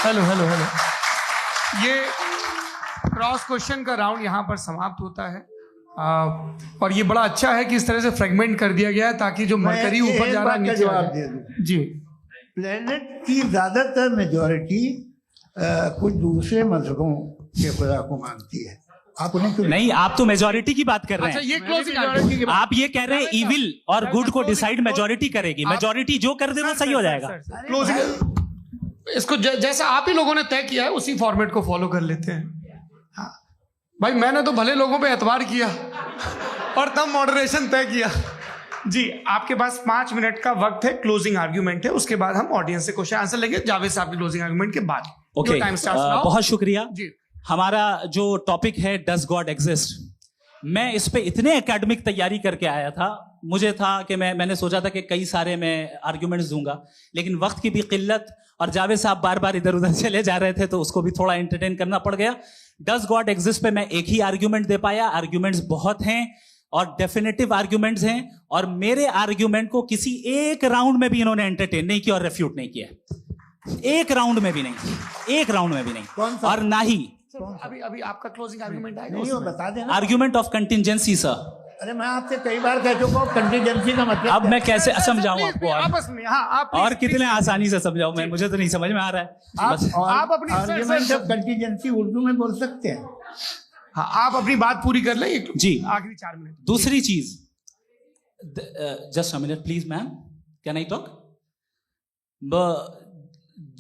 हेलो ये क्रॉस क्वेश्चन का राउंड यहाँ पर समाप्त होता है। और ये बड़ा अच्छा है कि इस तरह से फ्रेगमेंट कर दिया गया है ताकि जो मरकरी ऊपर जा रहा है नीचे जवाब दे दूं जी। प्लेनेट की ज्यादातर मेजॉरिटी कुछ दूसरे मजहबों के खुदा को मानती है। आप उन्हें क्यों नहीं, आप तो मेजोरिटी की बात कर रहे हैं। अच्छा, ये क्लोजिंग आप ये कह रहे हैं इविल और गुड को डिसाइड मेजोरिटी करेगी, मेजोरिटी जो कर दे वो सही हो जाएगा। क्लोजिंग इसको जैसा आप ही लोगों ने तय किया है उसी फॉर्मेट को फॉलो कर लेते हैं। हाँ भाई, मैंने तो भले लोगों पे एतबार किया और तब मॉडरेशन तय किया जी। आपके पास 5 मिनट का वक्त है, क्लोजिंग आर्ग्यूमेंट है, उसके बाद हम ऑडियंस से क्वेश्चन आंसर लेंगे जावेद साहब की क्लोजिंग आर्ग्यूमेंट के बाद। ओके, बहुत शुक्रिया जी। हमारा जो टॉपिक है डज गॉड एग्जिस्ट, मैं इस पे इतने एकेडमिक तैयारी करके आया था, मुझे था कि मैंने सोचा था कि कई सारे मैं आर्ग्यूमेंट्स दूंगा, लेकिन वक्त की भी किल्लत और जावेद साहब बार बार इधर उधर चले जा रहे थे तो उसको भी थोड़ा एंटरटेन करना पड़ गया। डज गॉड एग्जिस्ट पे मैं एक ही आर्ग्यूमेंट दे पाया। आर्ग्यूमेंट्स बहुत हैं और डेफिनेटिव आर्ग्यूमेंट्स हैं, और मेरे आर्ग्यूमेंट को किसी एक राउंड में भी इन्होंने एंटरटेन नहीं किया और रेफ्यूट नहीं किया। एक राउंड में भी नहीं, एक राउंड में भी नहीं। और ना ही अभी आपका क्लोजिंग आर्ग्यूमेंट आएगा, नहीं, वो बता देना। Argument of contingency sir. अरे मैं आपसे कई बार कह चुका हूँ कंटीजेंसी का मतलब। अब मैं कैसे समझाऊं आपको? आपस में हाँ, आप और कितने आसानी से समझाऊं मैं, मुझे तो नहीं समझ में आ रहा है। आप अपनी आर्ग्यूमेंट ऑफ कंटीजेंसी उर्दू में बोल सकते हैं। हाँ, आप अपनी बात पूरी कर लें जी, आखिरी 4 मिनट। दूसरी चीज, just a minute please ma'am, can I talk?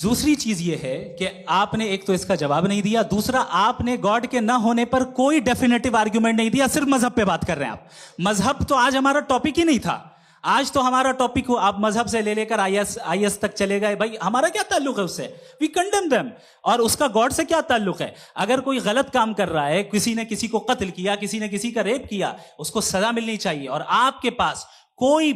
दूसरी चीज ये है कि आपने एक तो इसका जवाब नहीं दिया, दूसरा आपने गॉड के ना होने पर कोई डेफिनेटिव आर्ग्यूमेंट नहीं दिया, सिर्फ मजहब पे बात कर रहे हैं आप। मजहब तो आज हमारा टॉपिक ही नहीं था। आज तो हमारा टॉपिक हो, आप मजहब से ले लेकर आईएस तक चले गए। भाई हमारा क्या ताल्लुक है उससे? We condemn them. और उसका गॉड से क्या ताल्लुक है? अगर कोई गलत काम कर रहा है, किसी ने किसी को कत्ल किया, किसी ने किसी का रेप किया, उसको सजा मिलनी चाहिए। और आपके पास कोई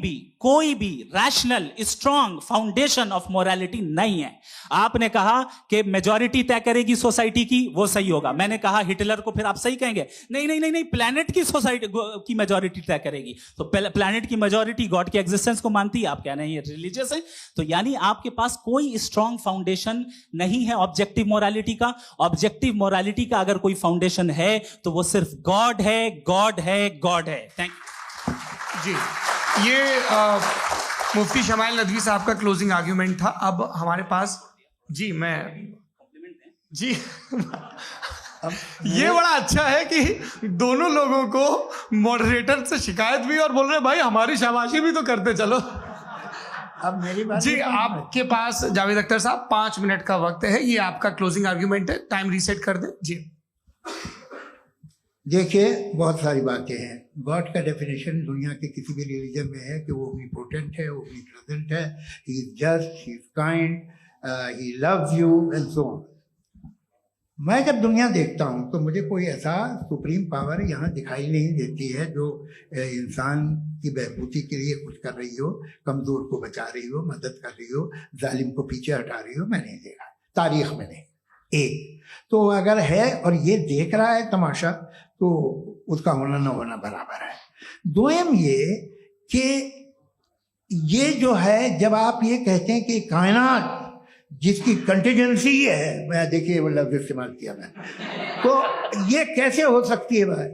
भी rational strong foundation of morality नहीं है। आपने कहा कि मेजॉरिटी तय करेगी सोसाइटी की, वो सही होगा। मैंने कहा हिटलर को फिर आप सही कहेंगे, नहीं, प्लैनेट की सोसाइटी की मेजॉरिटी तय करेगी। तो प्लैनेट की मेजॉरिटी गॉड के एग्जिस्टेंस को मानती है, आप कह रहे हैं ये रिलीजियस है। तो यानी आपके पास कोई स्ट्रॉन्ग फाउंडेशन नहीं है ऑब्जेक्टिव मोरालिटी का। ऑब्जेक्टिव मोरालिटी का अगर कोई फाउंडेशन है तो वो सिर्फ गॉड है, गॉड है, गॉड है। थैंक यू जी। ये मुफ्ती शमाइल नदवी साहब का क्लोजिंग आर्ग्यूमेंट था। अब हमारे पास जी ये बड़ा अच्छा है कि दोनों लोगों को मॉडरेटर से शिकायत भी और बोल रहे भाई हमारी शाबाशी भी तो करते चलो। अब मेरी बात जी, आपके पास जावेद अख्तर साहब 5 मिनट का वक्त है, ये आपका क्लोजिंग आर्ग्यूमेंट है। टाइम रीसेट कर दें जी। देखिए, बहुत सारी बातें हैं। गॉड का डेफिनेशन दुनिया के किसी भी रिलीजन में है कि वो ओमनीपोटेंट है, वो ओमनीप्रेजेंट है, he is just, he is kind, he loves you and so on. मैं जब दुनिया देखता हूँ तो मुझे कोई ऐसा सुप्रीम पावर यहाँ दिखाई नहीं देती है जो इंसान की बहबूदी के लिए कुछ कर रही हो, कमज़ोर को बचा रही हो, मदद कर रही हो, जालिम को पीछे हटा रही हो। मैं नहीं देखा, तारीख में नहीं। एक तो अगर है और ये देख रहा है तमाशा, तो उसका होना न होना बराबर है। दोयम ये कि ये जो है, जब आप ये कहते हैं कि कायनात जिसकी कंटीजेंसी है, मैं देखिए वो लफ्ज़ इस्तेमाल किया मैंने, तो ये कैसे हो सकती है भाई?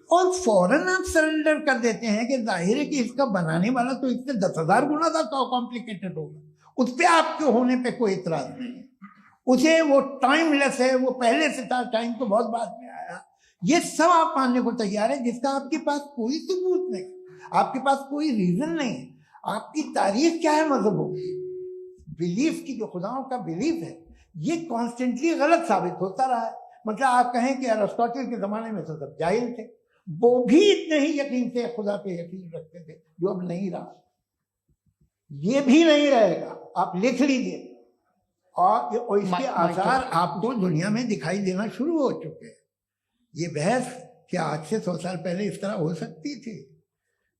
और फौरन आप सरेंडर कर देते हैं कि जाहिर है कि इसका बनाने वाला तो इससे 10,000 गुना ज़्यादा कॉम्प्लिकेटेड होगा। उस पर आपके होने पे कोई इतराज नहीं है। उसे वो टाइमलेस है, वो पहले से था, टाइम तो बहुत बाद में आया, ये सब आप मानने को तैयार है, जिसका आपके पास कोई सबूत नहीं, आपके पास कोई रीजन नहीं है। आपकी तारीफ क्या है मजहबों की? बिलीफ की, जो खुदाओं का बिलीफ है, ये कॉन्स्टेंटली गलत साबित होता रहा है। मतलब आप कहें कि अरिस्टोटल के ज़माने में तो सब जाहिल थे, वो भी इतने ही यकीन से खुदा पे यकीन रखते थे, जो अब नहीं रहा, ये भी नहीं रहेगा, आप लिख लीजिए। और इसके आसार आपको दुनिया में दिखाई देना शुरू हो चुके हैं। ये बहस क्या आज से 100 साल पहले इस तरह हो सकती थी?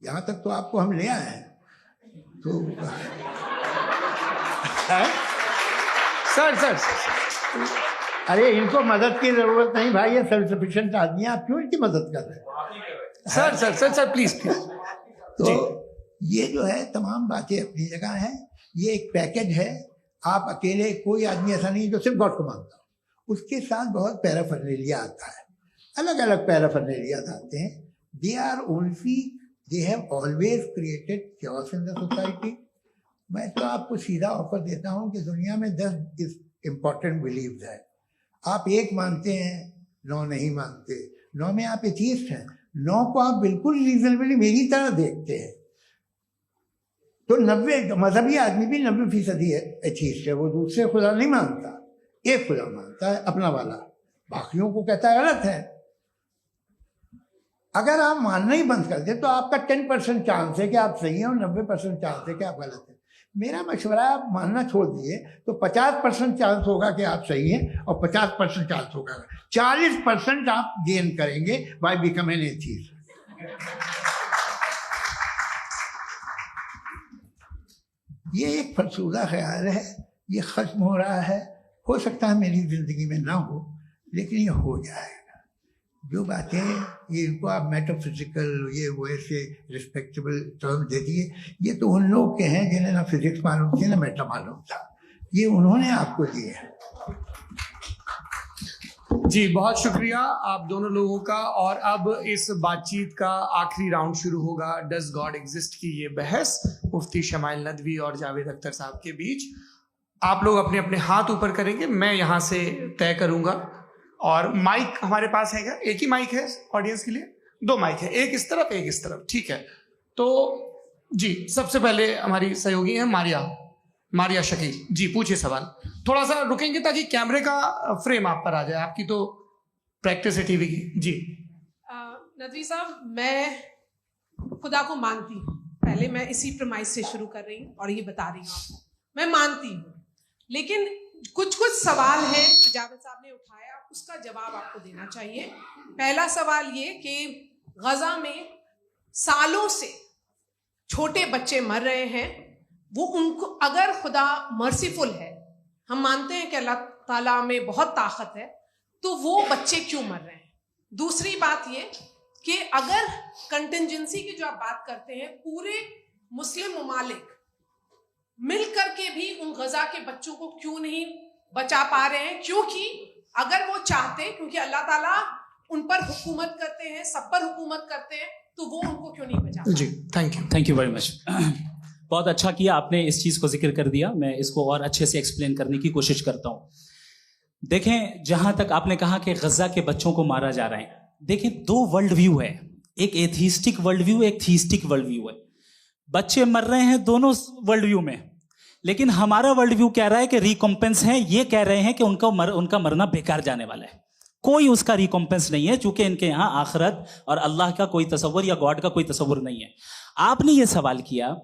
यहाँ तक तो आपको हम ले आए हैं। तो सर अरे इनको मदद की जरूरत नहीं भाई, ये सेल्फ सफिशिएंट आदमी है, आप क्यों इनकी मदद कर रहे हैं? Sir please. तो ये जो है तमाम बातें अपनी जगह हैं, ये एक पैकेज है। आप अकेले, कोई आदमी ऐसा नहीं जो सिर्फ गॉड को मानता हो, उसके साथ बहुत पैराफर्नेलिया आता है, अलग अलग पैराफर्नेलिया आते हैं। They have always created chaos in the society. मैं तो आपको सीधा ऑफर देता हूँ कि दुनिया में 10 इम्पोर्टेंट बिलीव्स है, आप एक मानते हैं, 9 नहीं मानते, 9 में आप एथीस्ट हैं, 9 को आप बिल्कुल रीजनेबली मेरी तरह देखते हैं। तो 90 मजहबी आदमी भी 90% एथीस्ट है, वो दूसरे खुदा नहीं मानता, एक खुदा मानता है अपना वाला, बाकियों को कहता है गलत है। अगर आप मानना ही बंद कर दे तो आपका 10% चांस है कि आप सही हैं और 90% चांस है कि आप गलत हैं। मेरा मशवरा है आप मानना छोड़ दिए तो 50% चांस होगा कि आप सही हैं और 50% चांस होगा, 40% आप गेन करेंगे बाय बिकमिंग एथीस्ट। ये एक फरसूदा ख्याल है, ये खत्म हो रहा है। हो सकता है मेरी जिंदगी में ना हो, लेकिन ये हो जाएगा। जो बातें ये इनको आप मेटाफिजिकल, ये वो ऐसे रिस्पेक्टेबल टर्म दे दिए, ये तो उन लोग के हैं जिन्हें ना फिजिक्स मालूम थी ना मेटा मालूम था, ये उन्होंने आपको दिए हैं। जी बहुत शुक्रिया आप दोनों लोगों का। और अब इस बातचीत का आखिरी राउंड शुरू होगा, डज गॉड एग्जिस्ट की ये बहस मुफ्ती शमाइल नदवी और जावेद अख्तर साहब के बीच। आप लोग अपने अपने हाथ ऊपर करेंगे, मैं यहाँ से तय करूंगा। और माइक हमारे पास है क्या? एक ही माइक है ऑडियंस के लिए? 2 माइक है, एक इस तरफ एक इस तरफ, ठीक है। तो जी सबसे पहले हमारी सहयोगी है मारिया शकील जी, पूछिए सवाल। थोड़ा सा रुकेंगे ताकि कैमरे का फ्रेम आप पर आ जाए, आपकी तो प्रैक्टिस है टीवी की। जी नदवी साहब, मैं खुदा को मानती हूँ, पहले मैं इसी प्रमाइस से शुरू कर रही हूँ और ये बता रही हूँ मैं मानती हूँ, लेकिन कुछ सवाल हैं जो जावेद साहब ने उठाया, उसका जवाब आपको देना चाहिए। पहला सवाल ये कि गजा में सालों से छोटे बच्चे मर रहे हैं, वो उनको, अगर खुदा मर्सीफुल है, हम मानते हैं कि अल्लाह ताला में बहुत ताकत है, तो वो बच्चे क्यों मर रहे हैं? दूसरी बात ये कि अगर कंटिजेंसी की जो आप बात करते हैं, पूरे मुस्लिम ममालिक मिल करके भी उन गजा के बच्चों को क्यों नहीं बचा पा रहे हैं? क्योंकि अगर वो चाहते, क्योंकि अल्लाह ताला उन पर हुकूमत करते हैं, सब पर हुकूमत करते हैं, तो वो उनको क्यों नहीं बचा? जी थैंक यू वेरी मच। बहुत अच्छा किया आपने इस चीज़ को जिक्र कर दिया, मैं इसको और अच्छे से एक्सप्लेन करने की कोशिश करता हूँ। देखें, जहाँ तक आपने कहा कि गजा के बच्चों को मारा जा रहा है, देखें 2 वर्ल्ड व्यू है, एक एथीस्टिक वर्ल्ड व्यू, एक थीस्टिक वर्ल्ड व्यू है। बच्चे मर रहे हैं दोनों वर्ल्ड व्यू में, लेकिन हमारा वर्ल्ड व्यू कह रहा है कि रिकॉम्पेंस है, ये कह रहे हैं कि उनका मरना बेकार जाने वाला है, कोई उसका रिकॉम्पेंस नहीं है, चूंकि इनके यहाँ आखिरत और अल्लाह का कोई तसव्वुर या गॉड का कोई तसव्वुर नहीं है। आपने ये सवाल किया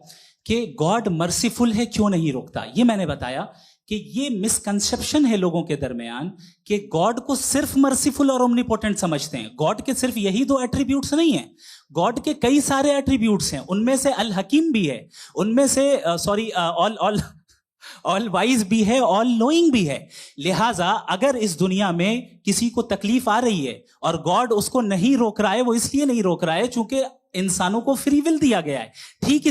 कि गॉड मर्सीफुल है, क्यों नहीं रोकता? ये मैंने बताया कि ये मिसकंसेप्शन है लोगों के दरमियान कि गॉड को सिर्फ मर्सीफुल और ओमनीपोटेंट समझते हैं। गॉड के सिर्फ यही 2 एट्रीब्यूट्स नहीं हैं, गॉड के कई सारे एट्रीब्यूट्स हैं, उनमें से अल हकीम भी है, उनमें से ऑल वाइज भी है, ऑल नोइंग भी है। लिहाजा अगर इस दुनिया में किसी को तकलीफ आ रही है और गॉड उसको नहीं रोक रहा है, वो इसलिए नहीं रोक रहा है चूंकि इंसानों को फ्री विल दिया गया है। ठीक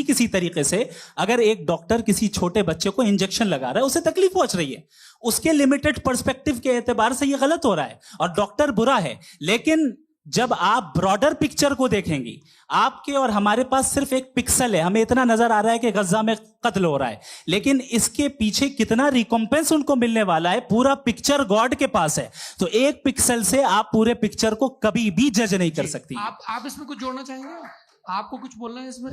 इसी तरीके से अगर एक डॉक्टर किसी छोटे बच्चे को इंजेक्शन लगा रहा है, उसे तकलीफ पहुंच रही है, उसके लिमिटेड पर्सपेक्टिव के एतबार से ये गलत हो रहा है और डॉक्टर बुरा है, लेकिन जब आप ब्रॉडर पिक्चर को देखेंगी, आपके और हमारे पास सिर्फ एक पिक्सल है, हमें इतना नजर आ रहा है कि गजा में कत्ल हो रहा है, लेकिन इसके पीछे कितना रिकॉम्पेंस उनको मिलने वाला है, पूरा पिक्चर गॉड के पास है। तो एक पिक्सल से आप पूरे पिक्चर को कभी भी जज नहीं कर सकती। आप इसमें कुछ जोड़ना चाहेंगे? आपको कुछ बोलना है इसमें?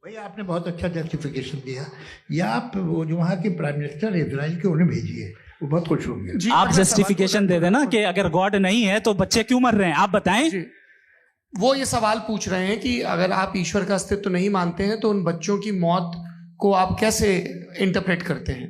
भैया आपने बहुत अच्छा जस्टिफिकेशन दिया। या आप वो जो वहाँ के प्राइम मिनिस्टर इजराइल के उन्हें भेजिए, वो बहुत खुश होंगे। आप जस्टिफिकेशन दे देना कि अगर गॉड नहीं है तो बच्चे क्यों मर रहे हैं, आप बताएं। वो ये सवाल पूछ रहे हैं कि अगर आप ईश्वर का अस्तित्व नहीं मानते हैं तो उन बच्चों की मौत को आप कैसे इंटरप्रेट करते हैं?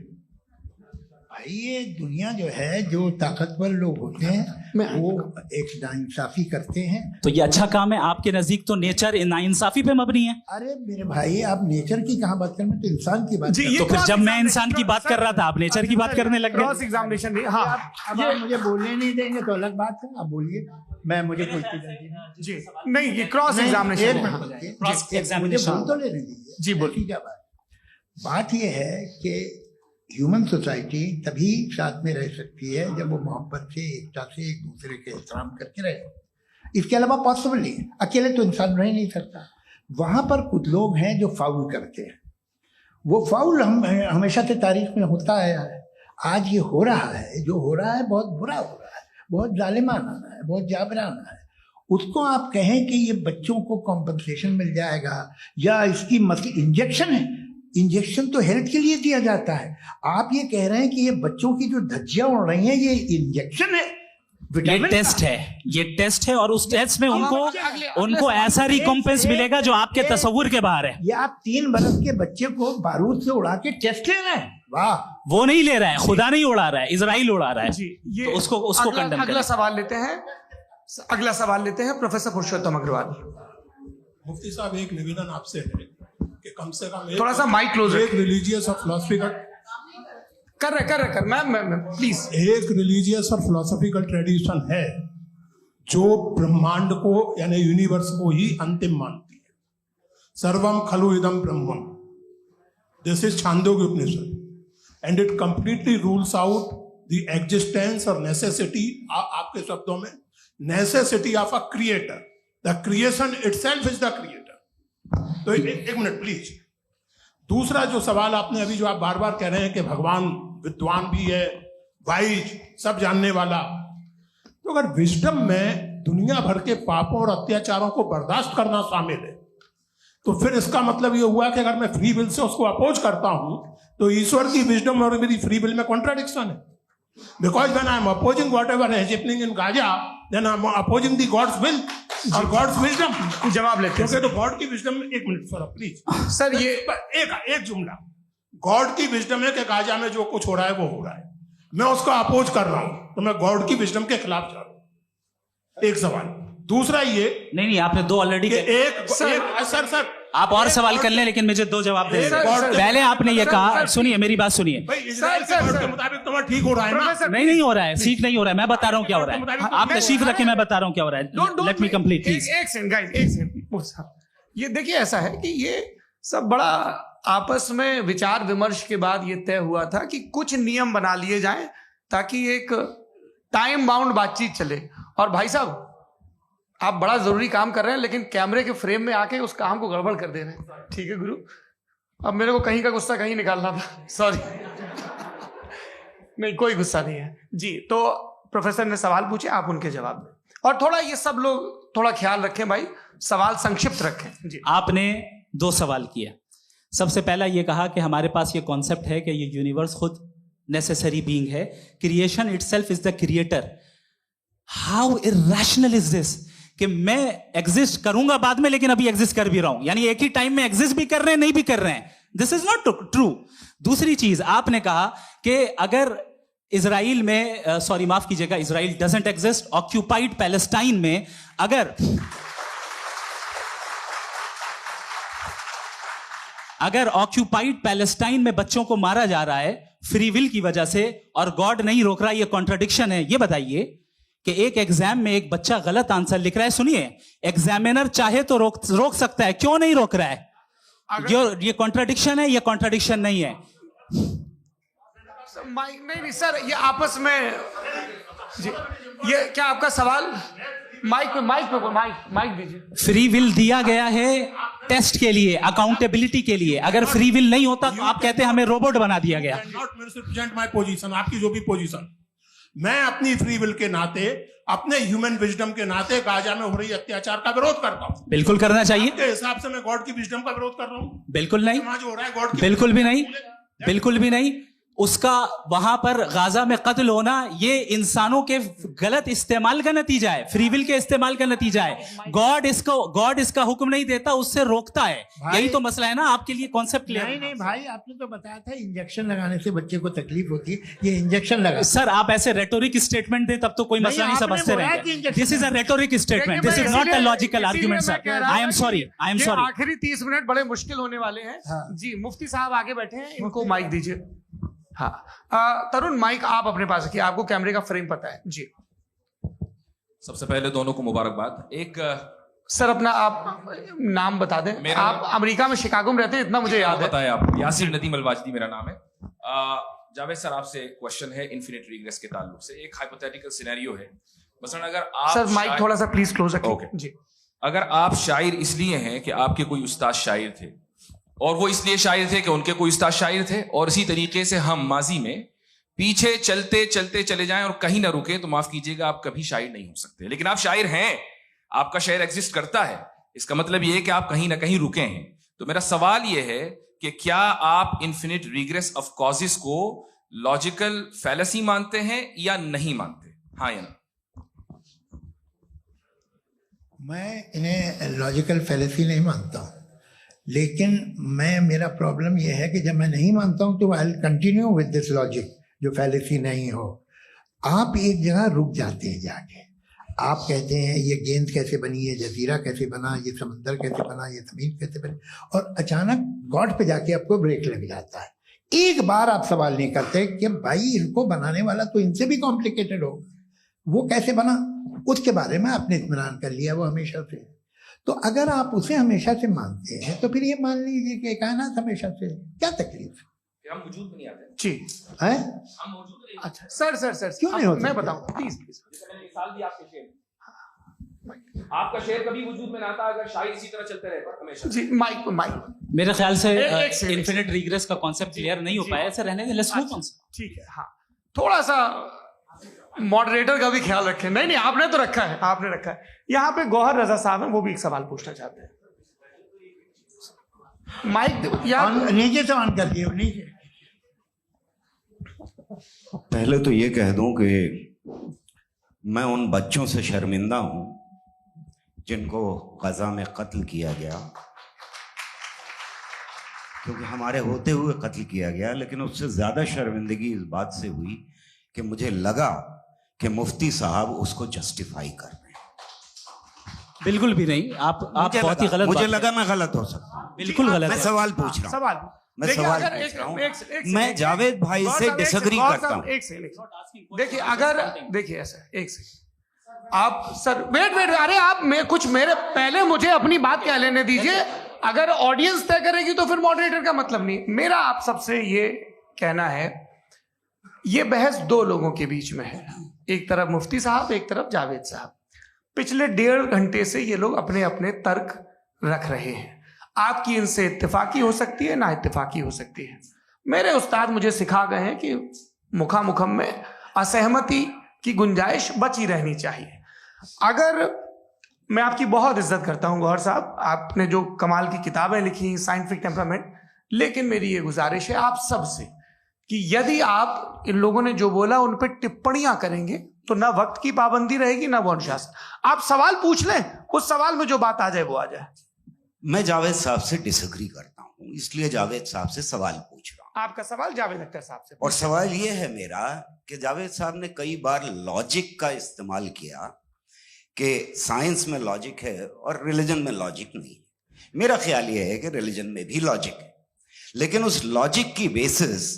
भाई ये दुनिया जो है, जो ताकतवर लोग होते हैं वो एक नाइंसाफी करते हैं। तो ये अच्छा काम है आपके नजदीक, तो नेचर नाइंसाफी पे मबनी है। अरे मेरे भाई, आप नेचर की कहाँ बात कर रहे हैं, तो इंसान की बात कर रहे हैं। तो फिर जब मैं इंसान की बात कर रहा था, आप नेचर की बात करने लग गए। क्रॉस एग्जामिनेशन नहीं। हाँ, अब आप मुझे बोलने नहीं देंगे तो अलग बात है, आप बोलिए, मैं मुझे कोई जी नहीं, ये क्रॉस एग्जामिनेशन है। मुझे बोल तो लेने दीजिए। जी बोलिए। क्या बात ये है कि ह्यूमन सोसाइटी तभी साथ में रह सकती है जब वो मोहब्बत से, एकता से, एक दूसरे के एहतराम करके रहे। इसके अलावा पॉसिबल नहीं है, अकेले तो इंसान रह नहीं सकता। वहाँ पर कुछ लोग हैं जो फाउल करते हैं। वो फाउल हमेशा से तारीख में होता आया है। आज ये हो रहा है, जो हो रहा है बहुत बुरा हो रहा है, बहुत जालिमाना है, बहुत जाबराना है। उसको आप कहें कि ये बच्चों को कॉम्पनसेशन मिल जाएगा या इसकी इंजेक्शन है, इंजेक्शन तो हेल्थ के लिए दिया जाता है। आप ये कह रहे हैं कि ये बच्चों की जो धज्जियां उड़ रही हैं ये इंजेक्शन है, ये टेस्ट है, ये टेस्ट है, और उस टेस्ट में उनको ऐसा रिकॉम्पेंस मिलेगा जो आपके तस्वुर के बाहर है। ये आप 3 बरस के बच्चे को बारूद से उड़ा के टेस्ट ले रहे हैं। वाह, वो नहीं ले रहा है, खुदा नहीं उड़ा रहा है, इजराइल उड़ा रहा है। ये तो उसको कंडेम अगला सवाल लेते हैं। अगला सवाल लेते हैं प्रोफेसर पुरुषोत्तम अग्रवाल। मुफ्ती साहब, एक निवेदन आपसे है कि कम से कम थोड़ा सा माइक क्लोज, एक रिलीजियस और फिलोसफिकल कर मैं प्लीज। एक रिलीजियस और फिलोसफिकल ट्रेडिशन है जो ब्रह्मांड को यानी यूनिवर्स को ही अंतिम मानती है। सर्वम खलु इदम ब्रह्मम, this is Chandogya Upanishad, and it completely rules out the existence और नेसेसिटी, आपके शब्दों में necessity of a creator. The creation itself is the creator. तो एक मिनट प्लीज। दूसरा जो सवाल आपने अभी, जो आप बार बार कह रहे हैं कि भगवान विद्वान भी है, वाइज, सब जानने वाला, तो अगर विजडम में दुनिया भर के पापों और अत्याचारों को बर्दाश्त करना शामिल है, तो फिर इसका मतलब ये हुआ कि अगर मैं फ्री विल से उसको अपोज करता हूं तो ईश्वर की विजडम और मेरी फ्री विल में कॉन्ट्राडिक्शन है। Because when I am opposing whatever is happening in Gaza, then I am opposing the God's will और गॉड्स विजडम। जवाब लेते हैं। क्योंकि तो गॉड की विजडम, एक मिनट सर प्लीज सर, ये एक जुमला, गॉड की विजडम है कि गाजा में जो कुछ हो रहा है वो हो रहा है, मैं उसको अपोज कर रहा हूं, तो मैं गॉड की विजडम के खिलाफ जा रहा हूं। एक सवाल। दूसरा ये नहीं, आपने 2 ऑलरेडी। सर आप और सवाल कर लें, लेकिन मुझे 2 जवाब दे। पहले आपने ये कहा, सुनिए मेरी बात सुनिए। इजराइल के गॉड के मुताबिक तुम्हारा ठीक हो रहा है ना? नहीं हो रहा है, ठीक नहीं हो रहा है। मैं बता रहा हूँ क्या हो रहा है, आप तशरीफ रखें, मैं बता रहा हूँ क्या हो रहा है। Let me complete please. एक सेकंड गाइस, एक सेकंड। ये देखिए, ऐसा है कि ये सब बड़ा आपस में विचार विमर्श के बाद ये तय हुआ था कि कुछ नियम बना लिए जाएं ताकि एक टाइम बाउंड बातचीत चले। और भाई साहब, आप बड़ा जरूरी काम कर रहे हैं, लेकिन कैमरे के फ्रेम में आके उस काम को गड़बड़ कर दे रहे हैं। ठीक है गुरु, अब मेरे को कहीं का गुस्सा कहीं निकालना था, सॉरी। नहीं, कोई गुस्सा नहीं है जी। तो प्रोफेसर ने सवाल पूछे, आप उनके जवाब दें, और थोड़ा ये सब लोग थोड़ा ख्याल रखें भाई, सवाल संक्षिप्त रखें जी। आपने 2 सवाल किया। सबसे पहला ये कहा कि हमारे पास ये कॉन्सेप्ट है कि ये यूनिवर्स खुद नेसेसरी बीइंग है, creation itself is the creator. How irrational is this कि मैं एग्जिस्ट करूंगा बाद में, लेकिन अभी एग्जिस्ट कर भी रहा हूं, यानी एक ही टाइम में एग्जिस्ट भी कर रहे हैं, नहीं भी कर रहे हैं। This is not true. दूसरी चीज, आपने कहा कि अगर इजराइल में, सॉरी माफ कीजिएगा, Israel doesn't exist, occupied Palestine में अगर ऑक्यूपाइड पैलेस्टाइन में बच्चों को मारा जा रहा है फ्री विल की वजह से और गॉड नहीं रोक रहा, ये कॉन्ट्रडिक्शन है। ये बताइए कि एक एग्जाम में एक बच्चा गलत आंसर लिख रहा है, सुनिए, एग्जामिनर चाहे तो रोक सकता है, क्यों नहीं रोक रहा है? ये कॉन्ट्रडिक्शन है, ये कॉन्ट्रडिक्शन नहीं है। नहीं सर, ये आपस में जी, ये क्या आपका सवाल? माइक दीजिए। फ्री विल दिया गया है टेस्ट के लिए, अकाउंटेबिलिटी के लिए। अगर फ्री विल नहीं होता तो आप कहते हैं हमें रोबोट बना दिया गया। नॉट मिसरिप्रेजेंट माय पोजीशन, आपकी जो भी पोजीशन, मैं अपनी फ्री विल के नाते, अपने ह्यूमन विजडम के नाते गाजा में हो रही अत्याचार का विरोध करता हूं। बिल्कुल करना चाहिए। के हिसाब से मैं गॉड की विजडम का विरोध कर रहा हूं? बिल्कुल नहीं, समाज हो रहा है गॉड की, बिल्कुल भी नहीं, बिल्कुल भी नहीं। उसका वहां पर गाजा में कत्ल होना ये इंसानों के गलत इस्तेमाल का नतीजा है, फ्री विल के इस्तेमाल का नतीजा है। गॉड इसका हुक्म नहीं देता, उससे रोकता है। यही तो मसला है ना। आपके लिए कॉन्सेप्ट क्लियर? नहीं भाई, आपने तो बताया था इंजेक्शन लगाने से बच्चे को तकलीफ होती है, ये इंजेक्शन लगा। सर आप ऐसे रेटोरिक स्टेटमेंट दे तब तो कोई मसला नहीं समझते रहेंगे। This is a rhetoric statement, this is not a logical argument sir. I am sorry. आखिरी 30 मिनट बड़े मुश्किल होने वाले हैं। जी, मुफ्ती साहब आगे बैठे हैं, इनको माइक दीजिए। हाँ, तरुण माइक आप अपने पास रखिए, आपको कैमरे का फ्रेम पता है। जी, सबसे पहले दोनों को मुबारकबाद। एक सर अपना आप नाम बता दें। आप अमेरिका में शिकागो में रहते हैं, इतना मुझे याद है। बताया आप, यासिर नदीम अलवाजदी मेरा नाम है। जावेद सर, आपसे क्वेश्चन है इन्फिनिट रिग्रेस के ताल्लुक से। एक हाइपोथेटिकल सिनेरियो है, मसलन अगर आप सर माइक थोड़ा सा प्लीज क्लोज रखिए। ओके जी, अगर आप शायर इसलिए हैं कि आपके कोई उस्ताद शायर थे, और वो इसलिए शायर थे कि उनके कोई उस्ताद शायर थे, और इसी तरीके से हम माजी में पीछे चलते चलते चले जाएं और कहीं ना रुके, तो माफ कीजिएगा आप कभी शायर नहीं हो सकते। लेकिन आप शायर हैं, आपका शायर एग्जिस्ट करता है, इसका मतलब ये है कि आप कहीं ना कहीं रुके हैं। तो मेरा सवाल ये है कि क्या आप इन्फिनिट रिग्रेस ऑफ कॉजेस को लॉजिकल फैलेसी मानते हैं या नहीं मानते? हाँ या ना? मैं इन्हें लॉजिकल फैलेसी नहीं मानता हूँ, लेकिन मेरा प्रॉब्लम यह है कि जब मैं नहीं मानता हूँ तो I will continue with this logic जो फैलेसी नहीं हो। आप एक जगह रुक जाते हैं जाके, आप कहते हैं ये गेंद कैसे बनी, ये जजीरा कैसे बना, ये समंदर कैसे बना, ये जमीन कैसे बनी, और अचानक गॉड पे जाके आपको ब्रेक लग जाता है। एक बार आप सवाल नहीं करते कि भाई इनको बनाने वाला तो इनसे भी कॉम्प्लिकेटेड होगा, वो कैसे बना, उसके बारे में आपने इत्मीनान कर लिया वो हमेशा से। तो अगर आप उसे हमेशा से मानते हैं तो फिर ये मान लीजिए कि कायनात हमेशा से, क्या तकलीफ है? हम वजूद में नहीं आते जी, है? हम मौजूद नहीं। अच्छा सर क्यों नहीं होता? मैं बताऊं प्लीज। जैसे मैंने मिसाल दी आपके शेर, आपका शेर कभी वजूद में ना आता अगर शायर इसी तरह चलते रहते हमेशा। जी, माइक मेरे ख्याल से एक सेकंड। इन्फिनिट रिग्रेस का कॉन्सेप्ट क्लियर नहीं हो पाया। सर रहने दें, लेट्स मूव ऑन। ठीक है। हाँ, थोड़ा सा मॉडरेटर का भी ख्याल रखें। नहीं आपने तो रखा है, आपने रखा है। यहाँ पे गौहर रजा साहब हैं, वो भी एक सवाल पूछना चाहते हैं। माइक यार नीचे से ऑन कर दिए, नीचे। पहले तो ये कह दूं कि मैं उन बच्चों से शर्मिंदा हूं जिनको गजा में कत्ल किया गया, क्योंकि हमारे होते हुए कत्ल किया गया। लेकिन उससे ज्यादा शर्मिंदगी इस बात से हुई कि मुझे लगा कि मुफ्ती साहब उसको जस्टिफाई कर रहे हैं। बिल्कुल भी नहीं। आप बहुत ही गलत, मुझे लगा मैं गलत हो सकता हूं। बिल्कुल गलत मैं है। सवाल पूछ रहा हूं, सवाल मैं सवाल पूछ रहा हूं। मैं जावेद भाई से डिसएग्री करता हूं। एक सेकंड देखिए, अगर देखिए ऐसा एक सेकंड आप सर वेट अरे आप कुछ मेरे पहले मुझे अपनी बात क्या लेने दीजिए। अगर ऑडियंस तय करेगी तो फिर मॉडरेटर का मतलब नहीं। मेरा आप सबसे ये कहना है, ये बहस दो लोगों के बीच में है, एक तरफ मुफ्ती साहब, एक तरफ जावेद साहब। पिछले 1.5 घंटे से ये लोग अपने अपने तर्क रख रहे हैं। आपकी इनसे इत्तेफाकी हो सकती है, ना इत्तेफाकी हो सकती है। मेरे उस्ताद मुझे सिखा गए हैं कि मुखामुखम में असहमति की गुंजाइश बची रहनी चाहिए। अगर मैं आपकी बहुत इज्जत करता हूं गौहर साहब, आपने जो कमाल की किताबें लिखी साइंटिफिक टेम्परामेंट, लेकिन मेरी ये गुजारिश है आप सबसे कि यदि आप इन लोगों ने जो बोला उन पर टिप्पणियां करेंगे तो ना वक्त की पाबंदी रहेगी ना वो अनुशासन। आप सवाल पूछ लें, उस सवाल में जो बात आ जाए वो आ जाए। मैं जावेद साहब से डिसएग्री करता हूं, इसलिए जावेद साहब से सवाल पूछ रहा हूं। आपका सवाल जावेद अख्तर साहब से। और सवाल ये है मेरा कि जावेद साहब ने कई बार लॉजिक का इस्तेमाल किया कि साइंस में लॉजिक है और रिलीजन में लॉजिक नहीं है। मेरा ख्याल ये है कि रिलीजन में भी लॉजिक है, लेकिन उस लॉजिक की बेसिस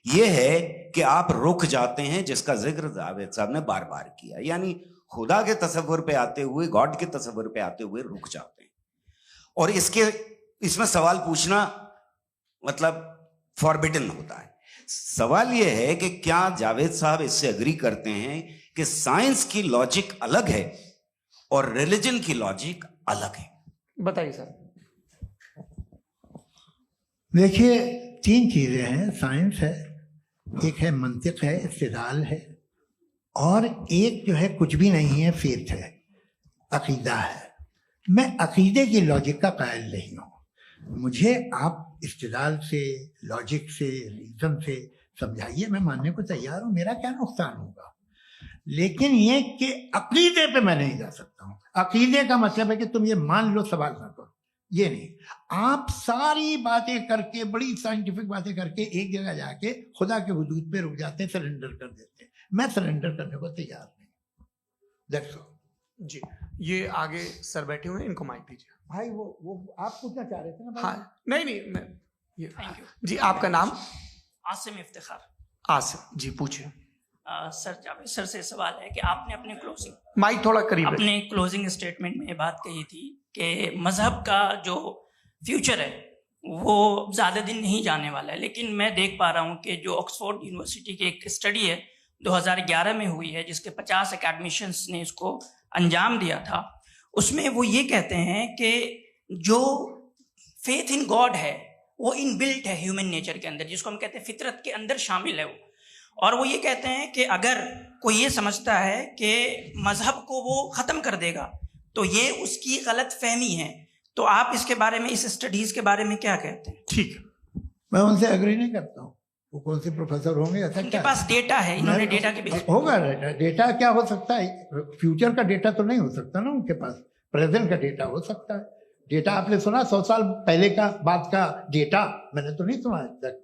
ये है कि आप रुक जाते हैं, जिसका जिक्र जावेद साहब ने बार बार किया, यानी खुदा के तसव्वुर पे आते हुए, गॉड के तसव्वुर पे आते हुए रुक जाते हैं। और इसमें सवाल पूछना मतलब फॉरबिडन होता है। सवाल यह है कि क्या जावेद साहब इससे अग्री करते हैं कि साइंस की लॉजिक अलग है और रिलीजन की लॉजिक अलग है। बताइए सर। देखिए, 3 चीजें हैं। साइंस है, एक है मंतिक है, इस्तिदलाल है, और एक जो है कुछ भी नहीं है, फेथ है, अकीदा है। मैं अकीदे की लॉजिक का कायल नहीं हूँ। मुझे आप इस्तिदलाल से, लॉजिक से, रीजन से समझाइए, मैं मानने को तैयार हूँ, मेरा क्या नुकसान होगा। लेकिन ये कि अकीदे पे मैं नहीं जा सकता हूँ। अकीदे का मतलब है कि तुम ये मान लो, सवाल ना करो, ये नहीं। आप सारी बातें करके, बड़ी साइंटिफिक बातें करके एक जगह जाके खुदा के हुदूद पे रुक जाते हैं, सरेंडर कर देते हैं। मैं सरेंडर करने को तैयार नहीं। That's all. जी, ये आगे सर बैठे हुए हैं, इनको माइक दीजिए। भाई वो आप पूछना चाह रहे थे ना भाई? हाँ, नहीं मैं ये थैंक यू जी, आपका नाम? आसिम इफ्तिखार। आसिफ जी, पूछिए। सर, जावेद सर से सवाल है कि आपने माइक थोड़ा करीब रखिए। अपने क्लोजिंग स्टेटमेंट में ये बात कही थी कि मजहब का जो फ्यूचर है वो ज़्यादा दिन नहीं जाने वाला है, लेकिन मैं देख पा रहा हूँ कि जो ऑक्सफोर्ड यूनिवर्सिटी की एक स्टडी है 2011 में हुई है, जिसके 50 एकेडमिशियंस ने इसको अंजाम दिया था, उसमें वो ये कहते हैं कि जो फेथ इन गॉड है वो इनबिल्ट है ह्यूमन नेचर के अंदर, जिसको हम कहते हैं फितरत के अंदर शामिल है वो। और वो ये कहते हैं कि अगर कोई ये समझता है कि मजहब को वो ख़त्म कर देगा तो ये उसकी गलत फहमी है। तो आप इसके बारे में, इस स्टडीज़ के बारे में क्या कहते हैं? ठीक है, मैं उनसे एग्री नहीं करता हूँ। वो कौन से प्रोफेसर होंगे? ऐसा उनके क्या पास डेटा है, इन्होंने डेटा के बेस होगा। डेटा क्या हो सकता है? फ्यूचर का डेटा तो नहीं हो सकता ना उनके पास, प्रेजेंट का डेटा हो सकता है। डेटा आपने सुना 100 साल पहले का बाद का डेटा? मैंने तो नहीं सुना आज तक।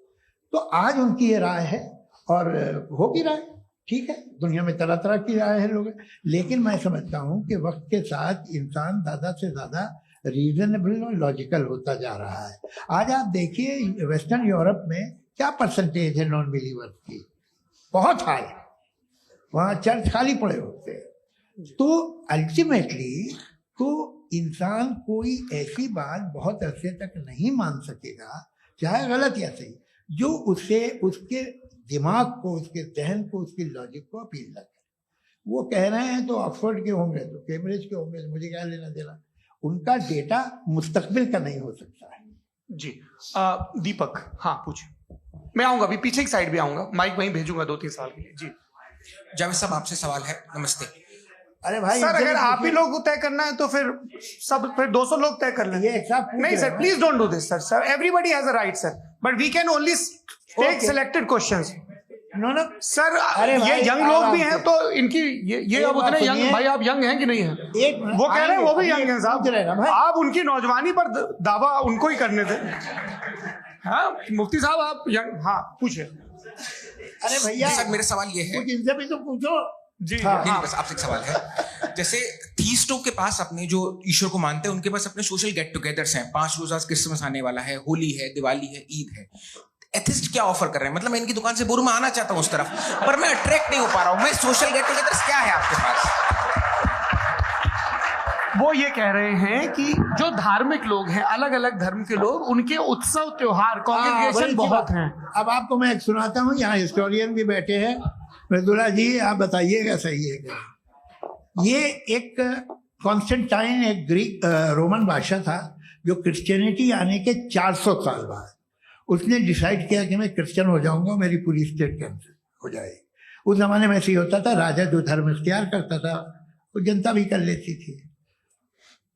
तो आज उनकी ये राय है और हो भी राय, ठीक है। दुनिया में तरह तरह की राय है लोग, लेकिन मैं समझता हूँ कि वक्त के साथ इंसान ज़्यादा से ज़्यादा रीजनेबल और लॉजिकल होता जा रहा है। आज आप देखिए वेस्टर्न यूरोप में क्या परसेंटेज है नॉन बिलीवर्स की, बहुत हाई। वहाँ चर्च खाली पड़े होते हैं। तो अल्टीमेटली तो इंसान कोई ऐसी बात बहुत अरसे तक नहीं मान सकेगा, चाहे गलत या सही, जो उससे उसके दिमाग को, उसके जहन को, उसकी लॉजिक को अपील न करे। वो कह रहे हैं तो ऑक्सफोर्ड के होंगे तो कैम्ब्रिज के होंगे, मुझे क्या लेना देना। उनका डेटा मुस्तकबिल का नहीं हो सकता है। जी, दीपक, हाँ पूछिए। मैं आऊंगा, अभी पीछे की साइड भी आऊंगा, माइक वहीं भेजूंगा 2-3 साल के लिए। जी जावेद साहब, आपसे सवाल है। नमस्ते। अरे भाई सर, अगर आप ही लोग को तय करना है तो फिर 200 लोग तय कर लें। ये एक साथ नहीं sir, please don't do this sir. Everybody has a right sir, but we can only take selected questions. No sir, अरे ये यंग लोग भी हैं तो इनकी ये अब उतने बात यंग, सुनिए। भाई आप यंग हैं कि नहीं हैं? एक मिनट, वो कह रहे हैं वो भी आइए, यंग हैं पूछ रहे हैं ना साहब। भाई। आप उनकी नौजवानी पर दावा उनको ही करने थे। हाँ मुफ्ती साहब, आप यंग, हाँ पूछिए। अरे भैया, सर, मेरा सवाल ये है। कुछ इनसे भी तो पूछो। जी हाँ, नहीं, बस आपसे एक सवाल है। जैसे थीस्टों के पास, अपने जो ईश्वर को मानते हैं, उनके पास अपने सोशल गेट टुगेदर्स हैं। 5 रोजा क्रिसमस आने वाला है, होली है, दिवाली है, ईद है। एथिस्ट क्या ऑफर कर रहे हैं? मतलब मैं इनकी दुकान से बोरूं, मैं आना चाहता हूं उस तरफ, पर मैं अट्रैक्ट नहीं हो पा रहा हूं। मैं सोशल गेट टुगेदर्स क्या है आपके पास? वो ये कह रहे हैं कि जो धार्मिक लोग हैं, अलग अलग धर्म के लोग, उनके उत्सव त्योहार, कॉन्ग्रेगेशन बहुत हैं। अब आपको मैं एक सुनाता हूँ, यहाँ हिस्टोरियन भी बैठे हैं। मृदुला जी, आप बताइएगा सही है क्या? ये एक कॉन्स्टेंटाइन, एक ग्रीक रोमन बादशाह था, जो क्रिश्चियनिटी आने के 400 साल बाद उसने डिसाइड किया कि मैं क्रिश्चियन हो जाऊंगा, मेरी पूरी स्टेट कैंसिल हो जाएगी। उस जमाने में ऐसे ही होता था, राजा जो धर्म इख्तियार करता था वो जनता भी कर लेती थी।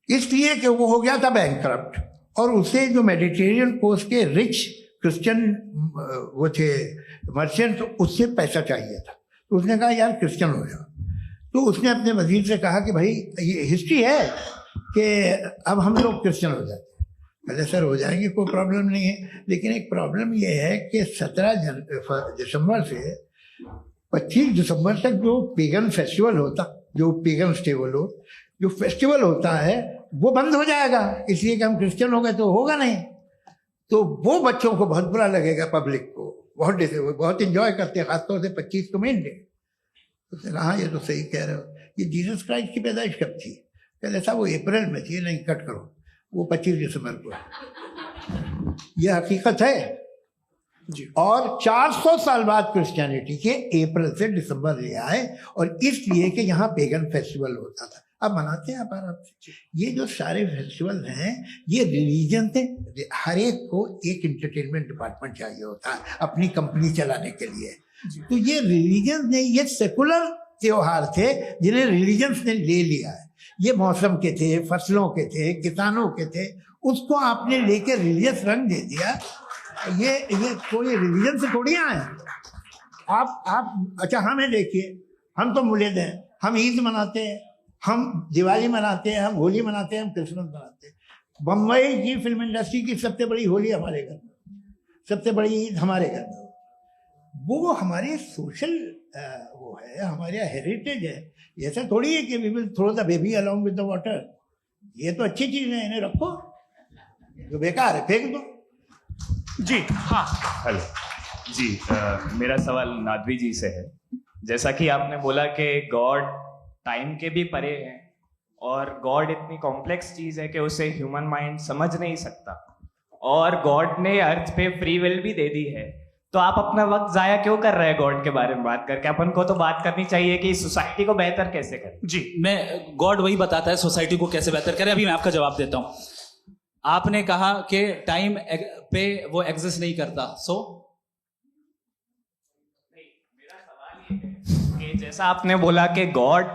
इसलिए कि वो हो गया था बैंकरप्ट, और उसे जो मेडिटेरियन कोस्ट के रिच क्रिश्चियन वो थे मर्चेंट, उससे पैसा चाहिए था। तो उसने कहा यार क्रिश्चियन हो जाओ। तो उसने अपने वजीर से कहा कि भाई ये हिस्ट्री है कि अब हम लोग क्रिश्चियन हो जाते हैं। पहले सर हो जाएंगे, कोई प्रॉब्लम नहीं है, लेकिन एक प्रॉब्लम ये है कि 17 दिसंबर से 25 दिसंबर तक जो पेगन फेस्टिवल होता, जो पेगन जो फेस्टिवल होता है वो बंद हो जाएगा, इसलिए कि हम क्रिश्चियन हो गए तो होगा नहीं। तो वो बच्चों को बहुत बुरा लगेगा, पब्लिक को बहुत इंजॉय करते हैं, खासतौर से 25 को मेन डे। उसने कहा ये तो सही कह रहे हो, ये जीसस क्राइस्ट की पैदाइश कब थी? कहते साहब वो अप्रैल में थी। नहीं, कट करो, वो 25 दिसंबर को है। ये हकीकत है। और 400 साल बाद क्रिश्चियनिटी के अप्रैल से दिसंबर ले आए, और इसलिए कि यहाँ पेगन फेस्टिवल होता था। अब मनाते हैं आप आराम से। ये जो सारे फेस्टिवल हैं ये रिलीजन थे। हर एक को एक इंटरटेनमेंट डिपार्टमेंट चाहिए होता है अपनी कंपनी चलाने के लिए। तो ये रिलीजन ने, ये सेकुलर त्योहार थे जिन्हें रिलीजन्स ने ले लिया है। ये मौसम के थे, फसलों के थे, किसानों के थे, उसको आपने लेके रिलीजियस रंग दे दिया। ये कोई रिलीजन से थोड़ी आए आप। अच्छा हमें देखिए, हम तो मुल्द हैं, हम ईद मनाते हैं, हम दिवाली मनाते हैं, हम होली मनाते हैं, हम क्रिसमस मनाते हैं। बम्बई की फिल्म इंडस्ट्री की सबसे बड़ी होली हमारे घर में, सबसे बड़ी ईद हमारे घर में। वो हमारे सोशल वो है, हमारे हेरिटेज है। ऐसा थोड़ी है कि we will throw the baby along with the water. ये तो अच्छी चीज है, इन्हें रखो, जो बेकार है फेंक दो। जी हाँ, हेलो जी, मेरा सवाल नादवी जी से है। जैसा कि आपने बोला कि गॉड टाइम के भी परे है और गॉड इतनी कॉम्प्लेक्स चीज है कि उसे ह्यूमन माइंड समझ नहीं सकता, और गॉड ने अर्थ पे फ्री विल भी दे दी है, तो आप अपना वक्त जाया क्यों कर रहे हैं गॉड के बारे में बात करके? अपन को तो बात करनी चाहिए कि सोसाइटी को बेहतर कैसे करें। जी, मैं गॉड वही बताता है सोसाइटी को कैसे बेहतर करें। अभी मैं आपका जवाब देता हूं। आपने कहा कि टाइम पे वो एग्जिस्ट नहीं करता, मेरा सवाल ये है कि जैसा आपने बोला कि गॉड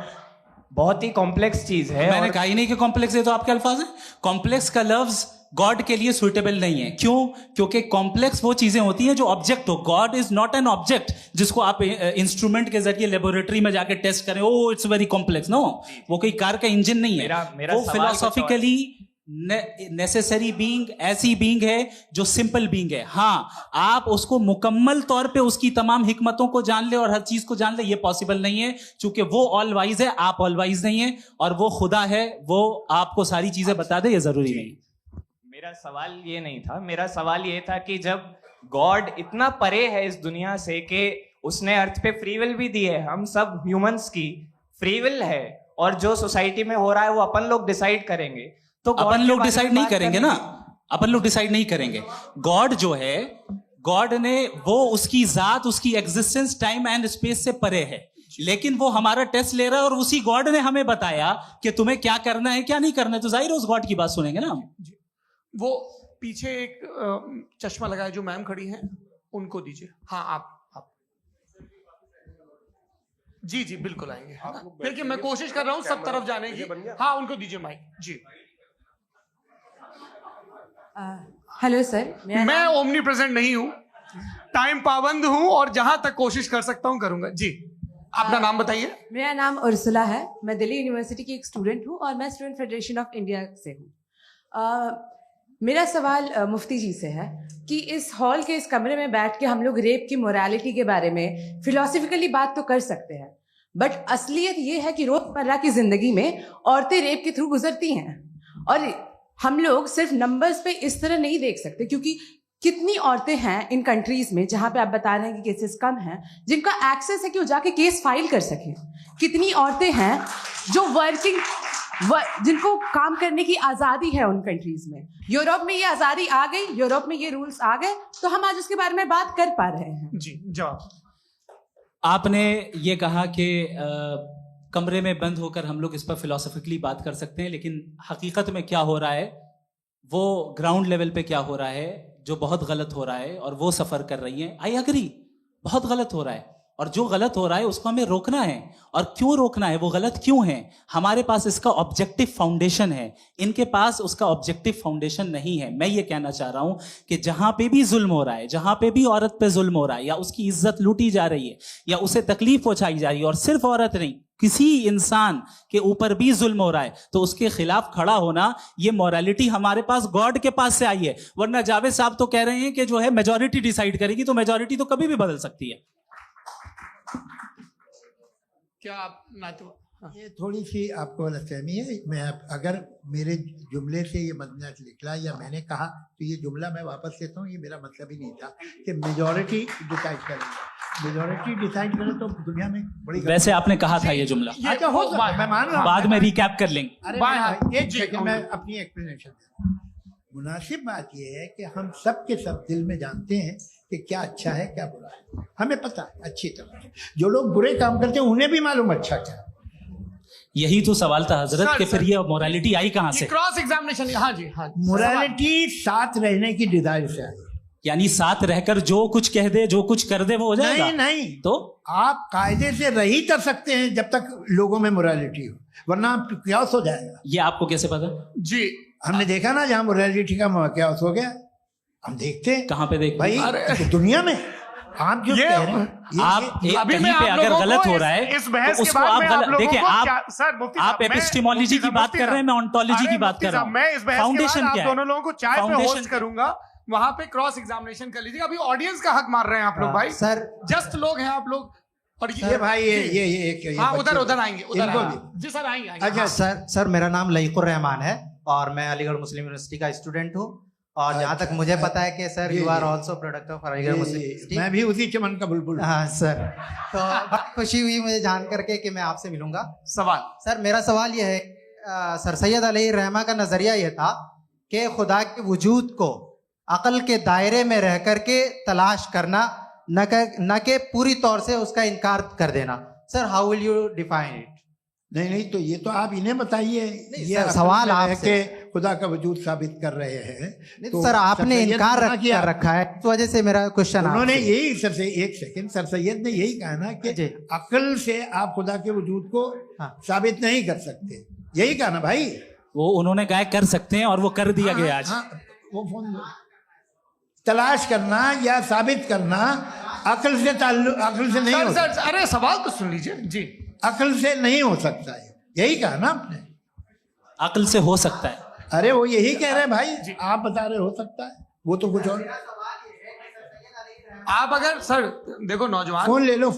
बहुत ही कॉम्प्लेक्स चीज है। मैंने कहा ही नहीं कि कॉम्प्लेक्स है, तो आपके अल्फाज है। कॉम्प्लेक्स का लफ्ज गॉड के लिए सुइटेबल नहीं है। क्यों? क्योंकि कॉम्प्लेक्स वो चीजें होती हैं जो ऑब्जेक्ट हो। God is not an object जिसको आप इंस्ट्रूमेंट के जरिए लेबोरेटरी में जाके टेस्ट करें, oh it's very complex. No, वो कोई कार का इंजन नहीं है। वो फिलोसॉफिकली नेसेसरी बीइंग ऐसी बीइंग है जो सिंपल बीइंग है। हाँ, आप उसको मुकम्मल तौर पे उसकी तमाम हिकमतों को जान ले और हर चीज को जान ले, ये पॉसिबल नहीं है, क्योंकि वो ऑल वाइज है, आप ऑल वाइज नहीं है, और वो खुदा है, वो आपको सारी चीजें बता दे, ये जरूरी नहीं। मेरा सवाल ये नहीं था, मेरा सवाल ये था कि जब गॉड इतना परे है इस दुनिया से कि उसने अर्थ पे फ्री विल भी दी है, हम सब ह्यूमंस की फ्री विल है, और जो सोसाइटी में हो रहा है वो अपन लोग डिसाइड करेंगे, तो अपन लोग डिसाइड नहीं करेंगे ना, अपन लोग डिसाइड नहीं करेंगे। गॉड जो है, गॉड ने वो उसकी जात, उसकी एग्जिस्टेंस टाइम एंड स्पेस से परे है, लेकिन वो हमारा टेस्ट ले रहा है और उसी गॉड ने हमें बताया कि तुम्हें क्या करना है क्या नहीं करना है, तो जाहिर है उस गॉड की बात सुनेंगे ना हम। वो पीछे एक चश्मा लगाए जो मैम खड़ी हैं, उनको दीजिए। हाँ आप जी जी बिल्कुल आएंगे। देखिए मैं कोशिश कर रहा हूँ सब तरफ जाने की। हाँ उनको दीजिए माइक। जी हेलो सर, मैं ओमनी प्रेजेंट नहीं हूँ, टाइम पाबंद हूँ और जहां तक कोशिश कर सकता हूँ करूंगा। जी अपना नाम बताइए। मेरा नाम उर्सुला है, मैं दिल्ली यूनिवर्सिटी की एक स्टूडेंट हूँ और मैं स्टूडेंट फेडरेशन ऑफ इंडिया से हूँ। मेरा सवाल मुफ्ती जी से है कि इस हॉल के इस कमरे में बैठ के हम लोग रेप की मोरालिटी के बारे में फिलोसफिकली बात तो कर सकते हैं, बट असलियत ये है कि रोजमर्रा की जिंदगी में औरतें रेप के थ्रू गुजरती हैं, और हम लोग सिर्फ नंबर्स पे इस तरह नहीं देख सकते, क्योंकि कितनी औरतें हैं इन कंट्रीज में जहां पे आप बता रहे हैं कि केसेस कम हैं, जिनका एक्सेस है कि वो जाके केस फाइल कर सकें। कितनी औरतें हैं जो जिनको काम करने की आज़ादी है उन कंट्रीज में। यूरोप में ये आज़ादी आ गई, यूरोप में ये रूल्स आ गए, तो हम आज उसके बारे में बात कर पा रहे हैं। जी जवाब। आपने ये कहा कि कमरे में बंद होकर हम लोग इस पर फिलोसफिकली बात कर सकते हैं, लेकिन हकीकत में क्या हो रहा है, वो ग्राउंड लेवल पे क्या हो रहा है जो बहुत गलत हो रहा है, और वो सफ़र कर रही हैं। आई एग्री, बहुत गलत हो रहा है, और जो गलत हो रहा है उसको हमें रोकना है। और क्यों रोकना है, वो गलत क्यों है, हमारे पास इसका ऑब्जेक्टिव फाउंडेशन है, इनके पास उसका ऑब्जेक्टिव फाउंडेशन नहीं है। मैं ये कहना चाह रहा हूं कि जहां पे भी जुल्म हो रहा है, जहां पे भी औरत पे जुल्म हो रहा है, या उसकी इज्जत लूटी जा रही है, या उसे तकलीफ पहुंचाई जा रही है, और सिर्फ औरत नहीं, किसी इंसान के ऊपर भी जुल्म हो रहा है, तो उसके खिलाफ खड़ा होना, ये मोरालिटी हमारे पास गॉड के पास से आई है। वरना जावेद साहब तो कह रहे हैं कि जो है मेजॉरिटी डिसाइड करेगी, तो मेजॉरिटी तो कभी भी बदल सकती है। क्या आप ना तो ये थोड़ी सी आपको गलतफहमी है। मैं अगर मेरे जुमले से ये मदनत निकला या मैंने कहा, तो ये जुमला मैं वापस लेता हूँ। ये मेरा मतलब ही नहीं था कि मेजॉरिटी डिसाइड करेगी। मेजॉरिटी डिसाइड करे तो दुनिया में बड़ी, वैसे आपने कहा था ये जुमला। अच्छा हो सकता है, मैं मान रहा हूँ, बाद में रिकैप कर लेंगे। अरे एक सेकंड, मैं अपनी एक्सप्लेनेशन। मुनासिब बात यह है कि हम सब के सब दिल में जानते हैं कि क्या अच्छा है क्या बुरा है, हमें पता है अच्छी तरह से। जो लोग बुरे काम करते हैं उन्हें भी मालूम अच्छा क्या। यही तो सवाल था हजरत सर, कि फिर सर, ये मोरालिटी आई कहाँ से? Cross examination. हाँ जी, हाँ जी। मोरालिटी साथ रहने की डिजायर से आई। यानी साथ रहकर जो कुछ कह दे जो कुछ कर दे वो हो जाएगा? नहीं नहीं, तो आप कायदे से रही कर सकते हैं जब तक लोगों में मोरालिटी हो, वरना क्यास हो जाएगा। ये आपको कैसे पता? जी, हमने देखा ना जहाँ मोरालिटी का क्यास हो गया, हम देखते हैं। कहाँ पे देख भाई दुनिया में आप जो कह रहे हैं आप अभी कहीं मैं पे आप अगर लोगों गलत को हो रहा है इस बहस तो के उसको बाद आप मैं आप गलत लोगों देखिए। को आप सर मुफ्ती आप साहब, मैं- एपिस्टेमोलॉजी की मुफ्ती बात साहब, कर रहे हैं, मैं ऑन्टोलॉजी अरे की बात मुफ्ती कर रहा साहब, हूँ। मैं इस बहस के फाउंडेशन बाद आप क्या है? दोनों लोगों को चाय पे फाउंडेशन होस्ट करूंगा, वहां पे क्रॉस एग्जामिनेशन कर लीजिएगा। अभी ऑडियंस का हक मार रहे हैं आप लोग भाई। सर जस्ट लोग हैं आप लोग। और ये भाई ये हाँ, बच्चे- उधर आएंगे, उधर इनको आएंगे। भी। जी सर, आएंगे आएंगे। अच्छा सर मेरा नाम लईकुर रहमान है और मैं अलीगढ़ मुस्लिम यूनिवर्सिटी का स्टूडेंट हूँ। और जहाँ तक मुझे पता है कि sir you are also product of Aligarh Muslim University. मैं भी उसी चमन का बुलबुल। हाँ सर, तो बहुत खुशी हुई मुझे जान करके कि मैं आपसे मिलूंगा। सवाल सर मेरा सवाल यह है, सर सैयद अली रहमा का नजरिया यह था कि खुदा के वजूद को अकल के दायरे में रह करके तलाश करना, न कि पूरी तौर से उसका इनकार कर देना। Sir how will you define it? नहीं तो ये तो आप इन्हें बताइए। ये सर, सवाल आपसे आपसे खुदा का वजूद साबित कर रहे हैं। तो सर आपने सर सैयद इनकार ने किया। कर रखा है, इस वजह से मेरा क्वेश्चन उन्होंने यही सर एक सेकंड, सर सैयद ने यही कहा ना कि अकल से आप खुदा के वजूद को साबित नहीं कर सकते, यही कहा ना भाई। वो उन्होंने कहा कर सकते हैं और वो कर दिया गया आज। वो फोन दो। तलाश करना या साबित करना अकल से अकल से नहीं हो सकता। अरे सवाल तो सुन लीजिए जी। अकल से नहीं हो सकता है, यही कहा ना आपने। अकल से हो सकता है। अरे वो यही कह रहे हैं भाई, आप बता रहे हो सकता है, वो तो कुछ और। आप अगर सर देखो नौजवान फोन ले लो,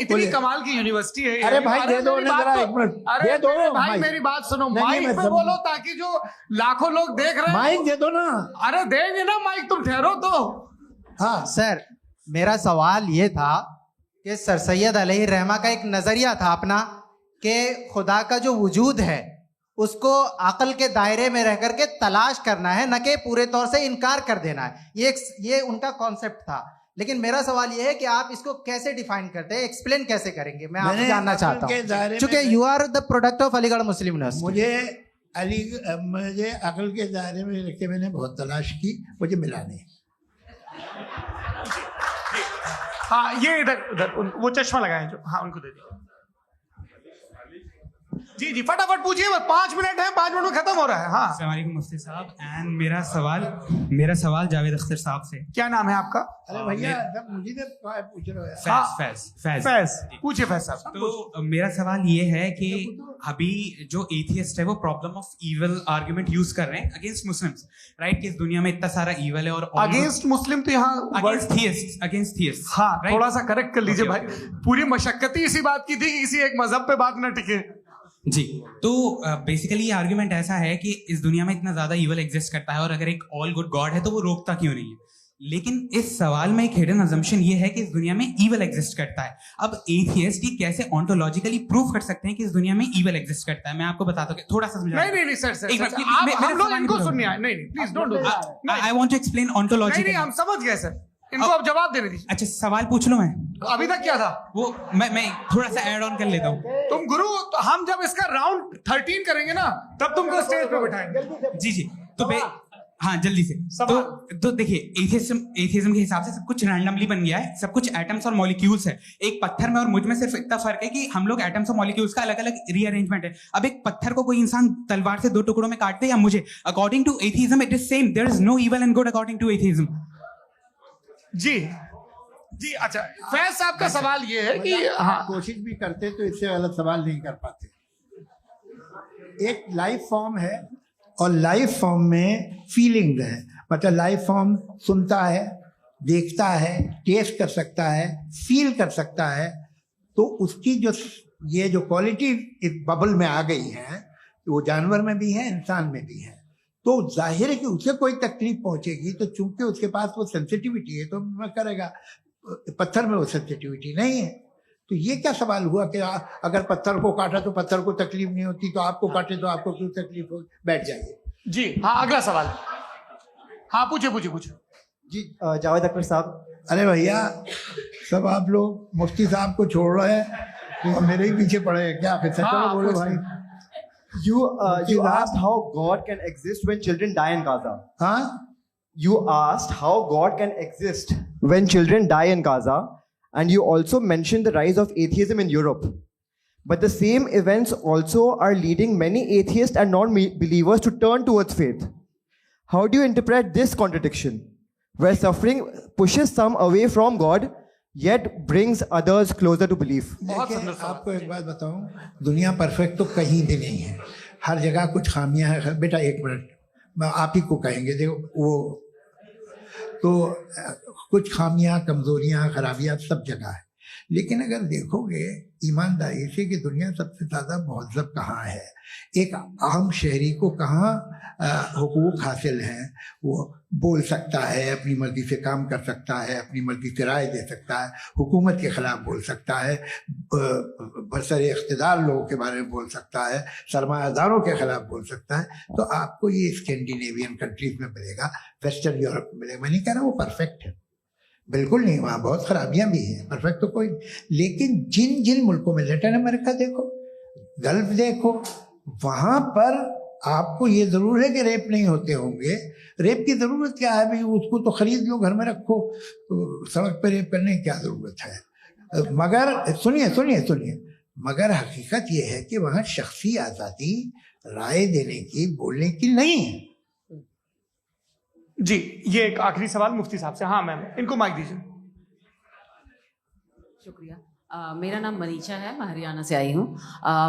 इतनी कमाल की यूनिवर्सिटी है। अरे भाई दे दो ना जरा, एक मिनट अरे दे दो भाई, मेरी बात सुनो, नहीं, माइक मैं पे बोलो ताकि जो लाखों लोग देख रहे हैं। माइक दे दो ना। अरे देंगे ना माइक, तुम ठहरो तो। हाँ सर, मेरा सवाल ये था कि सर सैयद अलैहि रहमा का एक नजरिया था अपना कि खुदा का जो वजूद है उसको अकल के दायरे में रह करके तलाश करना है, न कि पूरे तौर से इनकार कर देना है। ये उनका कॉन्सेप्ट था। लेकिन मेरा सवाल ये है कि आप इसको कैसे डिफाइन करते हैं, एक्सप्लेन कैसे करेंगे, मैं आपसे जानना चाहता हूँ, क्योंकि you are the product of Aligarh Muslim University. मुझे अकल के दायरे में रख के मैंने बहुत तलाश की, मुझे मिला नहीं। हाँ ये इधर वो चश्मा लगाए जो, हाँ उनको दे दीजिए। जी जी फटाफट पूछिए, 5 मिनट है, 5 मिनट में खत्म हो रहा है। हाँ अस्सलाम वालेकुम मुफ्ती साहब। एंड मेरा सवाल जावेद अख्तर साहब से। क्या नाम है आपका? अरे भैया मुझे पूछ रहे हो। फैज पूछिए फैज साहब। तो मेरा सवाल ये है कि अभी जो एथियस्ट है वो problem of evil argument use कर रहे हैं अगेंस्ट मुस्लिम्स, राइट? कि इस दुनिया में इतना सारा इविल है और अगेंस्ट मुस्लिम तो यहाँ अगेंस्ट थियस्ट। हाँ थोड़ा सा करेक्ट कर लीजिए भाई। पूरी मशक्कत ही इसी बात की थी कि किसी एक मजहब पे बात ना टिके। जी, तो बेसिकली ये आर्गुमेंट ऐसा है कि इस दुनिया में इतना ज्यादा इविल एग्जिस्ट करता है और अगर एक ऑल गुड गॉड है तो वो रोकता क्यों नहीं है? लेकिन इस सवाल में एक हिडन अजम्पशन ये है कि इस दुनिया में इविल एग्जिस्ट करता है। अब एथियस्ट ये कैसे ऑन्टोलॉजिकली प्रूव कर सकते हैं कि इस दुनिया में इविल एग्जिस्ट करता है? मैं आपको बताता हूँ, थोड़ा सा समझा। नहीं सर हम लोग इनको सुनने आए। नहीं please don't do that. I want to explain ontology. नहीं हम समझ गए सर, इनको अब जवाब देने दीजिए। अच्छा सवाल पूछ लो। मैं अभी तक क्या था वो मैं थोड़ा सा ऐड ऑन कर लेता हूँ। तुम गुरु, तो हम जब इसका राउंड 13 करेंगे ना तब तुमको स्टेज पे बिठाएंगे। जी तो हाँ जल्दी से। तो देखिए एथियज्म के हिसाब से सब कुछ रैंडमली बन गया है, सब कुछ एटम्स और मॉलिक्यूल्स है। एक पत्थर में और मुझ में सिर्फ इतना फर्क है कि हम लोग एटम्स और मॉलिक्यूल्स का अलग अलग रीअरेंजमेंट है। अब एक पत्थर को कोई इंसान तलवार से 2 टुकड़ों में काट दे या मुझे, according to atheism it is same. There is no evil and good according to atheism. जी अच्छा, फैज साहब का सवाल ये है कि हाँ कोशिश भी करते तो इससे गलत सवाल नहीं कर पाते। एक लाइफ फॉर्म है और लाइफ फॉर्म में फीलिंग है, मतलब लाइफ फॉर्म सुनता है, देखता है, टेस्ट कर सकता है, फील कर सकता है। तो उसकी जो ये जो क्वालिटी इस बबल में आ गई है वो जानवर में भी है, इंसान में भी है। तो जाहिर है कि उसे कोई तकलीफ पहुंचेगी, तो चूंकि उसके पास वो सेंसिटिविटी है तो मैं करेगा। पत्थर में वो सेंसिटिविटी नहीं है। तो ये क्या सवाल हुआ कि अगर पत्थर को काटा तो पत्थर को तकलीफ नहीं होती, तो आपको काटे तो आपको क्यों तकलीफ हो? बैठ जाइए जी। हाँ अगला सवाल। हाँ पूछे जी। जावेद अख्तर साहब, अरे भैया, सब आप लोग मुफ्ती साहब को छोड़ रहे हैं तो मेरे ही पीछे पड़े हैं क्या? फिर चलो बोलो भाई। You asked how God can exist when children die in Gaza. हाँ? You asked how God can exist when children die in Gaza, and you also mentioned the rise of atheism in Europe. But the same events also are leading many atheists and non-believers to turn towards faith. How do you interpret this contradiction, where suffering pushes some away from God, yet brings others closer to belief? देखिए, आपको एक बात बताऊं, दुनिया परफेक्ट तो कहीं भी नहीं है, हर जगह कुछ खामियां हैं। बेटा एक मिनट, आप ही को कहेंगे, देखो वो तो कुछ खामियां, कमजोरियां, खराबियां सब जगह है। लेकिन अगर देखोगे ईमानदारी से कि दुनिया सबसे ज़्यादा महज़ब कहाँ है, एक आम शहरी को कहाँ हुकूक हासिल हैं, वो बोल सकता है, अपनी मर्जी से काम कर सकता है, अपनी मर्जी से राय दे सकता है, हुकूमत के ख़िलाफ़ बोल सकता है, बरसर इख्तिदार लोगों के बारे में बोल सकता है, सरमायादारों के ख़िलाफ़ बोल सकता है। तो आपको ये स्कैंडिनेवियन कंट्रीज़ में मिलेगा, वेस्टर्न यूरोप में मिलेगा। मैं नहीं कह रहा वो परफेक्ट है, बिल्कुल नहीं, वहाँ बहुत खराबियां भी हैं, परफेक्ट तो कोई। लेकिन जिन जिन मुल्कों में, लैटिन अमेरिका देखो, गल्फ देखो, वहाँ पर आपको ये ज़रूर है कि रेप नहीं होते होंगे। रेप की ज़रूरत क्या है भाई? उसको तो ख़रीद लो, घर में रखो, सड़क पर रेप करने की क्या ज़रूरत है? मगर सुनिए सुनिए सुनिए, मगर हकीकत ये है कि वहाँ शख्सी आज़ादी राय देने की, बोलने की नहीं है। जी, ये एक आखिरी सवाल मुफ्ती साहब से। हाँ मैम, इनको माइक दीजिए। शुक्रिया। मेरा नाम मनीषा है, मैं हरियाणा से आई हूँ।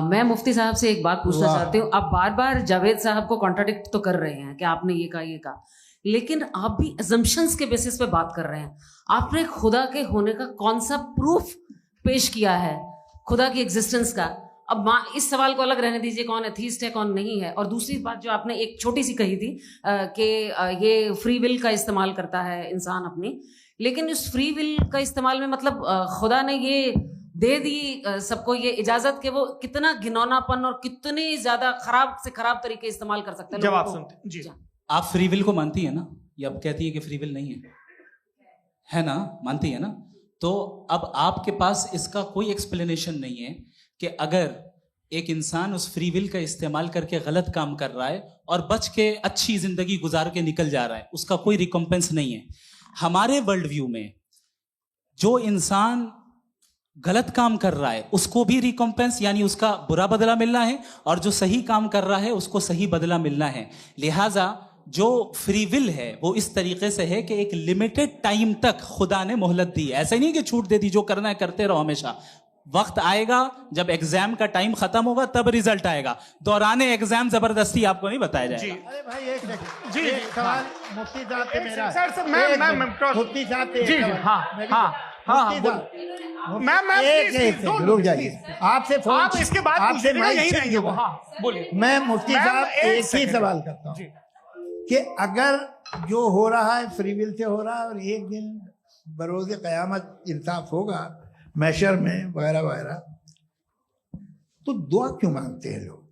मैं मुफ्ती साहब से एक बात पूछना चाहती हूँ। आप बार बार जावेद साहब को कॉन्ट्राडिक्ट तो कर रहे हैं कि आपने ये कहा, ये कहा, लेकिन आप भी अजम्पशंस के बेसिस पे बात कर रहे हैं। आपने खुदा के होने का कौन सा प्रूफ पेश किया है, खुदा की एग्जिस्टेंस का? अब इस सवाल को अलग रहने दीजिए, कौन एथीस्ट है कौन नहीं है। और दूसरी बात जो आपने एक छोटी सी कही थी कि ये फ्री विल का इस्तेमाल करता है इंसान अपनी, लेकिन इस फ्री विल का इस्तेमाल में मतलब खुदा ने ये दे दी सबको ये इजाजत कि वो कितना घिनौनापन और कितनी ज्यादा खराब से खराब तरीके इस्तेमाल कर सकते हैं। जवाब सुनते जी। आप फ्री विल को मानती है ना, या अब कहती है कि फ्री विल नहीं है ना? मानती है ना? तो अब आपके पास इसका कोई एक्सप्लेनेशन नहीं है कि अगर एक इंसान उस फ्री विल का इस्तेमाल करके गलत काम कर रहा है और बच के अच्छी जिंदगी गुजार के निकल जा रहा है, उसका कोई रिकॉम्पेंस नहीं है। हमारे वर्ल्ड व्यू में जो इंसान गलत काम कर रहा है उसको भी रिकॉम्पेंस यानी उसका बुरा बदला मिलना है, और जो सही काम कर रहा है उसको सही बदला मिलना है। लिहाजा जो फ्री विल है वो इस तरीके से है कि एक लिमिटेड टाइम तक खुदा ने मोहलत दी है। ऐसा नहीं कि छूट दे दी, जो करना है करते रहो हमेशा। वक्त आएगा जब एग्जाम का टाइम खत्म होगा तब रिजल्ट आएगा, दौराने एग्जाम जबरदस्ती आपको नहीं बताया जाएगा। अरे भाई एक सेकंड, जी एक सवाल मुफ्ती साहब से मेरा। सर मैम मुफ्ती साहब से जी जी, हाँ मैम रुक जाइए, आपसे फोन, आप इसके बाद आपसे यही रहेंगे वो। हाँ बोलिए। मैं मुफ्ती साहब एक ही सवाल करता हूँ कि अगर जो हो रहा है फ्री विल से हो रहा है, और एक दिन बरोज़ क़यामत इंसाफ होगा मैशर में वगैरह वगैरह, तो दुआ क्यों मांगते हैं लोग?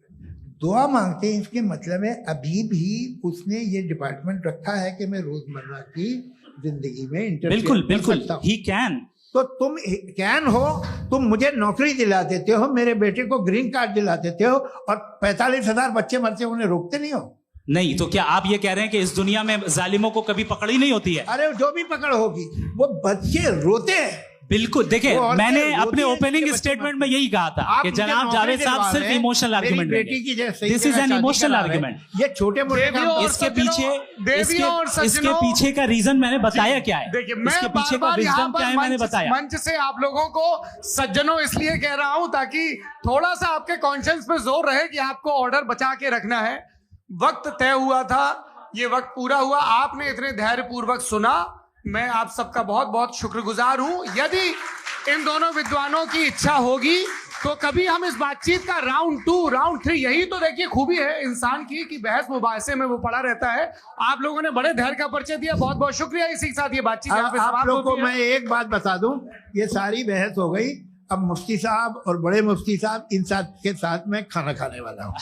दुआ मांगते हैं इसके मतलब है अभी भी उसने ये डिपार्टमेंट रखा है कि मैं रोजमर्रा की जिंदगी में बिल्कुल बिल्कुल ही कैन। तो तुम कैन हो, तुम मुझे नौकरी दिला देते हो, मेरे बेटे को ग्रीन कार्ड दिला देते हो, और 45,000 बच्चे मरते उन्हें रोकते नहीं हो। नहीं तो क्या आप ये कह रहे हैं कि इस दुनिया में जालिमों को कभी पकड़ ही नहीं होती है? अरे जो भी पकड़ होगी वो बच्चे रोते हैं। बिल्कुल, देखिए मैंने अपने ओपनिंग स्टेटमेंट में यही कहा था कि जनाब जावेद साहब सिर्फ इमोशनल आर्गुमेंट देंगे। This is an emotional argument. ये छोटे मोटे इसके पीछे का रीजन मैंने बताया क्या है। देखिए मैं बार-बार यहाँ पर मैंने बताया मंच से आप लोगों को सज्जनों इसलिए कह रहा हूं ताकि थोड़ा सा आपके कॉन्शियंस पे जोर रहे कि आपको ऑर्डर बचा के रखना है। वक्त तय हुआ था, ये वक्त पूरा हुआ, आपने इतने धैर्यपूर्वक सुना, मैं आप सबका बहुत बहुत शुक्रगुजार हूं। यदि इन दोनों विद्वानों की इच्छा होगी तो कभी हम इस बातचीत का राउंड 2, राउंड 3, यही तो देखिए खूबी है इंसान की कि बहस मुबाहसे में वो पड़ा रहता है। आप लोगों ने बड़े धैर्य का परिचय दिया, बहुत बहुत शुक्रिया। इसी के साथ ये बातचीत यहाँ पे आप लोगों को मैं एक बात बता दूं, ये सारी बहस हो गई, अब मुफ्ती साहब और बड़े मुफ्ती साहब इन साथ के साथ मैं खाना खाने वाला हूँ।